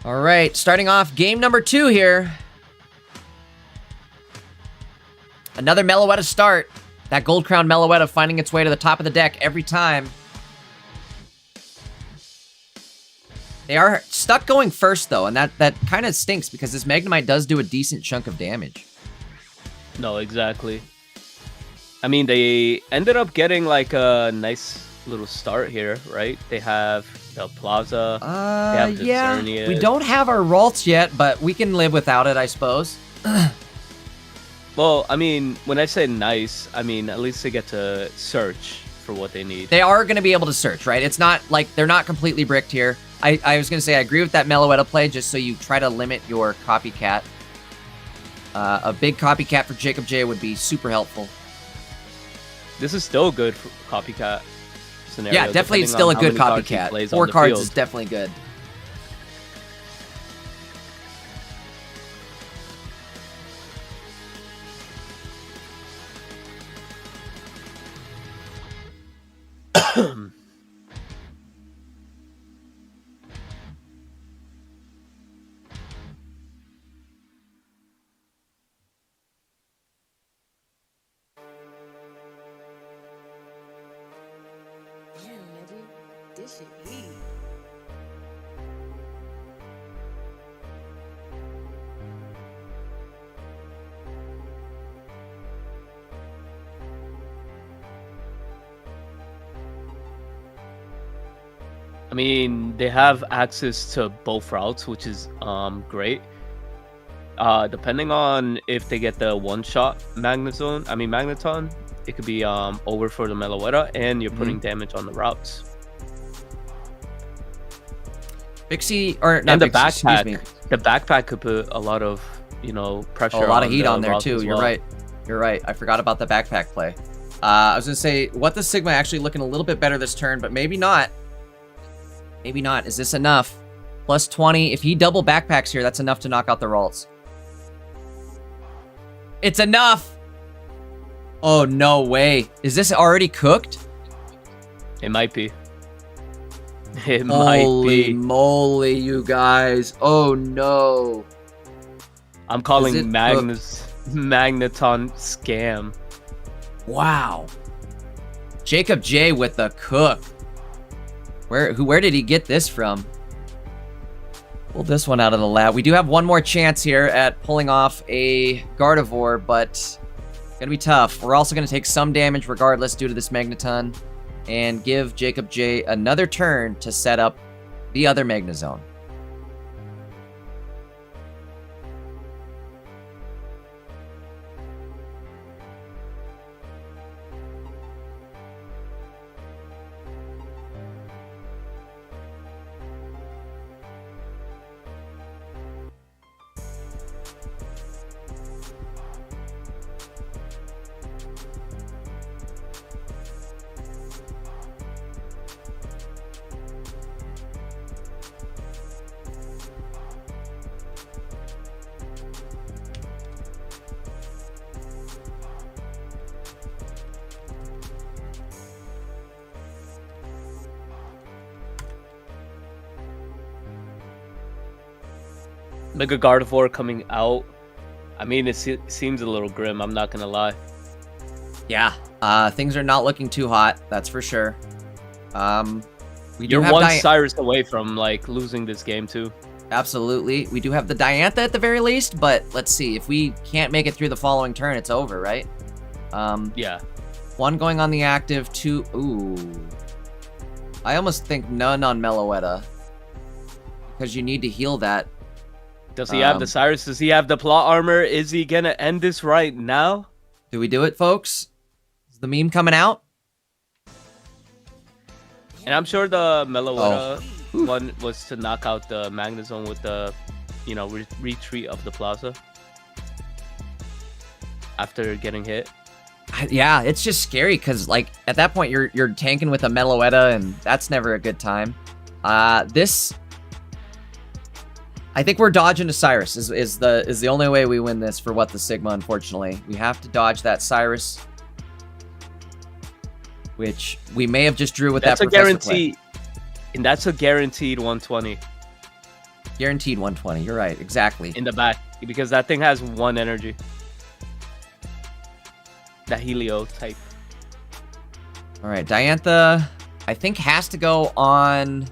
All right, starting off game number 2 here. Another Meloetta start. That Gold Crown Meloetta finding its way to the top of the deck every time. They are stuck going first, though, and that kind of stinks because this Magnemite does do a decent chunk of damage. No, exactly. I mean, they ended up getting like a nice little start here, right? They have the Plaza. They have the Xerneas. We don't have our Ralts yet, but we can live without it, I suppose. Well, I mean, when I say nice, I mean at least they get to search for what they need. They are going to be able to search, right? It's not like they're not completely bricked here. I was going to say I agree with that Meloetta play, just so you try to limit your copycat. A big copycat for Jacob J would be super helpful. This is still good for copycat scenario. Yeah, definitely it's still a good copycat. 4 cards is definitely good. I mean, they have access to both routes, which is great. Depending on if they get the one-shot Magneton, it could be over for the Meloetta, and you're putting damage on the routes. Pixie, or not and the Pixie, excuse backpack, me. the backpack could put a lot of pressure. A lot of on heat the on there routes too. as You're well. right. You're right. I forgot about the backpack play. I was gonna say, what the Sigma actually looking a little bit better this turn, but maybe not. Maybe not. Is this enough? Plus 20. If he double backpacks here, that's enough to knock out the Ralts. It's enough! Oh, no way. Is this already cooked? It might be. It Holy might be. moly, you guys. Oh, no. I'm calling Is it Magneton scam. Wow. Jacob J with the cook. Where did he get this from? Pull this one out of the lab. We do have one more chance here at pulling off a Gardevoir, but it's gonna be tough. We're also gonna take some damage regardless due to this Magneton, and give Jacob J another turn to set up the other Magnezone. Mega Gardevoir coming out. I mean, it seems a little grim. I'm not gonna lie. Yeah, things are not looking too hot. That's for sure. We do You're have one Cyrus away from losing this game too. Absolutely. We do have the Diantha at the very least, but let's see. If we can't make it through the following turn, it's over, right? Yeah. One going on the active, two... Ooh. I almost think none on Meloetta. Because you need to heal that. Does he have the Cyrus? Does he have the plot armor? Is he gonna end this right now? Do we do it, folks? Is the meme coming out? And I'm sure the Meloetta one was to knock out the Magnezone with the, retreat of the Plaza. After getting hit. Yeah, it's just scary because, at that point, you're tanking with a Meloetta, and that's never a good time. I think we're dodging a Cyrus is the only way we win this for what the Sigma, unfortunately. We have to dodge that Cyrus, which we may have just drew with that's that Professor guarantee. Play. And that's a guaranteed 120. Guaranteed 120. You're right. Exactly. In the back. Because that thing has one energy. That Helio type. All right. Diantha, I think, has to go on...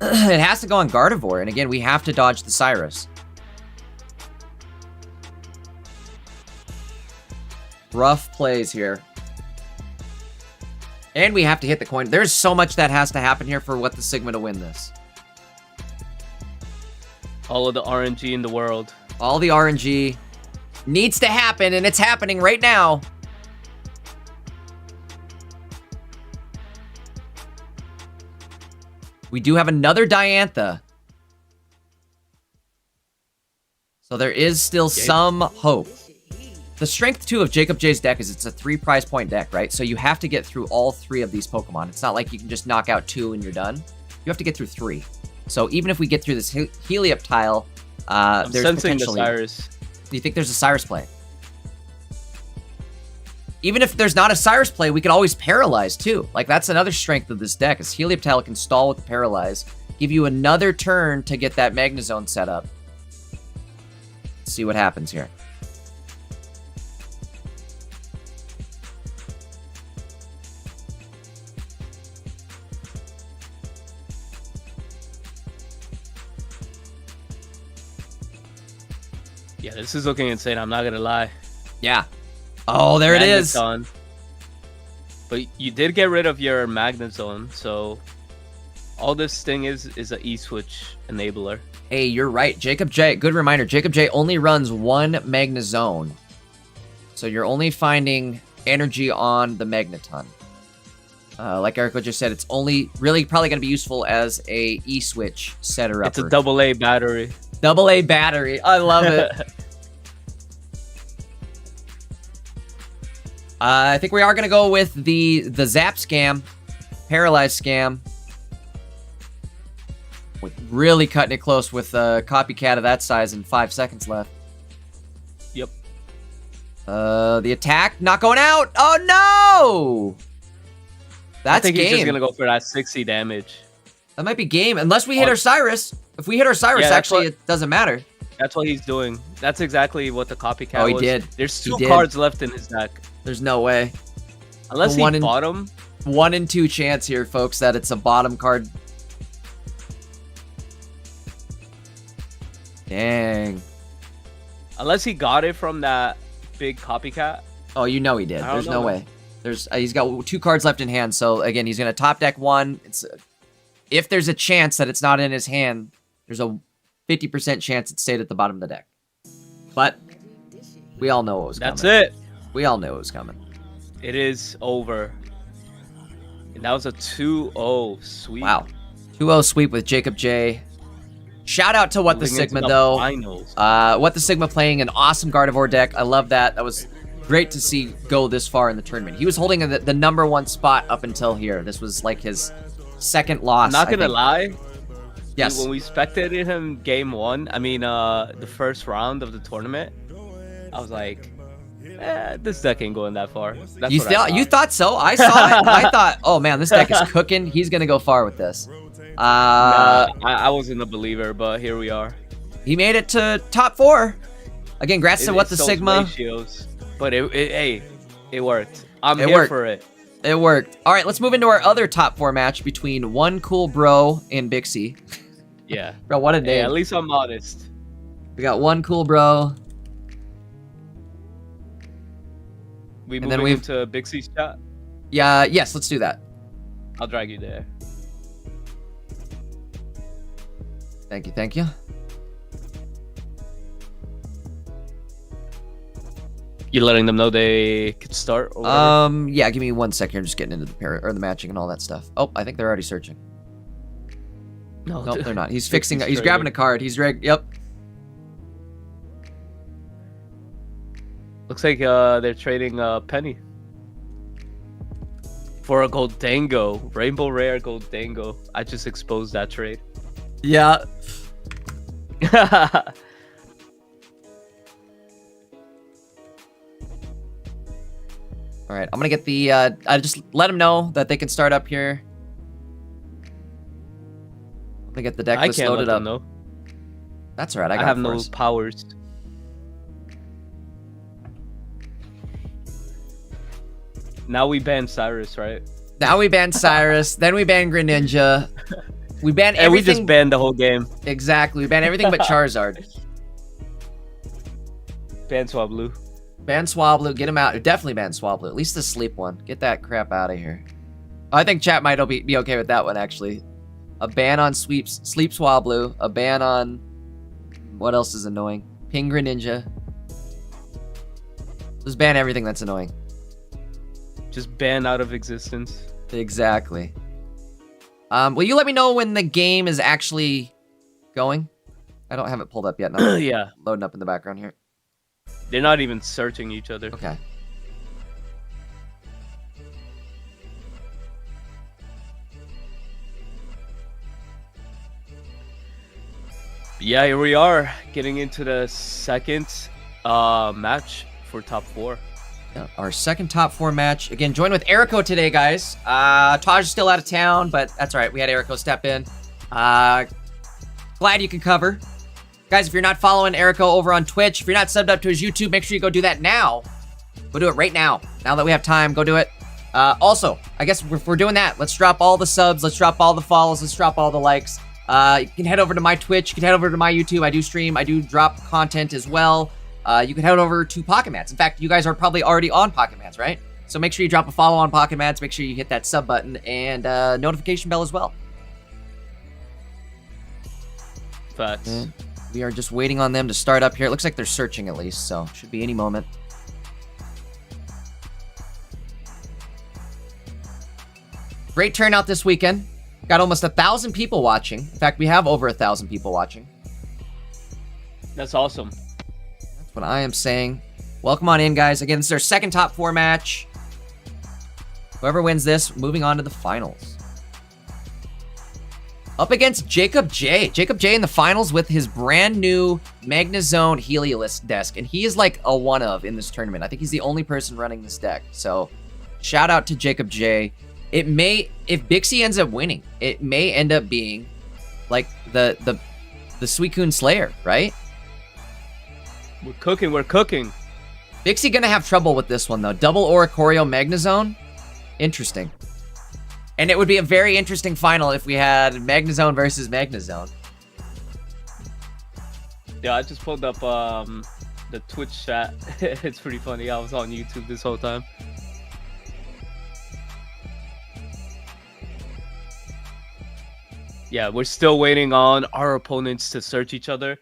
it has to go on Gardevoir. And again, we have to dodge the Cyrus. Rough plays here. And we have to hit the coin. There's so much that has to happen here for what the Sigma to win this. All of the RNG in the world. All the RNG needs to happen, and it's happening right now. We do have another Diantha. So there is still some hope. The strength 2 of Jacob J's deck is it's a 3 prize point deck, right? So you have to get through all 3 of these Pokemon. It's not like you can just knock out 2 and you're done. You have to get through 3. So even if we get through this Helioptile, I'm there's sensing potentially... the Cyrus. Do you think there's a Cyrus play? Even if there's not a Cyrus play, we can always Paralyze too. That's another strength of this deck, is Helioptile can stall with the Paralyze. Give you another turn to get that Magnezone set up. Let's see what happens here. Yeah, this is looking insane. I'm not gonna lie. Yeah. Oh, there it is. Magneton. But you did get rid of your Magnet Zone, so all this thing is a E-switch enabler. Hey, you're right. Jacob J, good reminder. Jacob J only runs one Magnezone. So you're only finding energy on the Magneton. Like Erico just said, it's only really probably going to be useful as a E-switch setter upper. It's a AA battery. AA battery. I love it. I think we are going to go with the Zap Scam, Paralyzed Scam. With really cutting it close with a copycat of that size and 5 seconds left. Yep. The attack not going out. Oh no! That's I think game. he's just gonna go for that 60 damage. That might be game, unless we hit our Cyrus. If we hit our Cyrus, Yeah, actually, it doesn't matter. That's what he's doing. That's exactly what the copycat Oh, he was. did. There's He 2 did. cards left in his deck. There's no way. Unless The one he in- bought him. 1 in 2 chance here, folks, that it's a bottom card. Dang. Unless he got it from that big copycat. Oh, you know he did. I don't There's know, no man. way. There's he's got 2 cards left in hand. So again, he's gonna top deck 1. It's if there's a chance that it's not in his hand, there's a 50% chance it stayed at the bottom of the deck. But we all know what was coming. That's it. We all knew it was coming. It is over. And that was a 2-0 sweep. Wow. 2-0 sweep with Jacob J. Shout out to What the Moving into Sigma the though. finals. What the Sigma playing an awesome Gardevoir deck. I love that. That was great to see go this far in the tournament. He was holding the #1 spot up until here. This was like his second loss. I'm not I gonna think. lie. Yes. When we spectated him game 1, I mean the first round of the tournament, I was like, this deck ain't going that far. That's You what I you thought so? I saw it. I thought, oh man, this deck is cooking. He's gonna go far with this. I wasn't a believer, but here we are. He made it to top 4. Again, congrats to What the It's those Sigma. ratios. But hey, it worked. I'm It here worked. for it. It worked. All right, let's move into our other top 4 match between One Cool Bro and Bixie. Yeah. Bro, what a Hey, name. at least I'm honest. We got One Cool Bro. We And then moving we've- into Bixie's chat. Yeah, yes, let's do that. I'll drag you there. Thank you, thank you. You letting them know they could start? Or whatever? Yeah, give me 1 second. I'm just getting into the the matching and all that stuff. Oh, I think they're already searching. No, Nope, they're not. He's Bixie's fixing. He's trading. grabbing a card. He's yep. Looks like they're trading Penny for a Goldango, Rainbow Rare Goldango. I just exposed that trade. Yeah. All right, I'm gonna get the. I just let them know that they can start up here. I'm gonna get the deck I list can't let loaded them up. know. That's all right. I I got have it for no us. powers. Now we ban Cyrus, right? Now we ban Cyrus. Then we ban Greninja. We ban And we everything. just banned the whole game. Exactly. We ban everything but Charizard. Ban Swablu. Ban Swablu. Get him out. Definitely ban Swablu. At least the sleep one. Get that crap out of here. I think chat might be okay with that one, actually. A ban on Sleep Swablu. A ban on... What else is annoying? Ping Greninja. Just ban everything that's annoying. Just ban out of existence. Exactly. Will you let me know when the game is actually going? I don't have it pulled up yet. No. Yeah. Loading up in the background here. They're not even searching each other. Okay. Yeah, here we are, getting into the second match for top 4. Yeah, our second top 4 match. Again, join with Erico today, guys. Taj is still out of town, but that's all right. We had Erico step in. Glad you can cover. Guys, if you're not following Erico over on Twitch, if you're not subbed up to his YouTube, make sure you go do that now. Go do it right now. Now that we have time, go do it. Also, I guess if we're doing that, let's drop all the subs, let's drop all the follows, let's drop all the likes. You can head over to my Twitch. You can head over to my YouTube. I do stream. I do drop content as well. You can head over to Pocket Mats. In fact, you guys are probably already on Pocket Mats, right? So make sure you drop a follow on Pocket Mats. Make sure you hit that sub button and notification bell as well. Facts. We are just waiting on them to start up here. It looks like they're searching at least, so should be any moment. Great turnout this weekend. Got almost 1,000 people watching. In fact, we have over 1,000 people watching. That's awesome. That's what I am saying. Welcome on in, guys. Again, this is our second top 4 match. Whoever wins this, moving on to the finals. Up against Jacob J. Jacob J in the finals with his brand new Magnezone Heliolisk deck. And he is like a one of in this tournament. I think he's the only person running this deck. So shout out to Jacob J. It may, if Bixie ends up winning, it may end up being like the Suicune Slayer, right? We're cooking, we're cooking. Bixie gonna have trouble with this one though. Double Oricorio Magnezone. Interesting. And it would be a very interesting final if we had Magnezone versus Magnezone. Yeah, I just pulled up the Twitch chat. It's pretty funny. I was on YouTube this whole time. Yeah, we're still waiting on our opponents to search each other.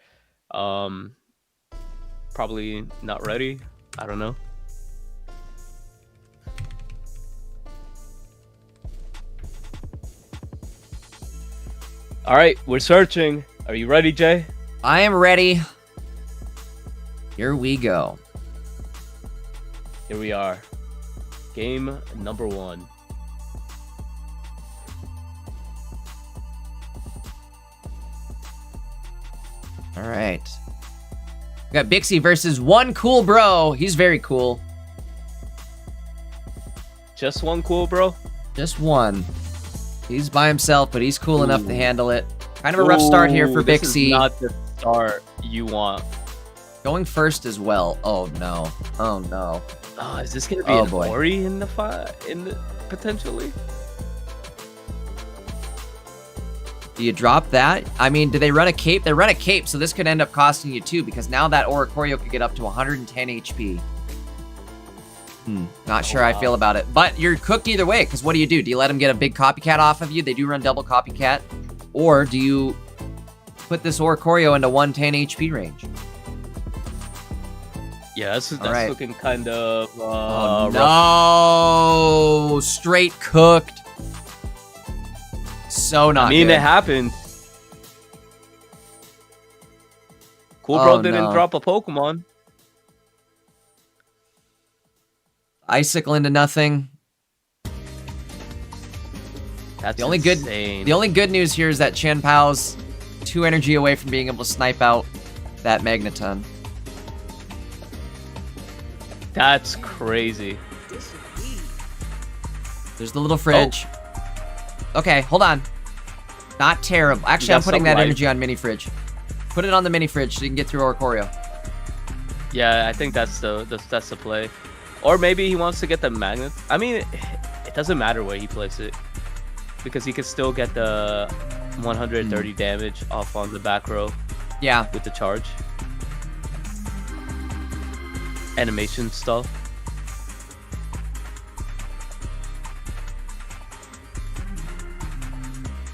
Probably not ready. I don't know. All right, we're searching. Are you ready, Jay? I am ready. Here we go. Here we are. Game number 1. All right. We got Bixie versus one cool bro. He's very cool. Just one cool bro? Just one. He's by himself, but he's cool enough to handle it. Kind of a rough start here for Bixie. This is not the start you want. Going first as well. Oh no. Oh no. Oh, is this gonna be an Ori in the fight? Potentially? Do you drop that? I mean, do they run a cape? They run a cape, so this could end up costing you 2 because now that Oricorio could get up to 110 HP. Not sure how I feel about it. But you're cooked either way, because what do? Do you let them get a big copycat off of you? They do run double copycat. Or do you put this Oricorio into 110 HP range? Yeah, that's right. Looking kind of oh, rough. No! Straight cooked. So not good. It happened. Cool Bro didn't drop a Pokemon. Icicle into nothing. That's the only insane. The only good news here is that Chen Pao's 2 energy away from being able to snipe out that Magneton. That's crazy. There's the little fridge. Oh. Okay, hold on. Not terrible. Actually, I'm putting that energy on mini fridge. Put it on the mini fridge so you can get through Oricorio. Yeah, I think that's the play. Or maybe he wants to get the magnet. I mean, it doesn't matter where he places it, because he could still get the 130 damage off on the back row. Yeah, with the charge. Animation stuff.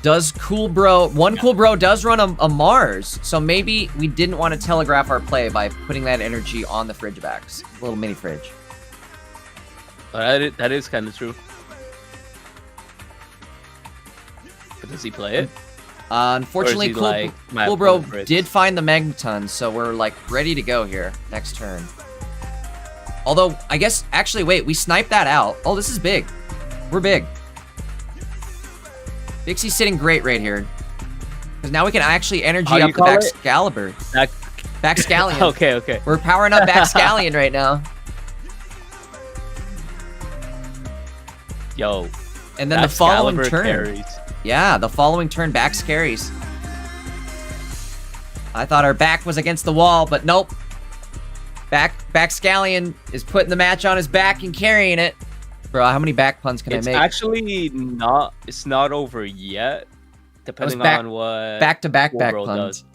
Does Cool Bro... One Cool Bro does run a Mars, so maybe we didn't want to telegraph our play by putting that energy on the fridge backs. A little mini fridge. That is kind of true. But does he play it? Unfortunately, Cool Bro did find the Magneton, so we're like ready to go here next turn. Although, I guess... Actually, wait, we sniped that out. Oh, this is big. We're big. Bixie's sitting great right here. Because now we can actually energy up the Baxcalibur. Baxcallion. Okay. We're powering up Baxcallion right now. Yo. And then the following turn. Carries. Yeah, the following turn, Bax carries. I thought our back was against the wall, but nope. Baxcallion is putting the match on his back and carrying it. Bro, how many back puns can I make? It's actually not... It's not over yet. depending back- on what Back-to-back Wolbro puns.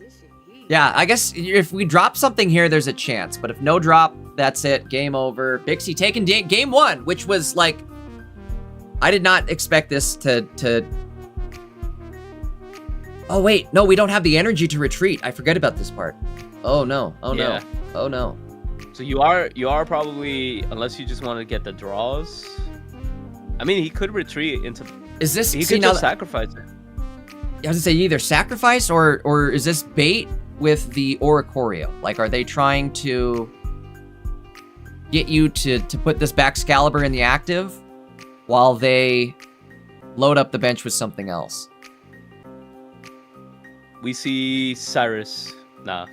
Yeah, I guess if we drop something here, there's a chance. But if no drop, that's it. Game over. Bixie taking game 1, which was like... I did not expect this to... Oh, wait. No, we don't have the energy to retreat. I forget about this part. Oh, no. Oh, Yeah. no. Oh, no. So you are probably, unless you just want to get the draws. I mean, he could retreat into. Is this... He see, could now just that- sacrifice it. I was gonna say either sacrifice or is this bait with the Oricorio? Like, are they trying to get you to put this Baxcalibur in the active while they load up the bench with something else? We see Cyrus. Nah.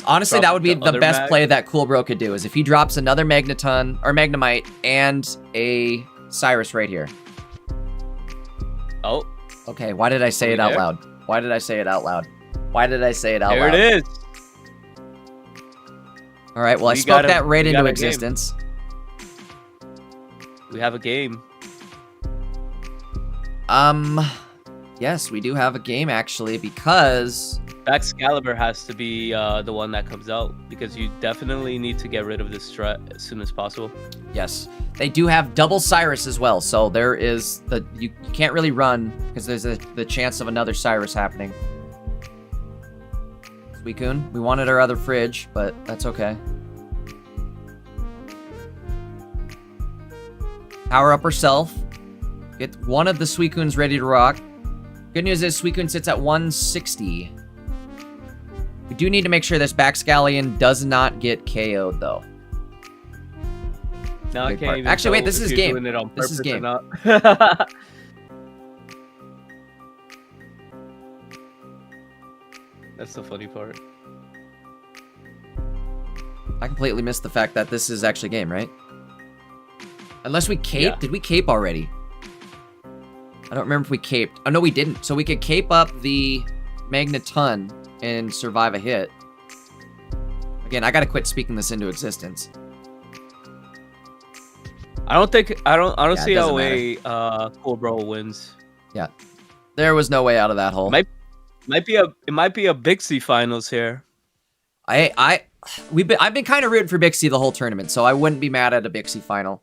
Honestly, Drop that would be the the other best mag. play that Coolbro could do, is if he drops another Magneton or Magnemite and a Cyrus right here. Oh, Okay, why did I say Are we it out there? loud? Why did I say it out loud? Why did I say it out there loud? it is. All right, well, I We spoke got a- that right we into got a game. existence. We have a game. Yes, we do have a game, actually, because... Excalibur has to be the one that comes out because you definitely need to get rid of this threat as soon as possible. Yes, they do have double Cyrus as well, so there is the... You can't really run, because there's the chance of another Cyrus happening. Suicune, we wanted our other fridge, but that's okay. Power up herself. Get one of the Suicunes ready to rock. Good news is Suicune sits at 160. We do need to make sure this Baxcallion does not get KO'd, though. Now I Big can't part. even Actually, wait, tell this if is you're game. doing it on This is purpose or game. not. That's the funny part. I completely missed the fact that this is actually game, right? Unless we cape. Yeah. Did we cape already? I don't remember if we caped. Oh, no, we didn't. So we could cape up the Magneton and survive a hit. Again, I gotta quit speaking this into existence. I don't see it how doesn't way Coolbro wins. There was no way out of that hole. It might be a Bixie finals here. I've been kind of rooting for Bixie the whole tournament, so I wouldn't be mad at a Bixie final.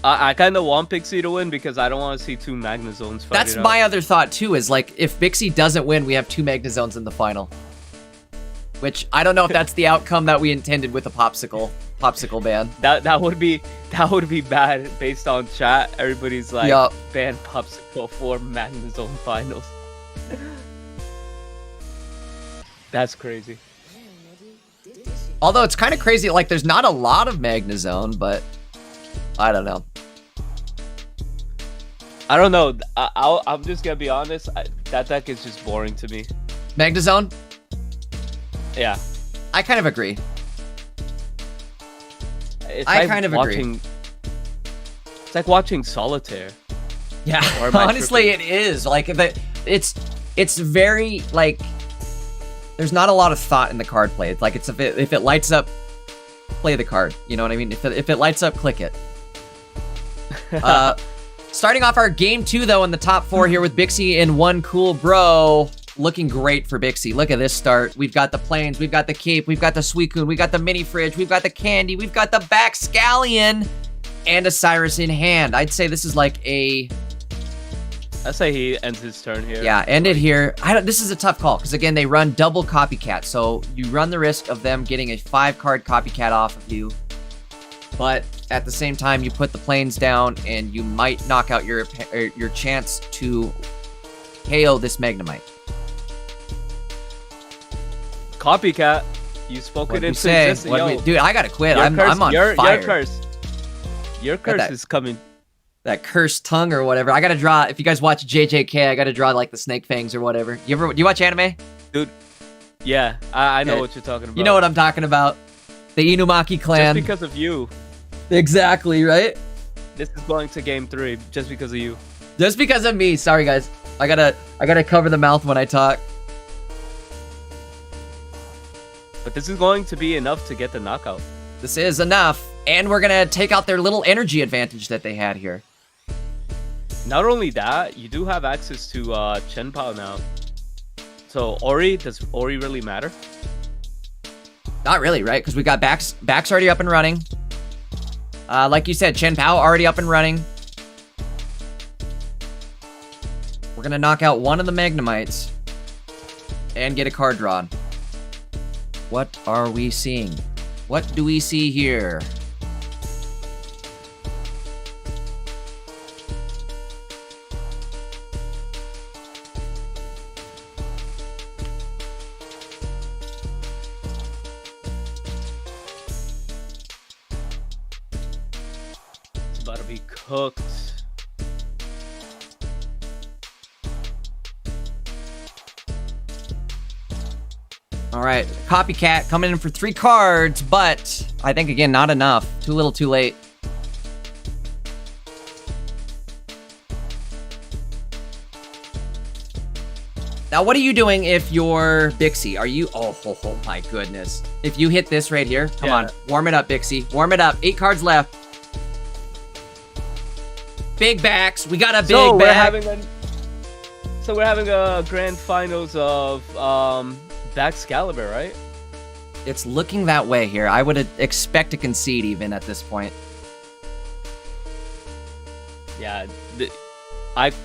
I kind of want Bixie to win because I don't want to see two Magnazones fight. That's my other thought too, is like, if Bixie doesn't win, we have two Magnazones in the final. Which, I don't know if that's the outcome that we intended with a popsicle ban. That would be bad based on chat. Everybody's like, Yup. ban Popsicle for Magnazone finals. That's crazy. Although it's kind of crazy, like, there's not a lot of Magnazone, but I don't know. I don't know. I'm just gonna be honest. That deck is just boring to me. Magnazone? Yeah. I kind of agree. It's I like kind of agree. watching. It's like watching Solitaire. Yeah, Or am I honestly, it is. Like, it's very, like, there's not a lot of thought in the card play. It's like, if it lights up, play the card. You know what I mean? If it lights up, click it. Starting off our game 2, though, in the top 4 here with Bixie and one Coolbro. Looking great for Bixie. Look at this start. We've got the planes, we've got the cape, we've got the Suicune, we've got the mini fridge, we've got the candy, we've got the Baxcallion, and a Cyrus in hand. I'd say this is like a... I'd say he ends his turn here. Yeah, end it here. This is a tough call, because again, they run double copycat, so you run the risk of them getting a 5-card copycat off of you. But at the same time, you put the planes down, and you might knock out your chance to KO this Magnemite. Copycat. You spoke What'd it we into say? existence. Dude, I gotta quit. Your I'm curse, on your fire. curse. Your curse that- is coming. That cursed tongue or whatever. I gotta draw. If you guys watch JJK, I gotta draw like the snake fangs or whatever. Do you watch anime? Dude. Yeah, I know Yeah. what you're talking about. You know what I'm talking about. The Inumaki clan. Just because of you. Exactly, right? This is going to game 3 just because of you. Just because of me. Sorry, guys. I gotta cover the mouth when I talk. But this is going to be enough to get the knockout. This is enough. And we're gonna take out their little energy advantage that they had here. Not only that, you do have access to Chen Pao now. So Ori, does Ori really matter? Not really, right? Because we got Back's already up and running. Like you said, Chen Pao already up and running. We're gonna knock out one of the Magnemites and get a card drawn. What are we seeing? What do we see here? It's about to be cooked. All right, Copycat coming in for 3 cards, but I think, again, not enough. Too little, too late. Now, what are you doing if you're Bixie? Are you... Oh, my goodness. If you hit this right here, come on. Warm it up, Bixie. Warm it up. 8 cards left. Big backs. We got a big back. So we're having a grand finals of Excalibur, right? It's looking that way here. I would expect to concede even at this point. Yeah,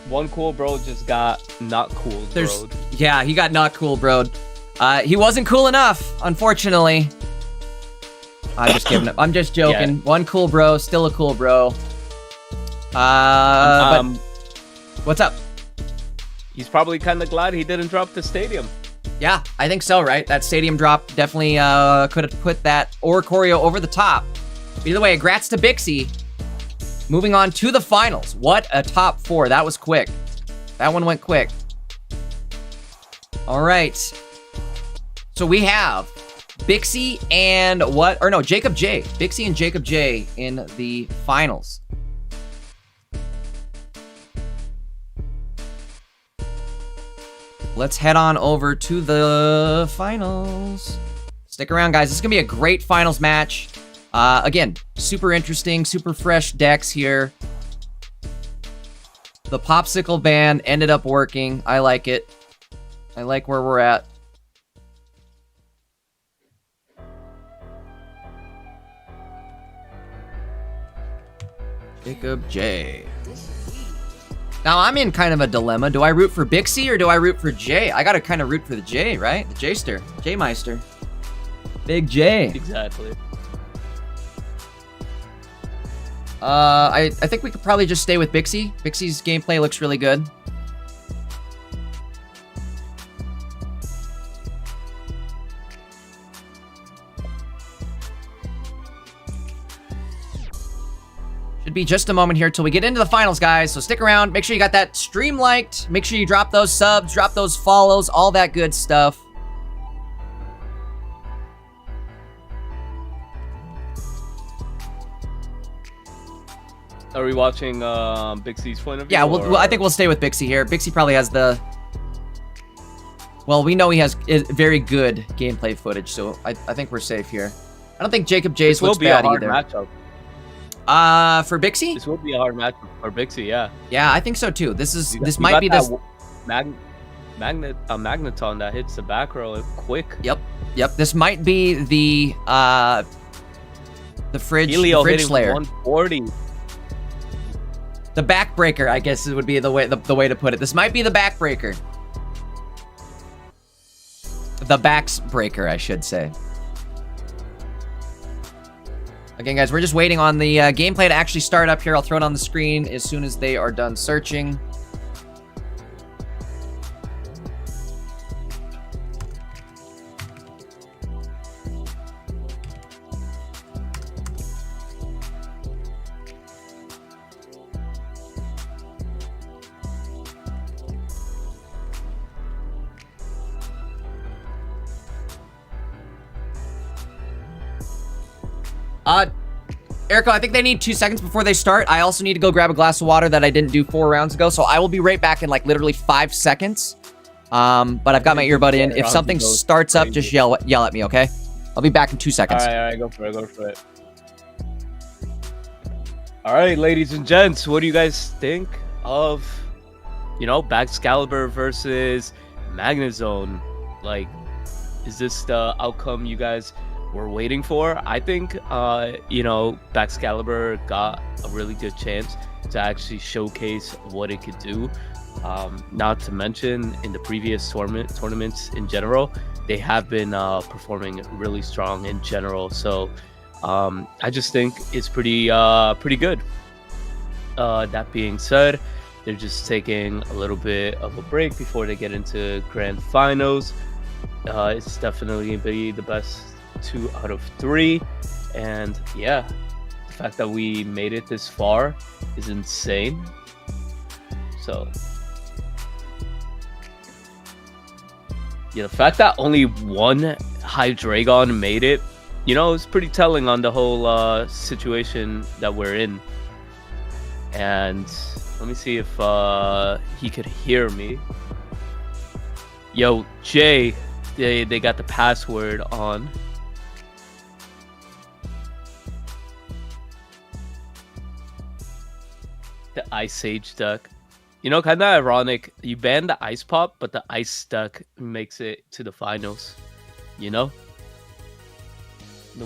one cool bro just got not cool bro. Yeah, he got not cool bro. He wasn't cool enough, unfortunately. I'm just kidding. I'm just joking. Yeah. One cool bro, still a cool bro. But what's up? He's probably kind of glad he didn't drop the stadium. Yeah, I think so, right? That stadium drop definitely could have put that Oricorio over the top. But either way, congrats to Bixie. Moving on to the finals. What a top 4. That was quick. That one went quick. All right. So we have Bixie and Jacob J. Bixie and Jacob J in the finals. Let's head on over to the finals. Stick around, guys. This is going to be a great finals match. Again, super interesting, super fresh decks here. The Popsicle ban ended up working. I like it. I like where we're at. Jacob J. Now, I'm in kind of a dilemma. Do I root for Bixie or do I root for J? I gotta kind of root for the J, right? The J-ster. J-meister. Big J. Exactly. I think we could probably just stay with Bixie. Bixie's gameplay looks really good. Should be just a moment here till we get into the finals, guys. So stick around. Make sure you got that stream liked. Make sure you drop those subs, drop those follows, all that good stuff. Are we watching Bixie's point of view? Yeah, well, I think we'll stay with Bixie here. Bixie probably has the... Well, we know he has very good gameplay footage, so I think we're safe here. I don't think Jacob J's looks bad either. Matchup. For Bixie? This will be a hard matchup for Bixie, yeah. Yeah, I think so too. This might be this magneton that hits the back row quick. Yep. This might be the fridge slayer. 140. The backbreaker, I guess would be the way to put it. This might be the backbreaker. The backs breaker, I should say. Again, guys, we're just waiting on the gameplay to actually start up here. I'll throw it on the screen as soon as they are done searching. Erico, I think they need 2 seconds before they start. I also need to go grab a glass of water that I didn't do 4 rounds ago, so I will be right back in like literally 5 seconds. But I've got my earbud in. If something starts up, just yell at me, okay? I'll be back in 2 seconds. All right, go for it. All right, ladies and gents, what do you guys think of, Baxcalibur versus Magnezone. Like, is this the outcome you guys were waiting for? I think, Baxcalibur got a really good chance to actually showcase what it could do. Not to mention, in the previous tournaments in general, they have been performing really strong in general. So I just think it's pretty good. That being said, they're just taking a little bit of a break before they get into grand finals. It's definitely going to be the best 2 out of 3. And yeah, the fact that we made it this far is insane. So yeah, the fact that only one Hydreigon made it, is pretty telling on the whole situation that we're in. And let me see if he could hear me. Yo, Jay, they got the password on. The Ice Sage deck. Kind of ironic. You ban the Ice Pop, but the Ice deck makes it to the finals. No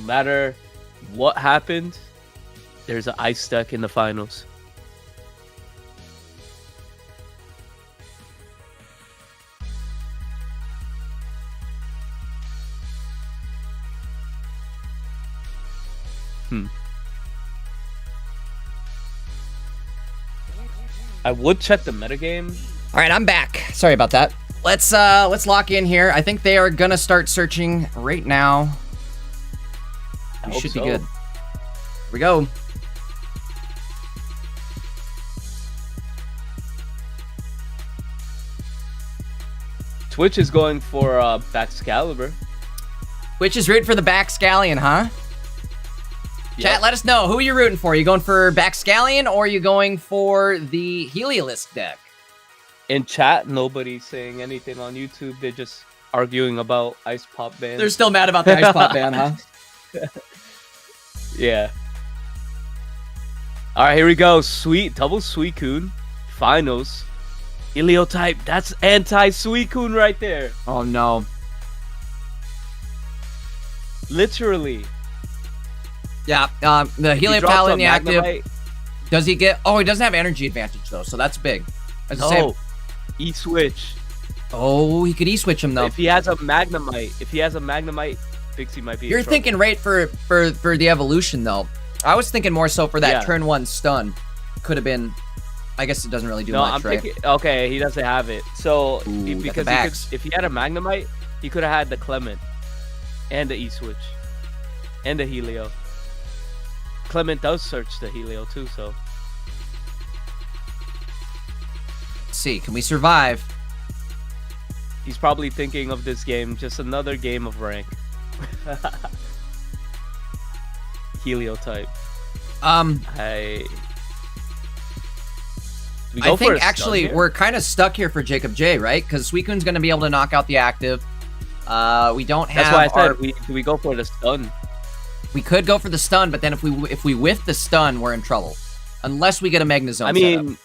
matter what happened, there's an Ice deck in the finals. I would check the metagame. All right, I'm back. Sorry about that. Let's lock in here. I think they are gonna start searching right now. We should be good. Here we go. Twitch is going for Baxcalibur. Twitch is rooting for the Baxcallion, huh? Yep. Chat, let us know. Who are you rooting for? Are you going for Baxcallion or are you going for the Heliolisk deck? In chat, nobody's saying anything on YouTube. They're just arguing about Ice Pop ban. They're still mad about the Ice Pop ban, huh? Yeah. All right, here we go. Double Suicune finals. Heliotype. That's anti-Suicune right there. Oh no. Literally. Yeah, the Helioptile in the active. Does he get... Oh, he doesn't have energy advantage, though, so that's big. No. E-switch. Oh, he could E-switch him, though. If he has a Magnemite, Pixie might be... You're thinking right for the evolution, though. I was thinking more so for that turn 1 stun. Could have been... I guess it doesn't really do much, right? Okay, he doesn't have it. So, Ooh, because if he had a Magnemite, he could have had the Clement. And the E-switch. And the Helio. Clement does search the Helio too, so. Let's see, can we survive? He's probably thinking of this game, just another game of rank. Helio type. I think actually we're kind of stuck here for Jacob J, right? Because Suicune's going to be able to knock out the active. We don't have. That's why I said do we go for the stun? We could go for the stun, but then if we whiff the stun, we're in trouble. Unless we get a Magnezone. I mean,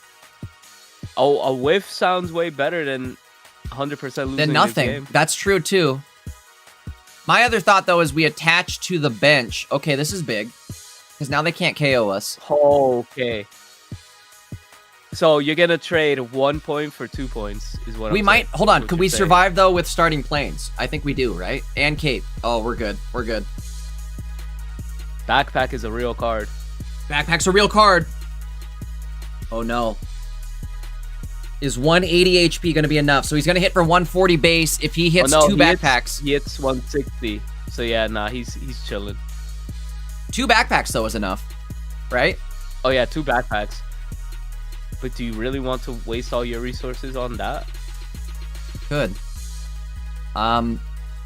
a whiff sounds way better than 100% losing than nothing. This game. That's true too. My other thought though is we attach to the bench. Okay, this is big because now they can't KO us. Okay. So you're gonna trade 1 point for 2 points, is what we I'm might. saying. Hold on, could we survive though with starting planes? I think we do, right? And Cape. Oh, we're good. We're good. Backpack is a real card. Backpack's a real card. Oh no. Is 180 HP going to be enough? So he's going to hit for 140 base. If he hits two backpacks. He hits 160. So yeah, nah, he's chilling. 2 backpacks though is enough, right? Oh yeah, 2 backpacks. But do you really want to waste all your resources on that? Good.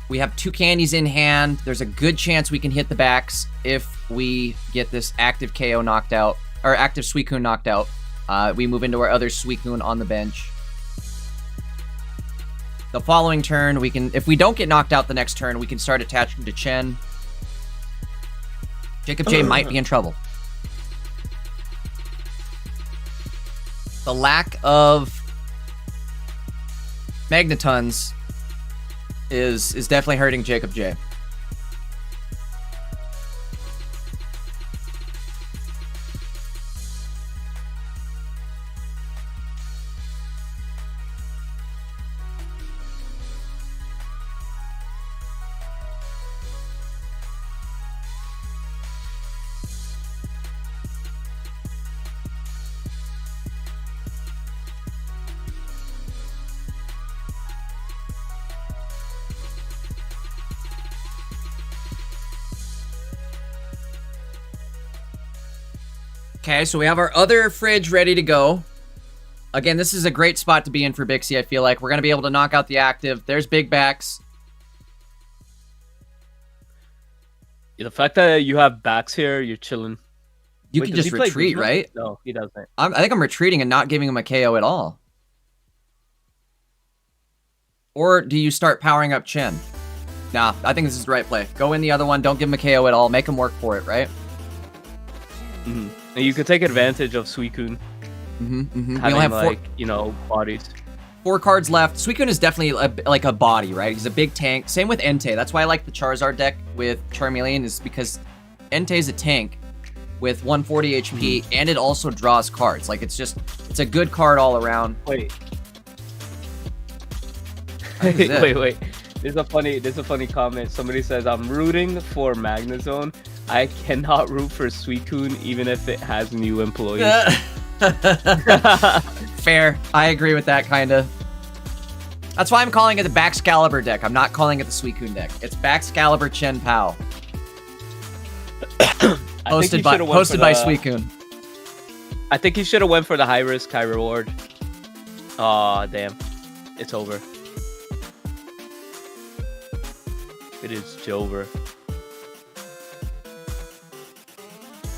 We have 2 candies in hand. There's a good chance we can hit the backs if we get this active KO knocked out, or active Suicune knocked out. We move into our other Suicune on the bench. The following turn, we can, if we don't get knocked out the next turn, we can start attaching to Chen. Jacob J might be in trouble. the lack of Magnetons is definitely hurting Jacob J. Okay, so we have our other fridge ready to go. Again, this is a great spot to be in for Bixie, I feel like. We're going to be able to knock out the active. There's big backs. The fact that you have backs here, you're chilling. You can just retreat, right? No, he doesn't. I think I'm retreating and not giving him a KO at all. Or do you start powering up Chen? Nah, I think this is the right play. Go in the other one. Don't give him a KO at all. Make him work for it, right? Mm-hmm. And you can take advantage of Suicune. We Having, only have like, you know, bodies. 4 cards left. Suicune is definitely like a body, right? He's a big tank. Same with Entei. That's why I like the Charizard deck with Charmeleon, is because Entei's a tank with 140 HP, and it also draws cards. Like, it's a good card all around. Wait. Wait. There's a funny comment. Somebody says, I'm rooting for Magnezone. I cannot root for Suicune even if it has new employees. Fair. I agree with that, kinda. That's why I'm calling it the Baxcalibur deck. I'm not calling it the Suicune deck. It's Baxcalibur Chen Pao. Hosted by Suicune. I think he should have went for the high risk, high reward. Aw, damn. It's over. It is Jover.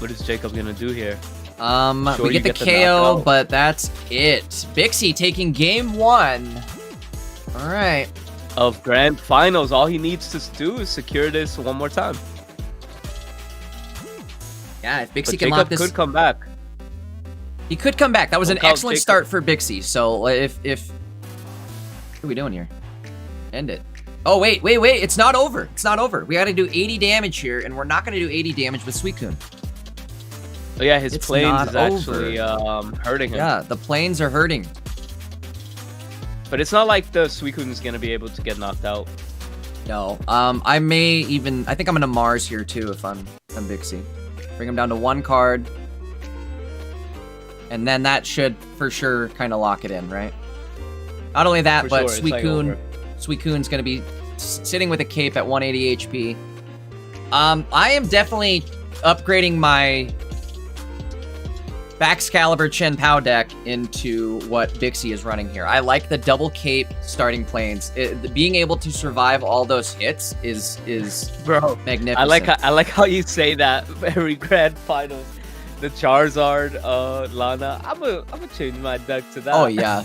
What is Jacob gonna do here? We get the KO, but that's it. Bixie taking game 1. All right. Of grand finals, all he needs to do is secure this one more time. Yeah, if Bixie But can Jacob lock this, could come back. he could come back. That was an Don't count excellent Jacob. start for Bixie. So if what are we doing here? End it. Oh wait! It's not over. It's not over. We got to do 80 damage here, and we're not going to do 80 damage with Suicune. Oh yeah, his It's planes not is actually hurting him. Yeah, the planes are hurting. But it's not like the Suicune is gonna be able to get knocked out. No. I think I'm gonna Mars here too if I'm Bixie. Bring him down to 1 card. And then that should for sure kind of lock it in, right? Not only that, For but sure, it's like over. Suicune's gonna be sitting with a cape at 180 HP. I am definitely upgrading my Baxcalibur Chen Pao deck into what Bixie is running here. I like the double cape starting planes. Being able to survive all those hits is Bro, magnificent. I like how you say that. Very grand finals. The Charizard, Lana. I'm gonna change my deck to that. Oh yeah.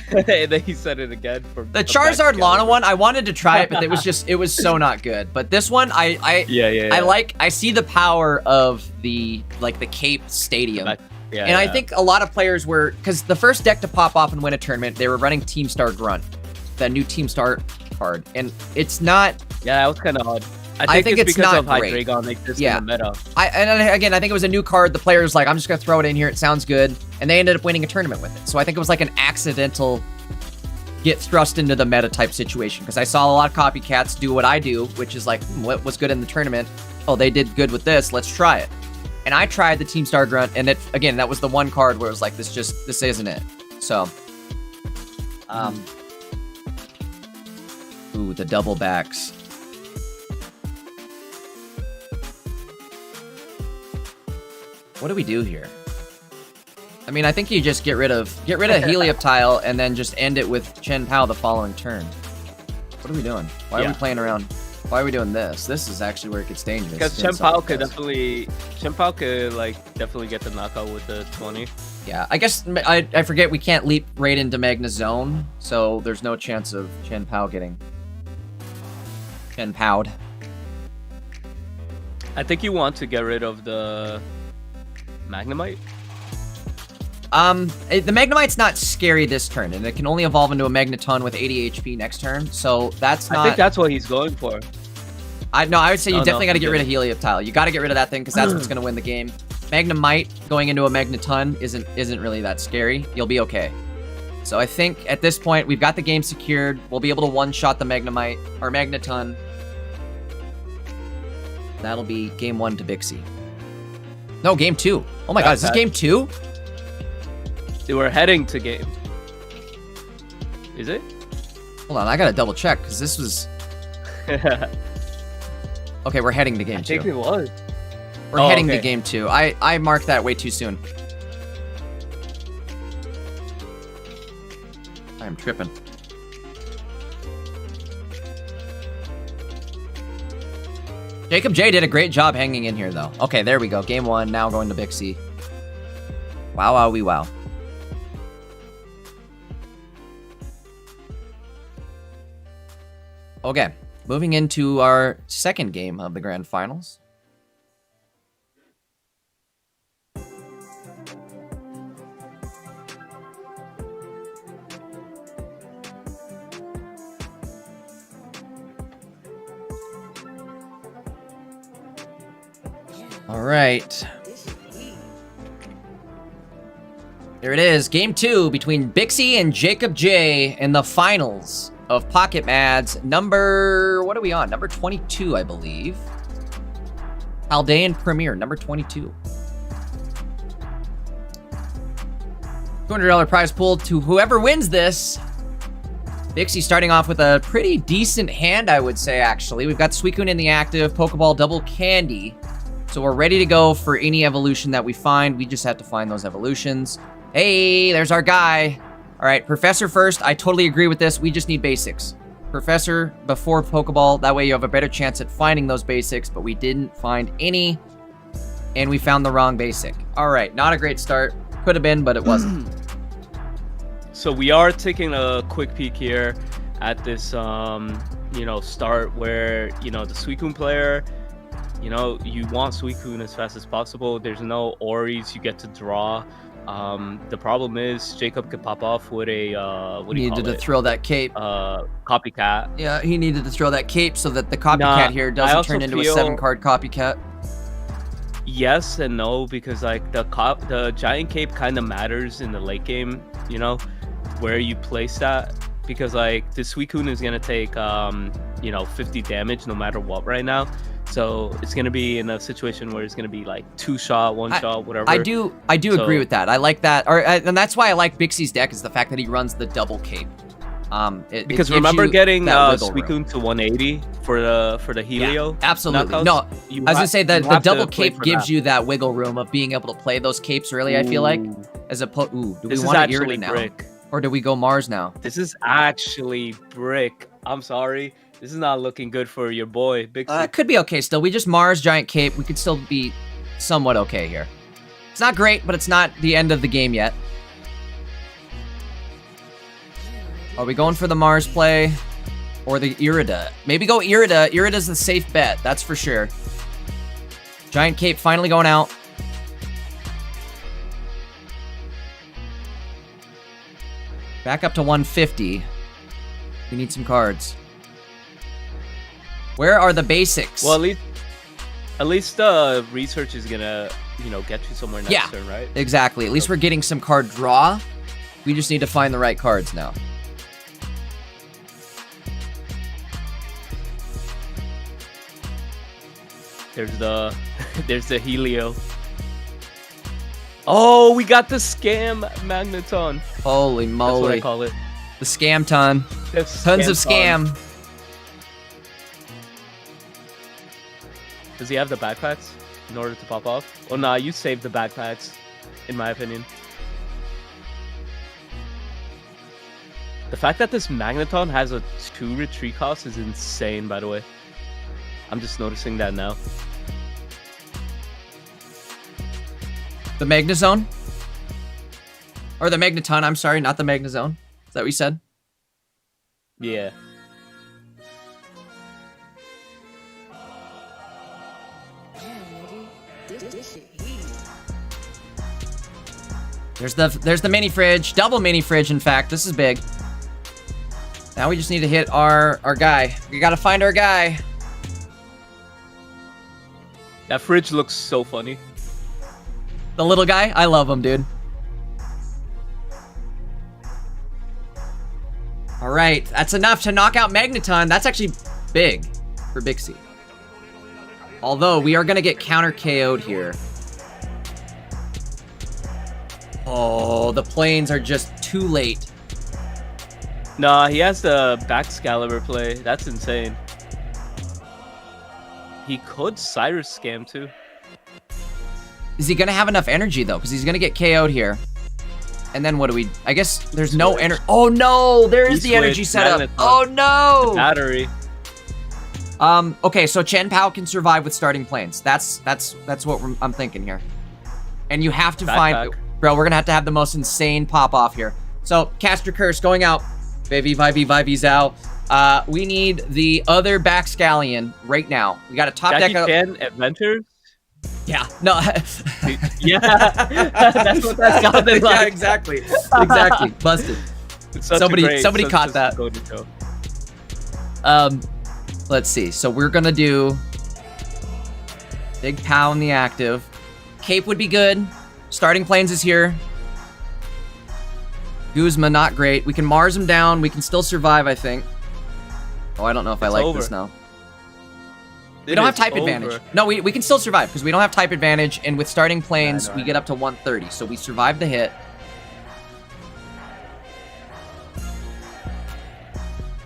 And then he said it again for The Charizard Lana one, I wanted to try it, but it was so not good. But this one, I see the power of the cape stadium. And I think a lot of players were, because the first deck to pop off and win a tournament, they were running Team Star Grunt, the new Team Star card, and it's not. Yeah, that was kind of odd. I think it's because not of great. Hydreigon exists in the meta. Again, I think it was a new card. The player was like, I'm just gonna throw it in here. It sounds good, and they ended up winning a tournament with it. So I think it was like an accidental get thrust into the meta type situation. Because I saw a lot of copycats do what I do, which is like, what was good in the tournament? Oh, they did good with this. Let's try it. And I tried the Team Star Grunt, and again, that was the one card where it was like, this isn't it. So, ooh, the double backs. What do we do here? I mean, I think you just get rid of Helioptile and then just end it with Chen Pao the following turn. What are we doing? Why are we playing around? Why are we doing this? This is actually where it gets dangerous. Because Chen Pao could definitely get the knockout with the 20. Yeah, I guess I forget we can't leap right into Magnezone, so there's no chance of Chen Pao getting Chen Pao'd. I think you want to get rid of the Magnemite. The Magnemite's not scary this turn, and it can only evolve into a Magneton with 80 HP next turn, so that's not... I think that's what he's going for. I would say you definitely got to get rid of Helioptile. You got to get rid of that thing, because that's what's going to win the game. Magnemite going into a Magneton isn't really that scary. You'll be okay. So I think at this point, we've got the game secured. We'll be able to one-shot the Magnemite, or Magneton. That'll be game 1 to Bixie. No, game 2. Oh my god, is this game 2? We're heading to game. Is it? Hold on, I gotta double check, because this was... Okay, we're heading to game 2. I think it was. We're heading to game 2. I marked that way too soon. I'm tripping. Jacob J did a great job hanging in here, though. Okay, there we go. Game 1, now going to Bixie. Wow, wow, wee, wow. Okay, moving into our second game of the Grand Finals. All right. Here it is, game 2 between Bixie and Jacob J in the finals of Pocket Mads. Number, what are we on? Number 22, I believe. Haldean Premier, number 22. $200 prize pool to whoever wins this. Bixie starting off with a pretty decent hand, I would say, actually. We've got Suicune in the active, Pokeball, Double Candy. So we're ready to go for any evolution that we find. We just have to find those evolutions. Hey, there's our guy. All right, Professor first. I totally agree with this. We just need basics. Professor before Pokeball. That way you have a better chance at finding those basics, but we didn't find any, and we found the wrong basic. All right, not a great start. Could have been, but it wasn't. So we are taking a quick peek here at this, start where, the Suicune player, you want Suicune as fast as possible. There's no Oris you get to draw. The problem is Jacob could pop off with a what do you call it? Needed to throw that cape. Copycat. Yeah, he needed to throw that cape so that the copycat here doesn't turn into a 7-card copycat. Yes and no, because like the giant cape kind of matters in the late game, where you place that, because like the Suicune is gonna take 50 damage no matter what right now. So it's gonna be in a situation where it's gonna be like 2-shot, 1-shot, whatever. I do agree with that. I like that, and that's why I like Bixie's deck, is the fact that he runs the double cape. Because remember getting Suicune to 180 for the Helio? Yeah, absolutely. Knockouts? No, I was gonna say that the double cape gives you that wiggle room of being able to play those capes early. I feel like, as opposed. Ooh, do we want to Irida now, brick. Or do we go Mars now? This is actually brick. I'm sorry. This is not looking good for your boy, Bixie. Could be okay still. We just Mars Giant Cape. We could still be somewhat okay here. It's not great, but it's not the end of the game yet. Are we going for the Mars play or the Irida? Maybe go Irida. Irida's the safe bet, that's for sure. Giant Cape finally going out. Back up to 150. We need some cards. Where are the basics? Well, at least research is gonna, get you somewhere next turn, right? Exactly. At least we're getting some card draw. We just need to find the right cards now. There's the Helio. Oh, we got the scam Magneton. Holy moly! That's what I call it. The scam ton. Tons of scam. Does he have the backpacks in order to pop off? Oh, nah, you saved the backpacks, in my opinion. The fact that this Magneton has a 2 retreat cost is insane, by the way. I'm just noticing that now. The Magnezone? Or the Magneton, I'm sorry, not the Magnezone. Is that what you said? Yeah. There's the mini fridge. Double mini fridge, in fact. This is big. Now we just need to hit our guy. We gotta find our guy. That fridge looks so funny. The little guy? I love him, dude. All right, that's enough to knock out Magneton. That's actually big for Bixie. Although, we are gonna get counter KO'd here. Oh, the planes are just too late. Nah, he has the Baxcalibur play. That's insane. He could Cyrus scam too. Is he gonna have enough energy though? Because he's gonna get KO'd here. And then what do we... I guess there's no energy. Oh no! There is the energy setup. Oh no! Battery. Okay, so Chen Pao can survive with starting planes. That's what I'm thinking here. And you have to find... Bro, we're gonna have to have the most insane pop-off here. So, Caster Curse going out. Baby, Vivey, Zao. We need the other Baxcallion right now. We got a top deck... Jackie Chan Adventures? Yeah, no. Yeah, that's what that sounded like. Yeah, exactly. Exactly. Busted. Somebody caught that. Let's see. So we're gonna do Big Pow in the active. Cape would be good. Starting planes is here. Guzma, not great. We can Mars him down. We can still survive, I think. Oh, I don't know if I like this now. We don't have type advantage. No, we can still survive because we don't have type advantage, and with starting planes, we get up to 130, so we survive the hit.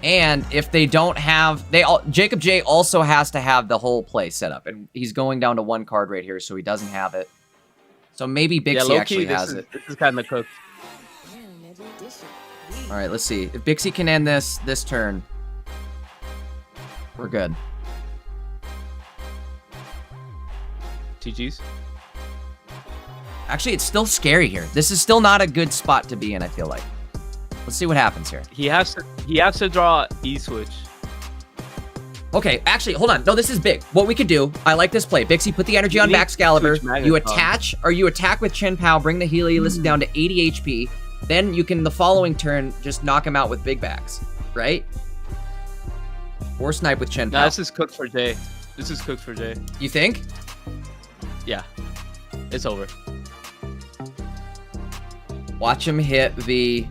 And if they don't have, Jacob J also has to have the whole play set up, and he's going down to 1 card right here, so he doesn't have it. So maybe Bixie actually has it. This is kind of cooked. All right, let's see. If Bixie can end this turn, we're good. GG's. Actually, it's still scary here. This is still not a good spot to be in, I feel like. Let's see what happens here. He has to draw E-switch. Okay, actually, hold on. No, this is big. What we could do, I like this play. Bixie, put the energy on Baxcalibur. You attach, or you attack with Chen Pao, bring the Heliolisk down to 80 HP. Then you can, the following turn, just knock him out with Big Bax, right? Or snipe with Chen Pao. No, this is cooked for Jay. This is cooked for Jay. You think? Yeah. It's over. Watch him hit the...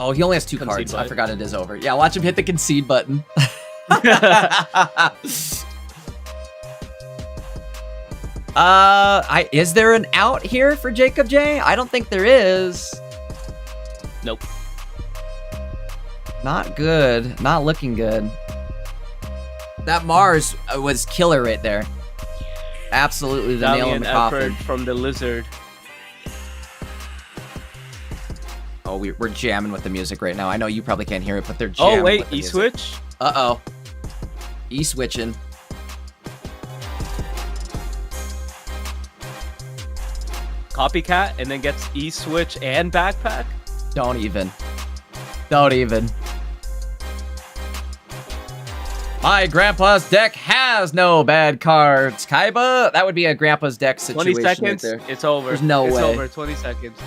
Oh, he only has 2 cards. I forgot it is over. Yeah, watch him hit the concede button. Is there an out here for Jacob J? I don't think there is. Nope. Not good. Not looking good. That Mars was killer right there. Absolutely the nail in the coffin. From the lizard. Oh, we're jamming with the music right now. I know you probably can't hear it, but they're jamming. Oh wait, E-switch. Uh-oh. E-switching. Copycat and then gets E-switch and backpack. Don't even. Don't even. My grandpa's deck has no bad cards. Kaiba, that would be a grandpa's deck situation. 20 seconds, right there. It's over. There's no way. It's over. 20 seconds.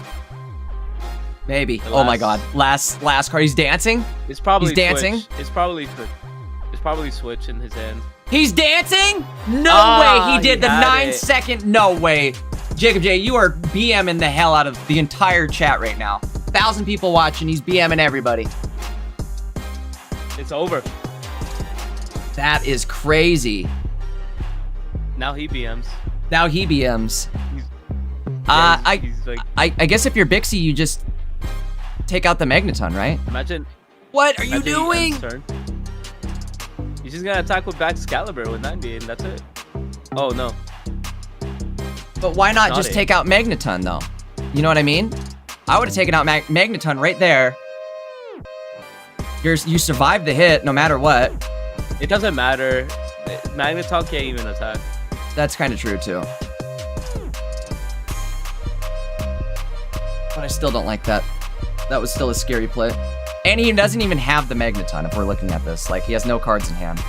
Maybe. Oh my god. Last card. He's dancing? It's probably He's dancing? Switch. It's probably switch in his hand. He's dancing? No way. He did the 9-second. No way. Jacob J, you are BMing the hell out of the entire chat right now. 1,000 people watching. He's BMing everybody. It's over. That is crazy. Now he BMs. Now he BMs. I guess if you're Bixie, you just take out the Magneton, right? Imagine. What are you doing? He's just gonna attack with Baxcalibur with 90 and that's it. Oh no. But why not just take out Magneton though? You know what I mean? I would have taken out Magneton right there. You survived the hit no matter what. It doesn't matter. Magneton can't even attack. That's kind of true too. But I still don't like that. That was still a scary play. And he doesn't even have the Magneton if we're looking at this. Like, he has no cards in hand.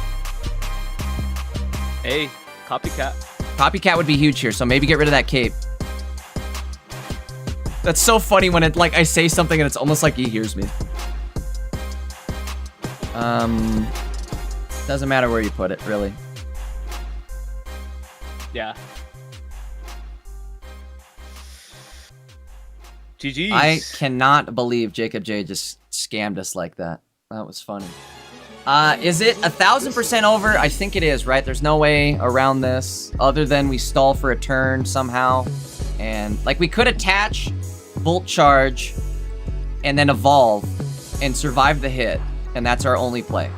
Hey, Copycat. Copycat would be huge here, so maybe get rid of that cape. That's so funny when it like I say something and it's almost like he hears me. Doesn't matter where you put it, really. Yeah. GG's. I cannot believe Jacob J just scammed us like that. That was funny. Is it 1,000% over? I think it is, right? There's no way around this other than we stall for a turn somehow. And like we could attach Volt Charge and then evolve and survive the hit. And that's our only play.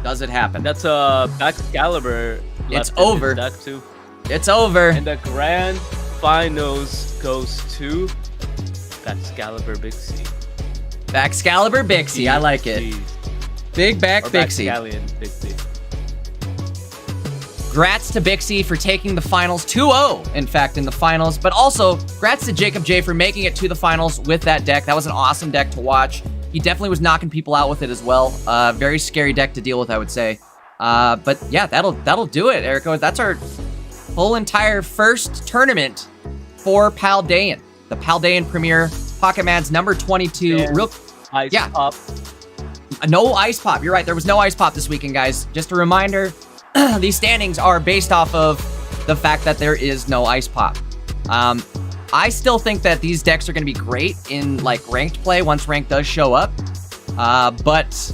Does it happen? That's Excalibur. It's over. Deck too. It's over. And the grand finals goes to Excalibur Bixie. Excalibur Bixie. I like it. Big back Bixie. Bixie. Grats to Bixie for taking the finals 2-0, in fact, in the finals. But also, grats to Jacob J for making it to the finals with that deck. That was an awesome deck to watch. He definitely was knocking people out with it as well. Very scary deck to deal with, I would say. But yeah, that'll do it, Erico. That's our whole entire first tournament for Paldean. The Paldean Premier Pocket Mads number 22. And real Ice Pop. No Ice Pop. You're right. There was no Ice Pop this weekend, guys. Just a reminder, these standings are based off of the fact that there is no Ice Pop. I still think that these decks are going to be great in like ranked play once rank does show up. But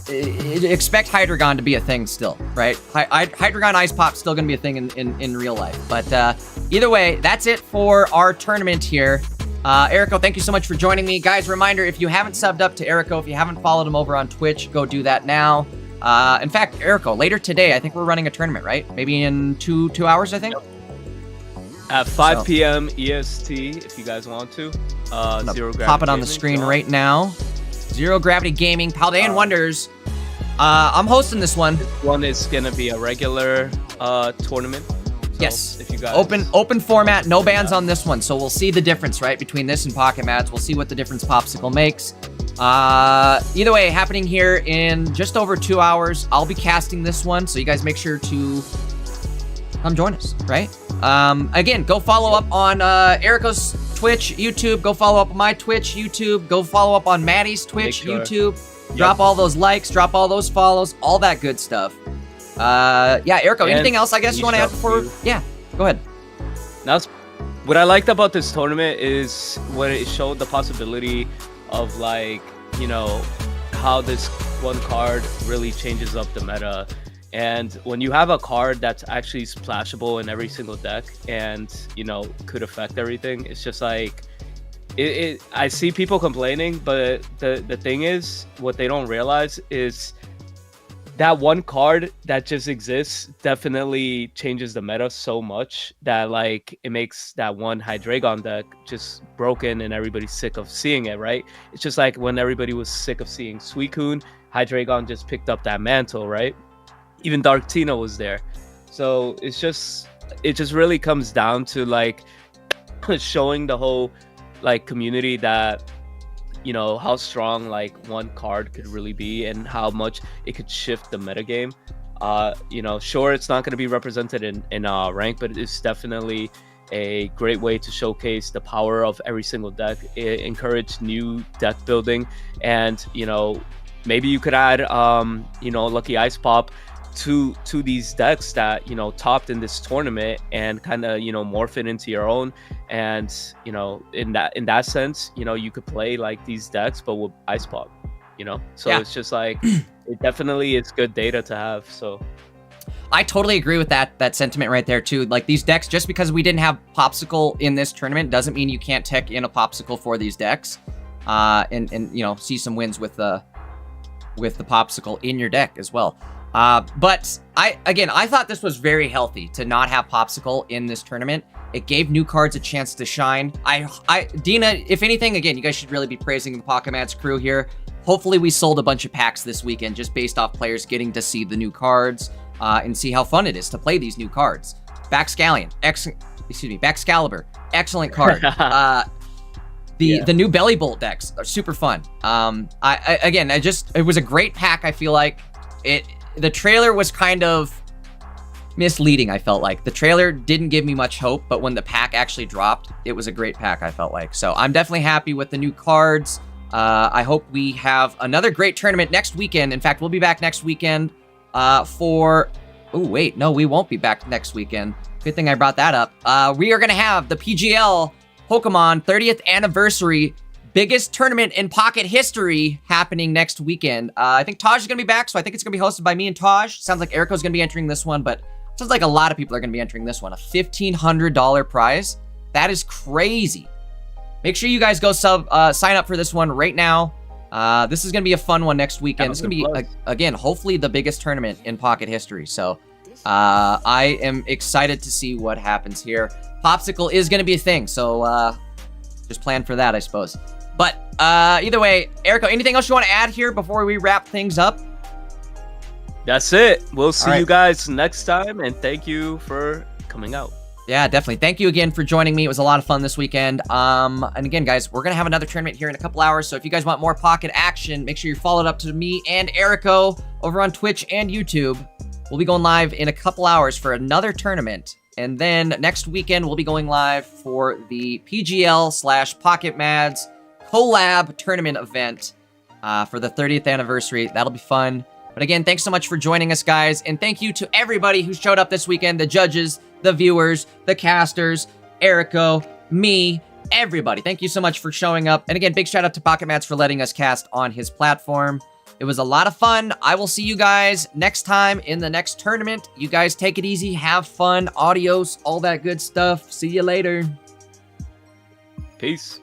expect Hydreigon to be a thing still, right? Hydreigon Ice Pop still going to be a thing in real life. But either way, that's it for our tournament here. Erico, thank you so much for joining me. Guys, reminder, if you haven't subbed up to Erico, if you haven't followed him over on Twitch, go do that now. In fact, Erico, later today, I think we're running a tournament, right? Maybe in two hours, I think? Yep. At 5 p.m. EST, if you guys want to. Zero Gravity pop it on the screen right now. Zero Gravity Gaming, Paldean Wonders. I'm hosting this one. This one is going to be a regular tournament. So yes. If you guys... Open format, no bans on this one. So we'll see the difference, right, between this and Pocket Mads. We'll see what the difference Popsicle makes. Either way, happening here in just over 2 hours. I'll be casting this one, so you guys make sure to come join us, right? Again, go follow up on Erico's Twitch, YouTube. Go follow up on my Twitch, YouTube. Go follow up on Maddie's Twitch, YouTube. Yep. Drop all those likes, drop all those follows, all that good stuff. Yeah, Erico, and anything else I guess you want to add before? Yeah, go ahead. That's what I liked about this tournament is when it showed the possibility of like, you know, how this one card really changes up the meta. And when you have a card that's actually splashable in every single deck and, you know, could affect everything, it's just like, I see people complaining, but the thing is, what they don't realize is that one card that just exists definitely changes the meta so much that like it makes that one Hydreigon deck just broken and everybody's sick of seeing it, right? It's just like when everybody was sick of seeing Suicune, Hydreigon just picked up that mantle, right? Even Dark Tina was there. So it just really comes down to like showing the whole like community that, you know, how strong like one card could really be and how much it could shift the metagame. You know, sure, it's not going to be represented in rank, but it's definitely a great way to showcase the power of every single deck, encourage new deck building, and, you know, maybe you could add, you know, Lucky Ice Pop to these decks that, you know, topped in this tournament and kind of, you know, morph it into your own. And, you know, in that sense, you know, you could play like these decks but with Ice Pop, you know. So yeah. It's just like it definitely is good data to have. So I totally agree with that sentiment right there too. Like these decks, just because we didn't have Popsicle in this tournament doesn't mean you can't tech in a Popsicle for these decks, and you know, see some wins with the Popsicle in your deck as well. But I thought this was very healthy to not have Popsicle in this tournament. It gave new cards a chance to shine. Dina, if anything, again, you guys should really be praising the Pocket Mads crew here. Hopefully we sold a bunch of packs this weekend just based off players getting to see the new cards, and see how fun it is to play these new cards. Baxcalibur, excellent card. The new Belly Bolt decks are super fun. It was a great pack. I feel like the trailer was kind of misleading, I felt like. The trailer didn't give me much hope, but when the pack actually dropped, it was a great pack, I felt like. So I'm definitely happy with the new cards. I hope we have another great tournament next weekend. In fact, we'll be back next weekend for... Oh, wait. No, we won't be back next weekend. Good thing I brought that up. We are going to have the PGL Pokemon 30th anniversary biggest tournament in Pocket history happening next weekend. I think Taj is going to be back, so I think it's going to be hosted by me and Taj. Sounds like Erico's going to be entering this one, but sounds like a lot of people are going to be entering this one. A $1,500 prize. That is crazy. Make sure you guys go sign up for this one right now. This is going to be a fun one next weekend. It's going to be, again, hopefully the biggest tournament in Pocket history. So I am excited to see what happens here. Popsicle is going to be a thing, so just plan for that, I suppose. But either way, Erico, anything else you want to add here before we wrap things up? That's it. We'll see you guys next time, and thank you for coming out. Yeah, definitely. Thank you again for joining me. It was a lot of fun this weekend. And again, guys, we're going to have another tournament here in a couple hours. So if you guys want more Pocket action, make sure you're followed up to me and Erico over on Twitch and YouTube. We'll be going live in a couple hours for another tournament. And then next weekend, we'll be going live for the PGL/Pocket Mads collab tournament event for the 30th anniversary. That'll be fun. But again, thanks so much for joining us, guys. And thank you to everybody who showed up this weekend, the judges, the viewers, the casters, Erico, me, everybody. Thank you so much for showing up. And again, big shout out to Pocket Mats for letting us cast on his platform. It was a lot of fun. I will see you guys next time in the next tournament. You guys take it easy, have fun, adios, all that good stuff. See you later. Peace.